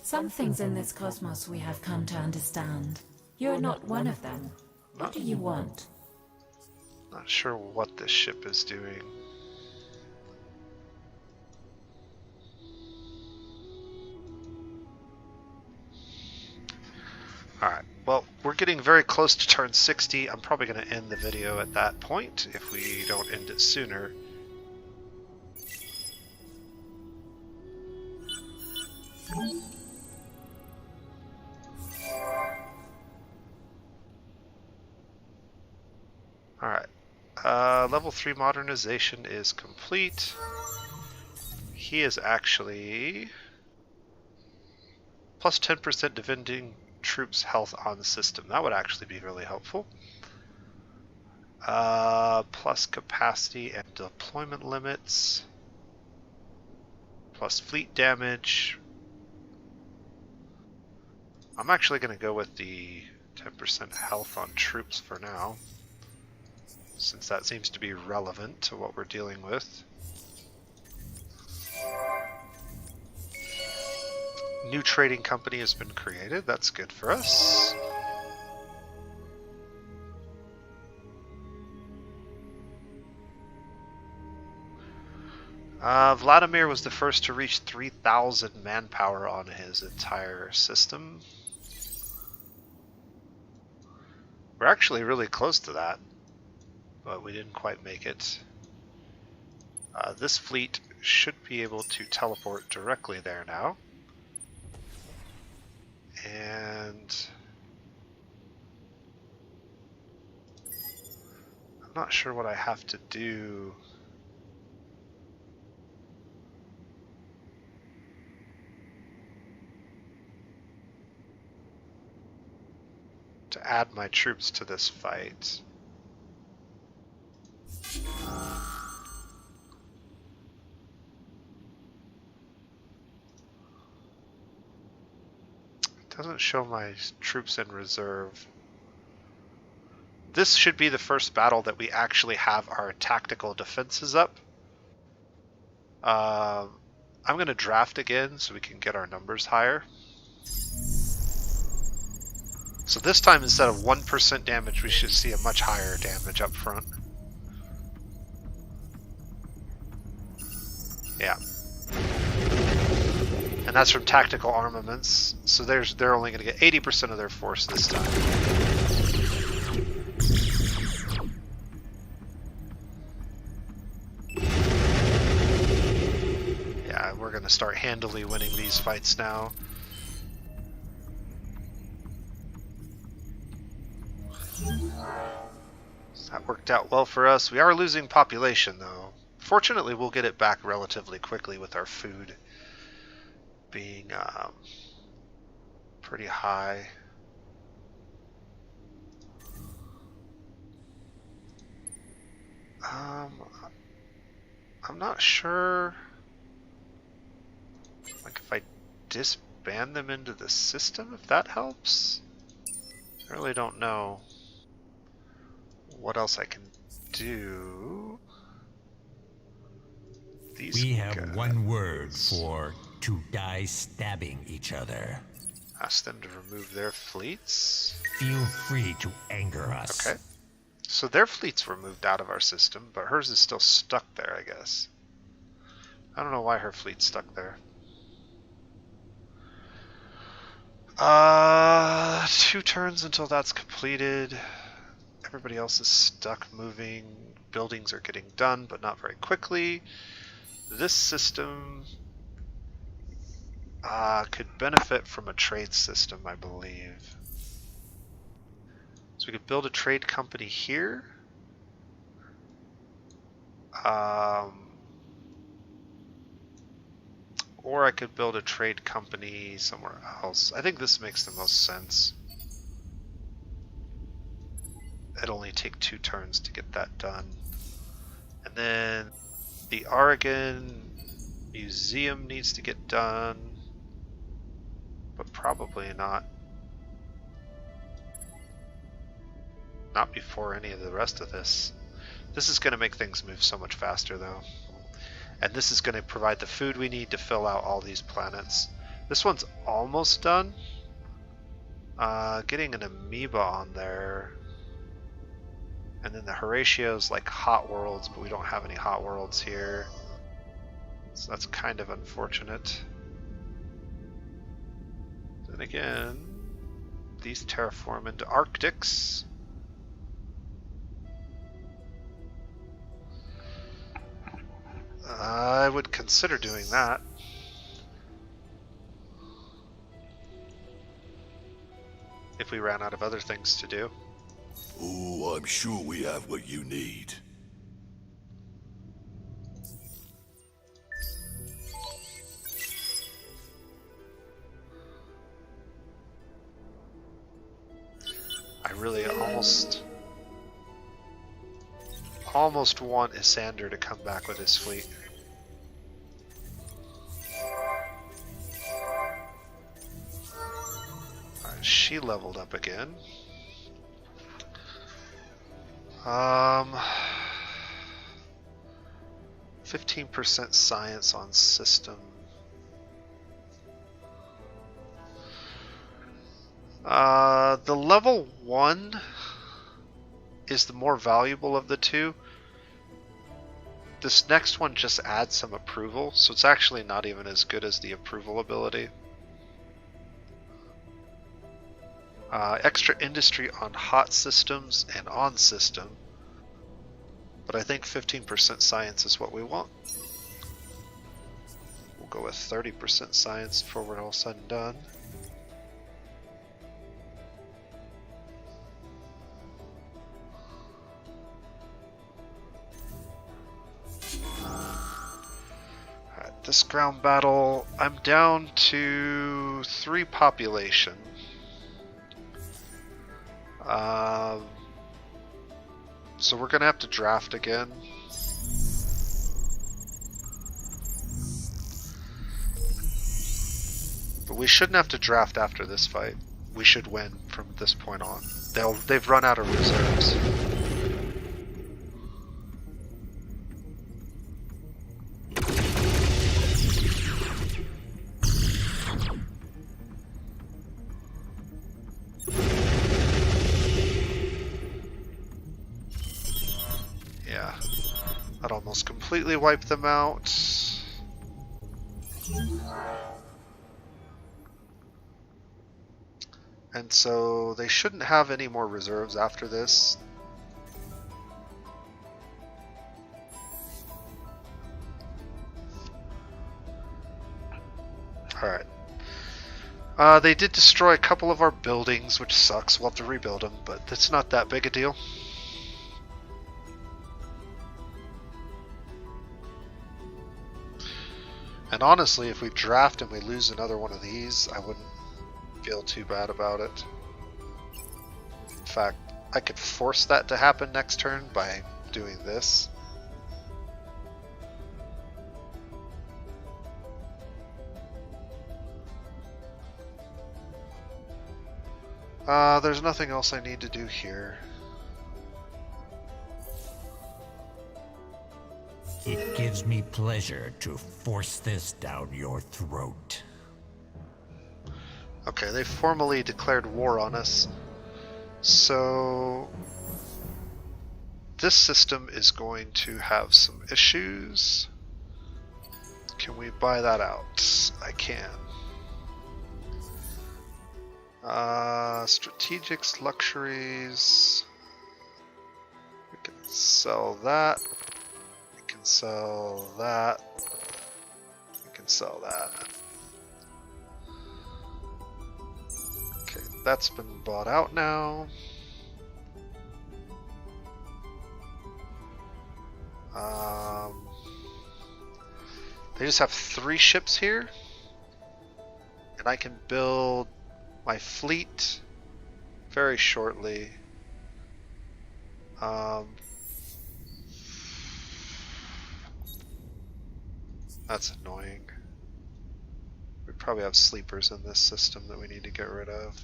Some things in this cosmos we have come to understand. You're not one of them. What do you want? Not sure what this ship is doing. Alright, well, we're getting very close to turn 60. I'm probably going to end the video at that point if we don't end it sooner. Alright, level 3 modernization is complete. He is actually plus 10% defending troops health on the system. That would actually be really helpful. Plus capacity and deployment limits. Plus fleet damage. I'm actually going to go with the 10% health on troops for now, since that seems to be relevant to what we're dealing with. New trading company has been created. That's good for us. Vladimir was the first to reach 3,000 manpower on his entire system. We're actually really close to that, but we didn't quite make it. This fleet should be able to teleport directly there now. And I'm not sure what I have to do to add my troops to this fight. Doesn't show my troops in reserve. This should be the first battle that we actually have our tactical defenses up. I'm going to draft again so we can get our numbers higher. So this time, instead of 1% damage, we should see a much higher damage up front. Yeah. And that's from tactical armaments, so they're only going to get 80% of their force this time. Yeah, we're going to start handily winning these fights now. So that worked out well for us. We are losing population though. Fortunately, we'll get it back relatively quickly with our food being pretty high. I'm not sure, like, if I disband them into the system, if that helps. I really don't know what else I can do. We have one word for to die stabbing each other. Ask them to remove their fleets. Feel free to anger us. Okay. So their fleets were moved out of our system, but hers is still stuck there, I guess. I don't know why her fleet's stuck there. 2 turns until that's completed. Everybody else is stuck moving. Buildings are getting done, but not very quickly. This system could benefit from a trade system, I believe. So we could build a trade company here. Or I could build a trade company somewhere else. I think this makes the most sense. It'd only take 2 turns to get that done. And then the Oregon Museum needs to get done, but probably not before any of the rest of this. This is going to make things move so much faster though. And this is going to provide the food we need to fill out all these planets. This one's almost done. Getting an amoeba on there. And then the Horatio's like hot worlds, but we don't have any hot worlds here. So that's kind of unfortunate. Then again, these terraform into Arctics. I would consider doing that. If we ran out of other things to do. Oh, I'm sure we have what you need. I really almost want Isander to come back with his fleet. She leveled up again. 15% science on system. The level 1 is the more valuable of the two. This next one just adds some approval, so it's actually not even as good as the approval ability. Extra industry on hot systems and on system, but I think 15% science is what we want. We'll go with 30% science before we're all said and done. Alright, this ground battle, I'm down to 3 population. So we're gonna have to draft again. But we shouldn't have to draft after this fight. We should win from this point on. They've run out of reserves. That almost completely wiped them out. And so they shouldn't have any more reserves after this. Alright. They did destroy a couple of our buildings, which sucks. We'll have to rebuild them, but it's not that big a deal. And honestly, if we draft and we lose another one of these, I wouldn't feel too bad about it. In fact, I could force that to happen next turn by doing this. There's nothing else I need to do here. It gives me pleasure to force this down your throat. Okay, they formally declared war on us. So this system is going to have some issues. Can we buy that out? I can. Strategics, luxuries. We can sell that. We can sell that. We can sell that. Okay, that's been bought out now. They just have 3 ships here. And I can build my fleet very shortly. That's annoying. We probably have sleepers in this system that we need to get rid of.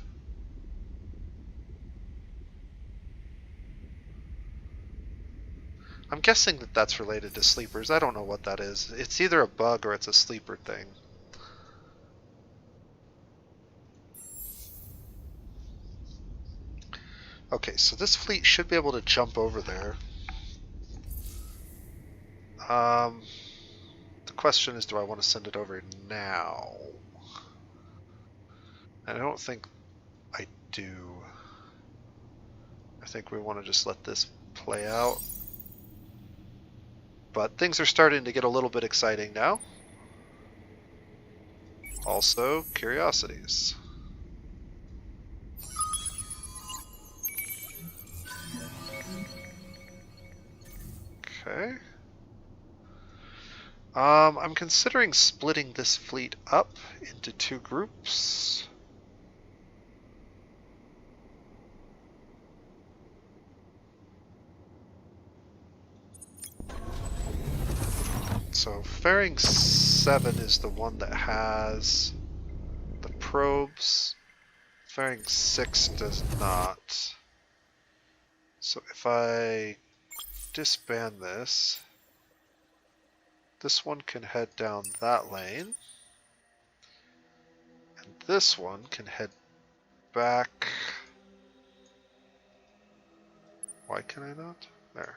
I'm guessing that that's related to sleepers. I don't know what that is. It's either a bug or it's a sleeper thing. Okay, so this fleet should be able to jump over there. The question is, do I want to send it over now? And I don't think I do. I think we want to just let this play out. But things are starting to get a little bit exciting now. Also, curiosities. Okay. I'm considering splitting this fleet up into 2 groups. So fairing 7 is the one that has the probes. Fairing 6 does not. So if I disband this, this one can head down that lane, and this one can head back. Why can I not? There.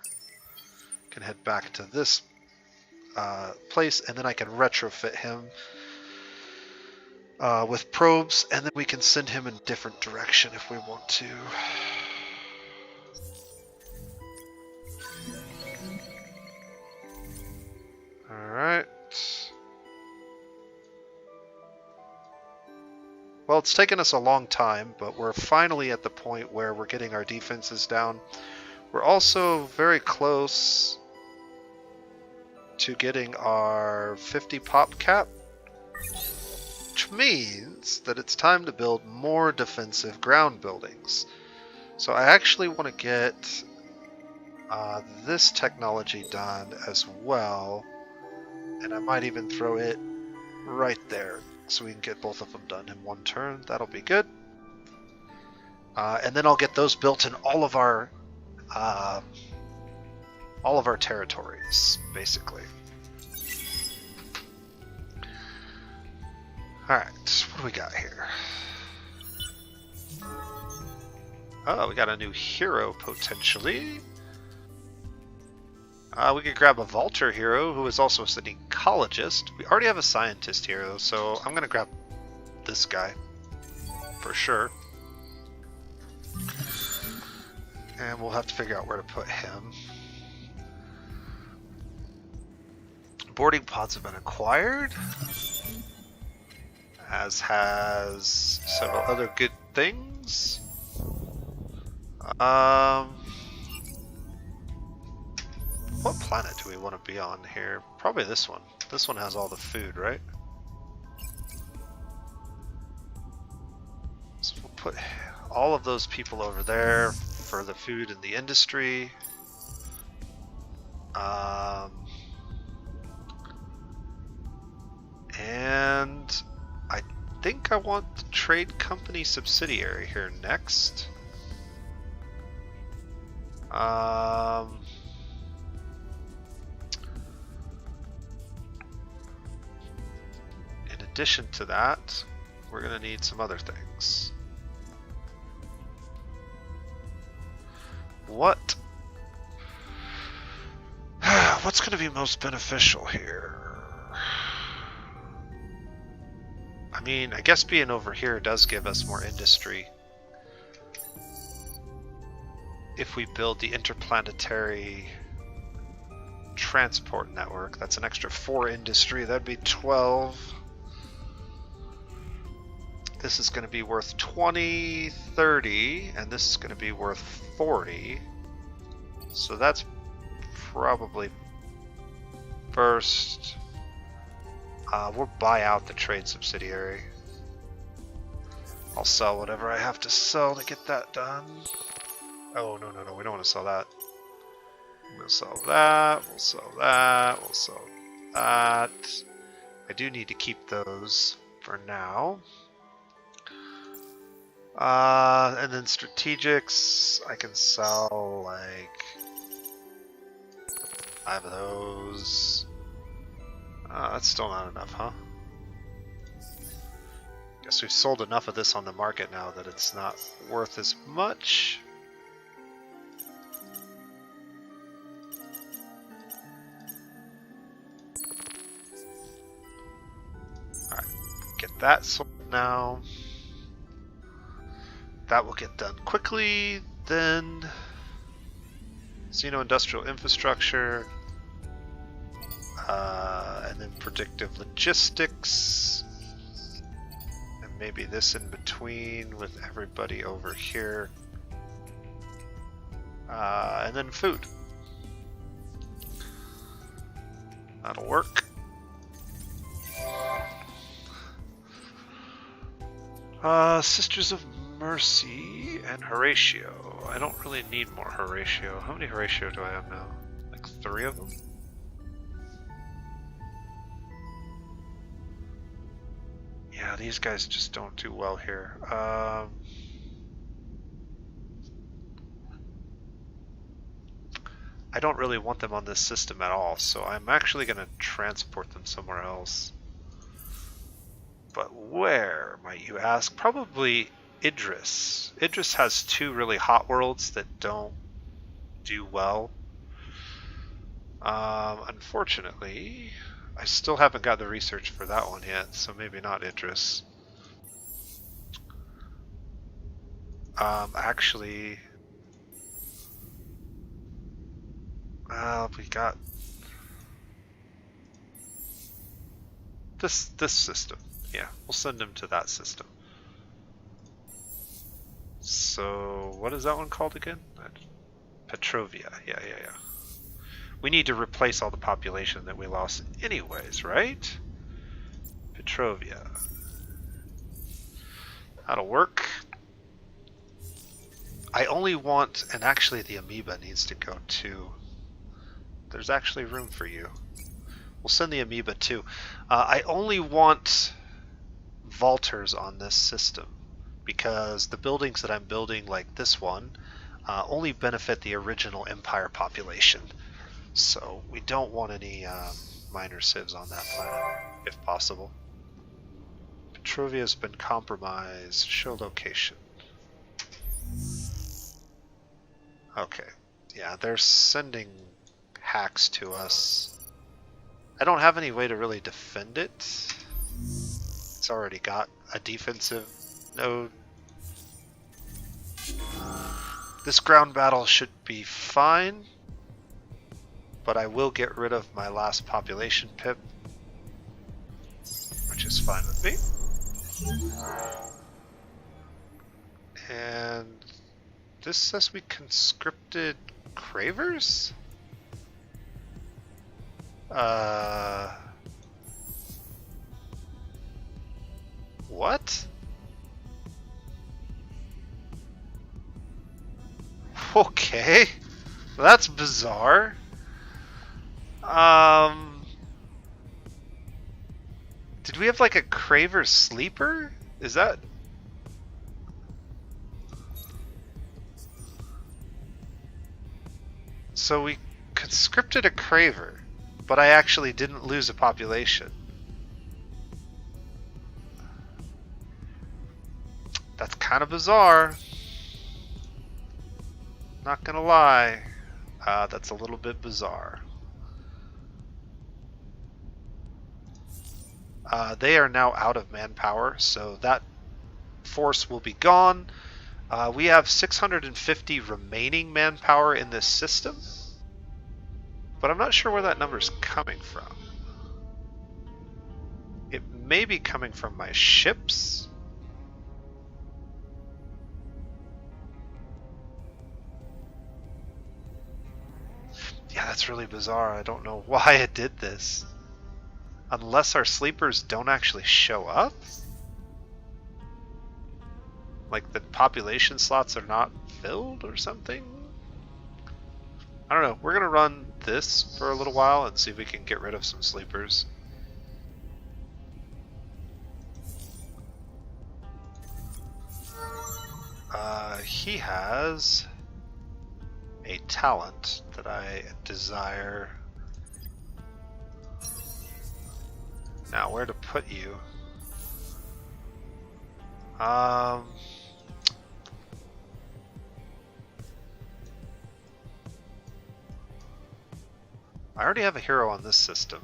Can head back to this place, and then I can retrofit him with probes, and then we can send him in a different direction if we want to. Alright. Well, it's taken us a long time, but we're finally at the point where we're getting our defenses down. We're also very close to getting our 50 pop cap, which means that it's time to build more defensive ground buildings. So I actually want to get this technology done as well, and I might even throw it right there so we can get both of them done in one turn. That'll be good. And then I'll get those built in all of our territories, basically. Alright, what do we got here? Oh, we got a new hero, potentially. We could grab a Vaulter hero, who is also an ecologist. We already have a scientist hero, so I'm going to grab this guy, for sure. And we'll have to figure out where to put him. Boarding pods have been acquired, as has several other good things. What planet do we want to be on here? Probably this one. This one has all the food, right? So we'll put all of those people over there for the food and the industry. And I think I want the trade company subsidiary here next. In addition to that, we're going to need some other things. What's going to be most beneficial here? I mean, I guess being over here does give us more industry. if we build the interplanetary transport network. That's an extra 4 industry. That'd be 12. This is going to be worth 20, 30, and this is going to be worth 40. So that's probably first. We'll buy out the trade subsidiary. I'll sell whatever I have to sell to get that done. Oh, no, we don't want to sell that. We'll sell that, we'll sell that, we'll sell that. I do need to keep those for now. And then strategics, I can sell like 5 of those. That's still not enough, huh? Guess we've sold enough of this on the market now that it's not worth as much. Alright, get that sold now. That will get done quickly. Then Xeno-industrial infrastructure. And then predictive logistics. And maybe this in between with everybody over here. And then food. That'll work. Sisters of Mercy and Horatio. I don't really need more Horatio. How many Horatio do I have now? Like 3 of them? Yeah, these guys just don't do well here. I don't really want them on this system at all, so I'm actually going to transport them somewhere else. But where, might you ask? Probably Idris. Idris has 2 really hot worlds that don't do well. Unfortunately, I still haven't got the research for that one yet, so maybe not Idris. Actually, we got this system. Yeah, we'll send him to that system. So, what is that one called again? Petrovia. Yeah. We need to replace all the population that we lost anyways, right? Petrovia. That'll work. I only want, and actually the amoeba needs to go too. There's actually room for you. We'll send the amoeba too. I only want vaulters on this system because the buildings that I'm building, like this one, only benefit the original Empire population. So we don't want any minor civs on that planet, if possible. Petrovia's been compromised. Show location. Okay. Yeah, they're sending hacks to us. I don't have any way to really defend it. It's already got a defensive node. This ground battle should be fine, but I will get rid of my last population pip, which is fine with me. And this says we conscripted Cravers? What? Okay, that's bizarre. Did we have like a Craver sleeper? Is that? So we conscripted a Craver, but I actually didn't lose a population. That's kind of bizarre. Not gonna lie. That's a little bit bizarre. They are now out of manpower, so that force will be gone. We have 650 remaining manpower in this system, but I'm not sure where that number's coming from. It may be coming from my ships. Yeah, that's really bizarre. I don't know why it did this. Unless our sleepers don't actually show up? Like the population slots are not filled or something? I don't know. We're gonna run this for a little while and see if we can get rid of some sleepers. He has a talent that I desire. Now, where to put you? I already have a hero on this system.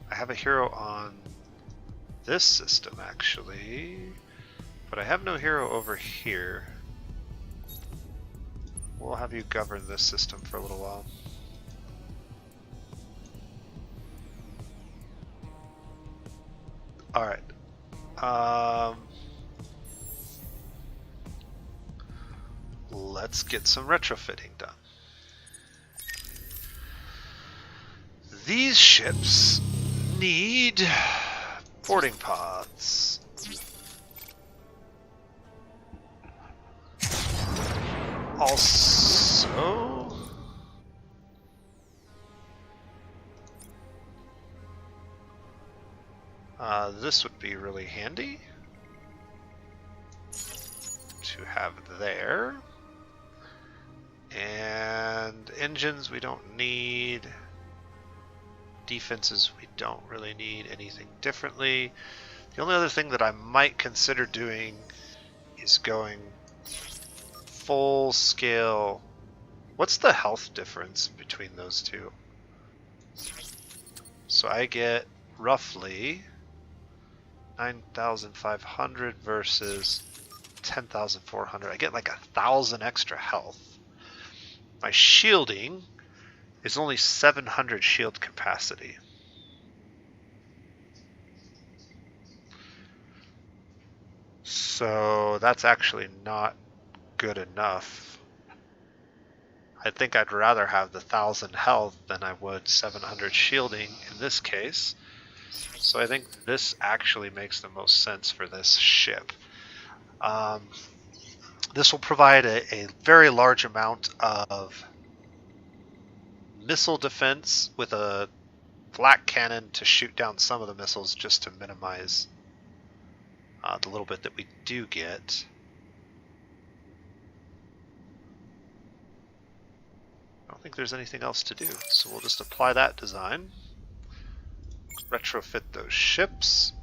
I have a hero on this system, actually, but I have no hero over here. We'll have you govern this system for a little while. Alright. Let's get some retrofitting done. These ships need boarding pods. Also, this would be really handy to have there. And engines we don't need. Defenses we don't really need anything differently. The only other thing that I might consider doing is going full scale. What's the health difference between those two? So I get roughly 9,500 versus 10,400. I get like 1,000 extra health. My shielding is only 700 shield capacity. So that's actually not good enough. I think I'd rather have the 1,000 health than I would 700 shielding in this case. So I think this actually makes the most sense for this ship. This will provide a very large amount of missile defense with a flak cannon to shoot down some of the missiles just to minimize the little bit that we do get. I don't think there's anything else to do, so we'll just apply that design, retrofit those ships,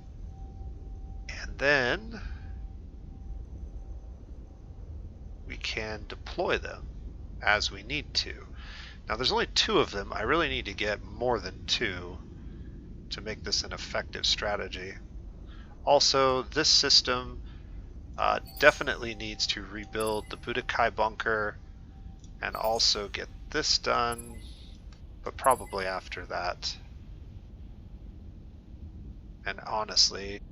and then we can deploy them as we need to. Now there's only 2 of them. I really need to get more than 2 to make this an effective strategy. Also, this system definitely needs to rebuild the Budokai bunker and also get this done, but probably after that. And honestly,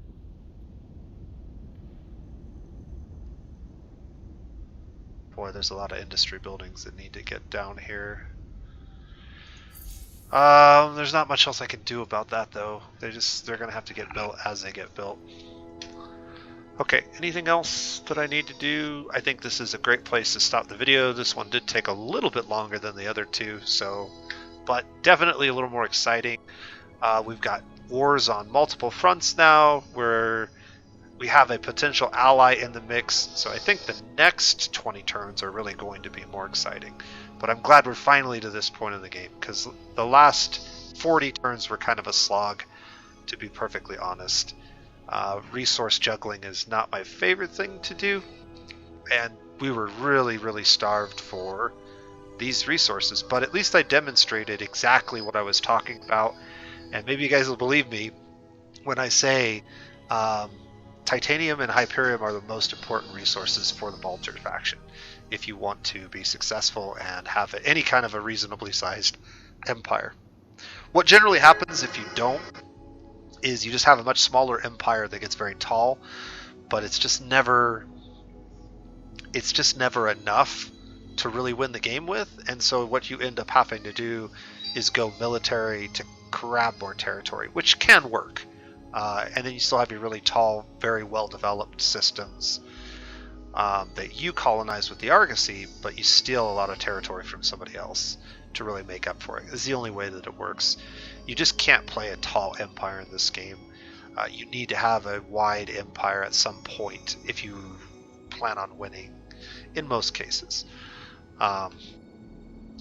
boy, there's a lot of industry buildings that need to get down here. There's not much else I can do about that though. They're gonna have to get built as they get built. Okay, anything else that I need to do? I think this is a great place to stop the video. This one did take a little bit longer than the other 2, but definitely a little more exciting. We've got wars on multiple fronts now, where we have a potential ally in the mix, so I think the next 20 turns are really going to be more exciting. But I'm glad we're finally to this point in the game, because the last 40 turns were kind of a slog, to be perfectly honest. Resource juggling is not my favorite thing to do, and we were really starved for these resources, but at least I demonstrated exactly what I was talking about, and maybe you guys will believe me when I say Titanium and Hyperium are the most important resources for the Balter faction if you want to be successful and have any kind of a reasonably sized empire. What generally happens if you don't is you just have a much smaller empire that gets very tall, but it's just never enough to really win the game with, and so what you end up having to do is go military to grab more territory, which can work. And then you still have your really tall, very well-developed systems that you colonize with the Argosy, but you steal a lot of territory from somebody else to really make up for it. It's the only way that it works. You just can't play a tall empire in this game. You need to have a wide empire at some point if you plan on winning, in most cases.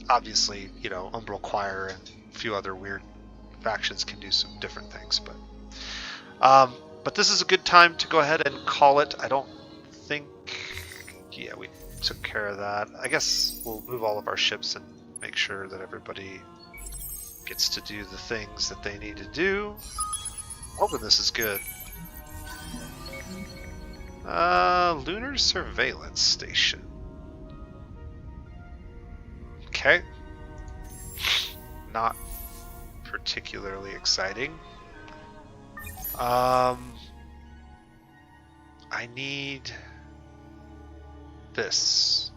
Obviously, you know, Umbral Choir and a few other weird factions can do some different things, but this is a good time to go ahead and call it. I don't think... Yeah, we took care of that. I guess we'll move all of our ships and make sure that everybody gets to do the things that they need to do. Hoping this is good. Lunar Surveillance Station. Okay. Not particularly exciting. I need this.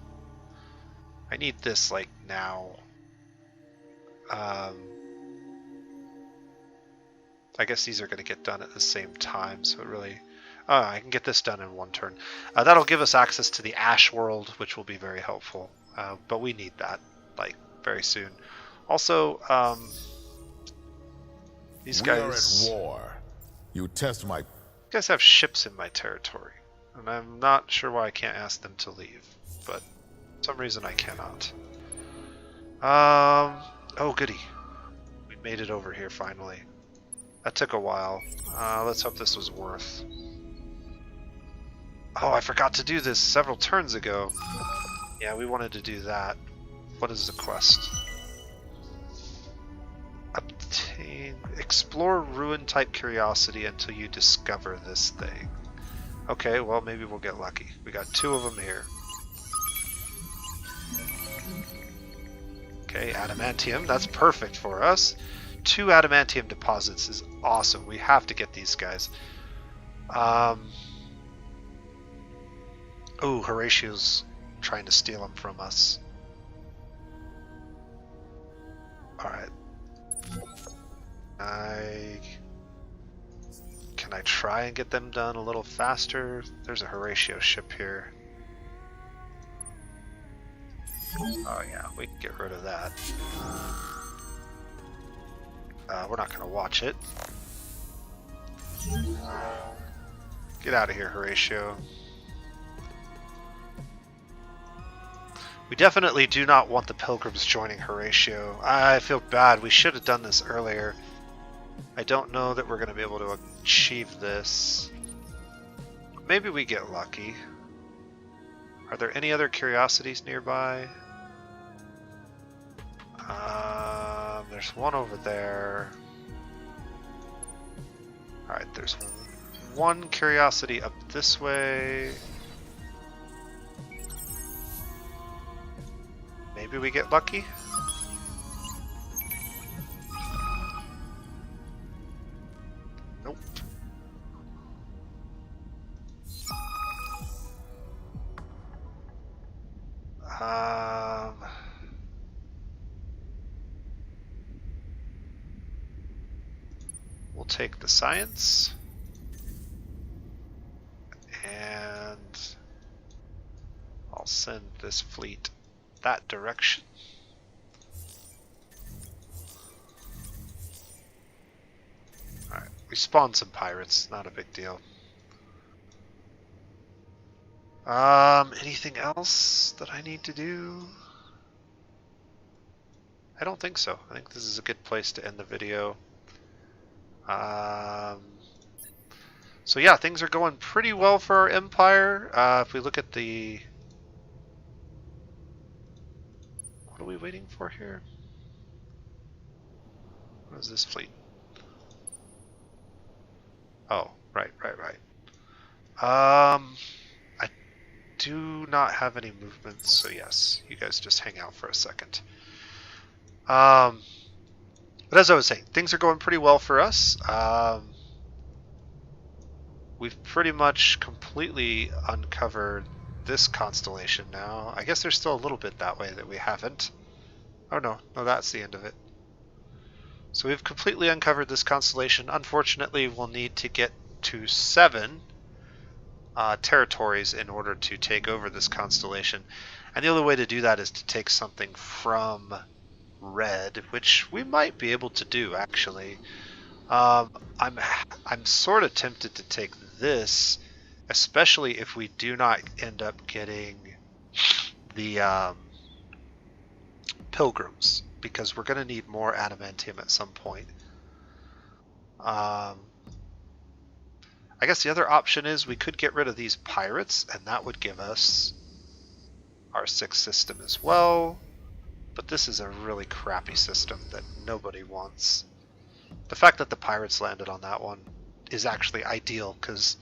I need this like now. I guess these are going to get done at the same time, so it really... I can get this done in one turn. That'll give us access to the Ash World, which will be very helpful. But we need that, like, very soon. Also, these guys... We are at war. You test my... You guys have ships in my territory, and I'm not sure why I can't ask them to leave, but for some reason I cannot. Oh goody. We made it over here finally. That took a while. Let's hope this was worth. Oh, I forgot to do this several turns ago. Yeah, we wanted to do that. What is the quest? Explore ruin type curiosity until you discover this thing. Okay, well maybe we'll get lucky. We got 2 of them here. Okay, adamantium, that's perfect for us. 2 adamantium deposits is awesome. We have to get these guys. Oh, Horatio's trying to steal them from us. Alright. Can I try and get them done a little faster? There's a Horatio ship here. Oh yeah, we can get rid of that. We're not going to watch it. Get out of here, Horatio. We definitely do not want the Pilgrims joining Horatio. I feel bad. We should have done this earlier. I don't know that we're going to be able to achieve this. Maybe we get lucky. Are there any other curiosities nearby? There's one over there. Alright, there's one curiosity up this way. Maybe we get lucky? Nope. We'll take the science. And I'll send this fleet that direction. Alright, we spawned some pirates, not a big deal. Anything else that I need to do? I don't think so. I think this is a good place to end the video. So yeah, things are going pretty well for our empire. If we look at the... What are we waiting for here? What is this fleet? Oh, right. I do not have any movements, so yes, you guys just hang out for a second. But as I was saying, things are going pretty well for us. We've pretty much completely uncovered this constellation now. I guess there's still a little bit that way that we haven't. Oh no, that's the end of it. So we've completely uncovered this constellation. Unfortunately, we'll need to get to 7 territories in order to take over this constellation. And the only way to do that is to take something from red, which we might be able to do, actually. I'm sort of tempted to take this, especially if we do not end up getting the pilgrims, because we're going to need more adamantium at some point. I guess the other option is we could get rid of these pirates, and that would give us our 6th system as well. But this is a really crappy system that nobody wants. The fact that the pirates landed on that one is actually ideal, because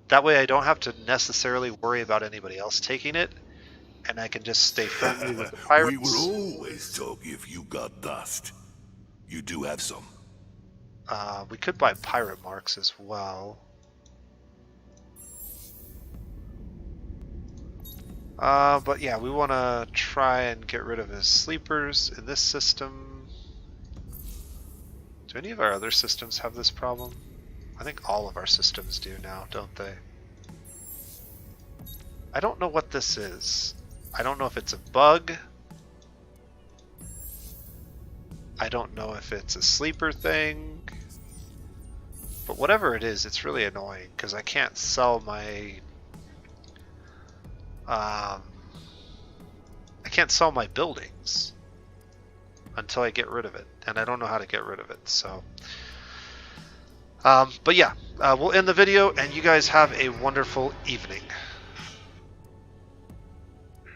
that way I don't have to necessarily worry about anybody else taking it, and I can just stay friendly with the pirates. We will always talk if you got dust. You do have some. We could buy pirate marks as well. But yeah, we want to try and get rid of his sleepers in this system. Do any of our other systems have this problem? I think all of our systems do now, don't they? I don't know what this is. I don't know if it's a bug. I don't know if it's a sleeper thing. But whatever it is, it's really annoying because I can't sell my I can't sell my buildings until I get rid of it, and I don't know how to get rid of it. So but yeah, we'll end the video, and you guys have a wonderful evening.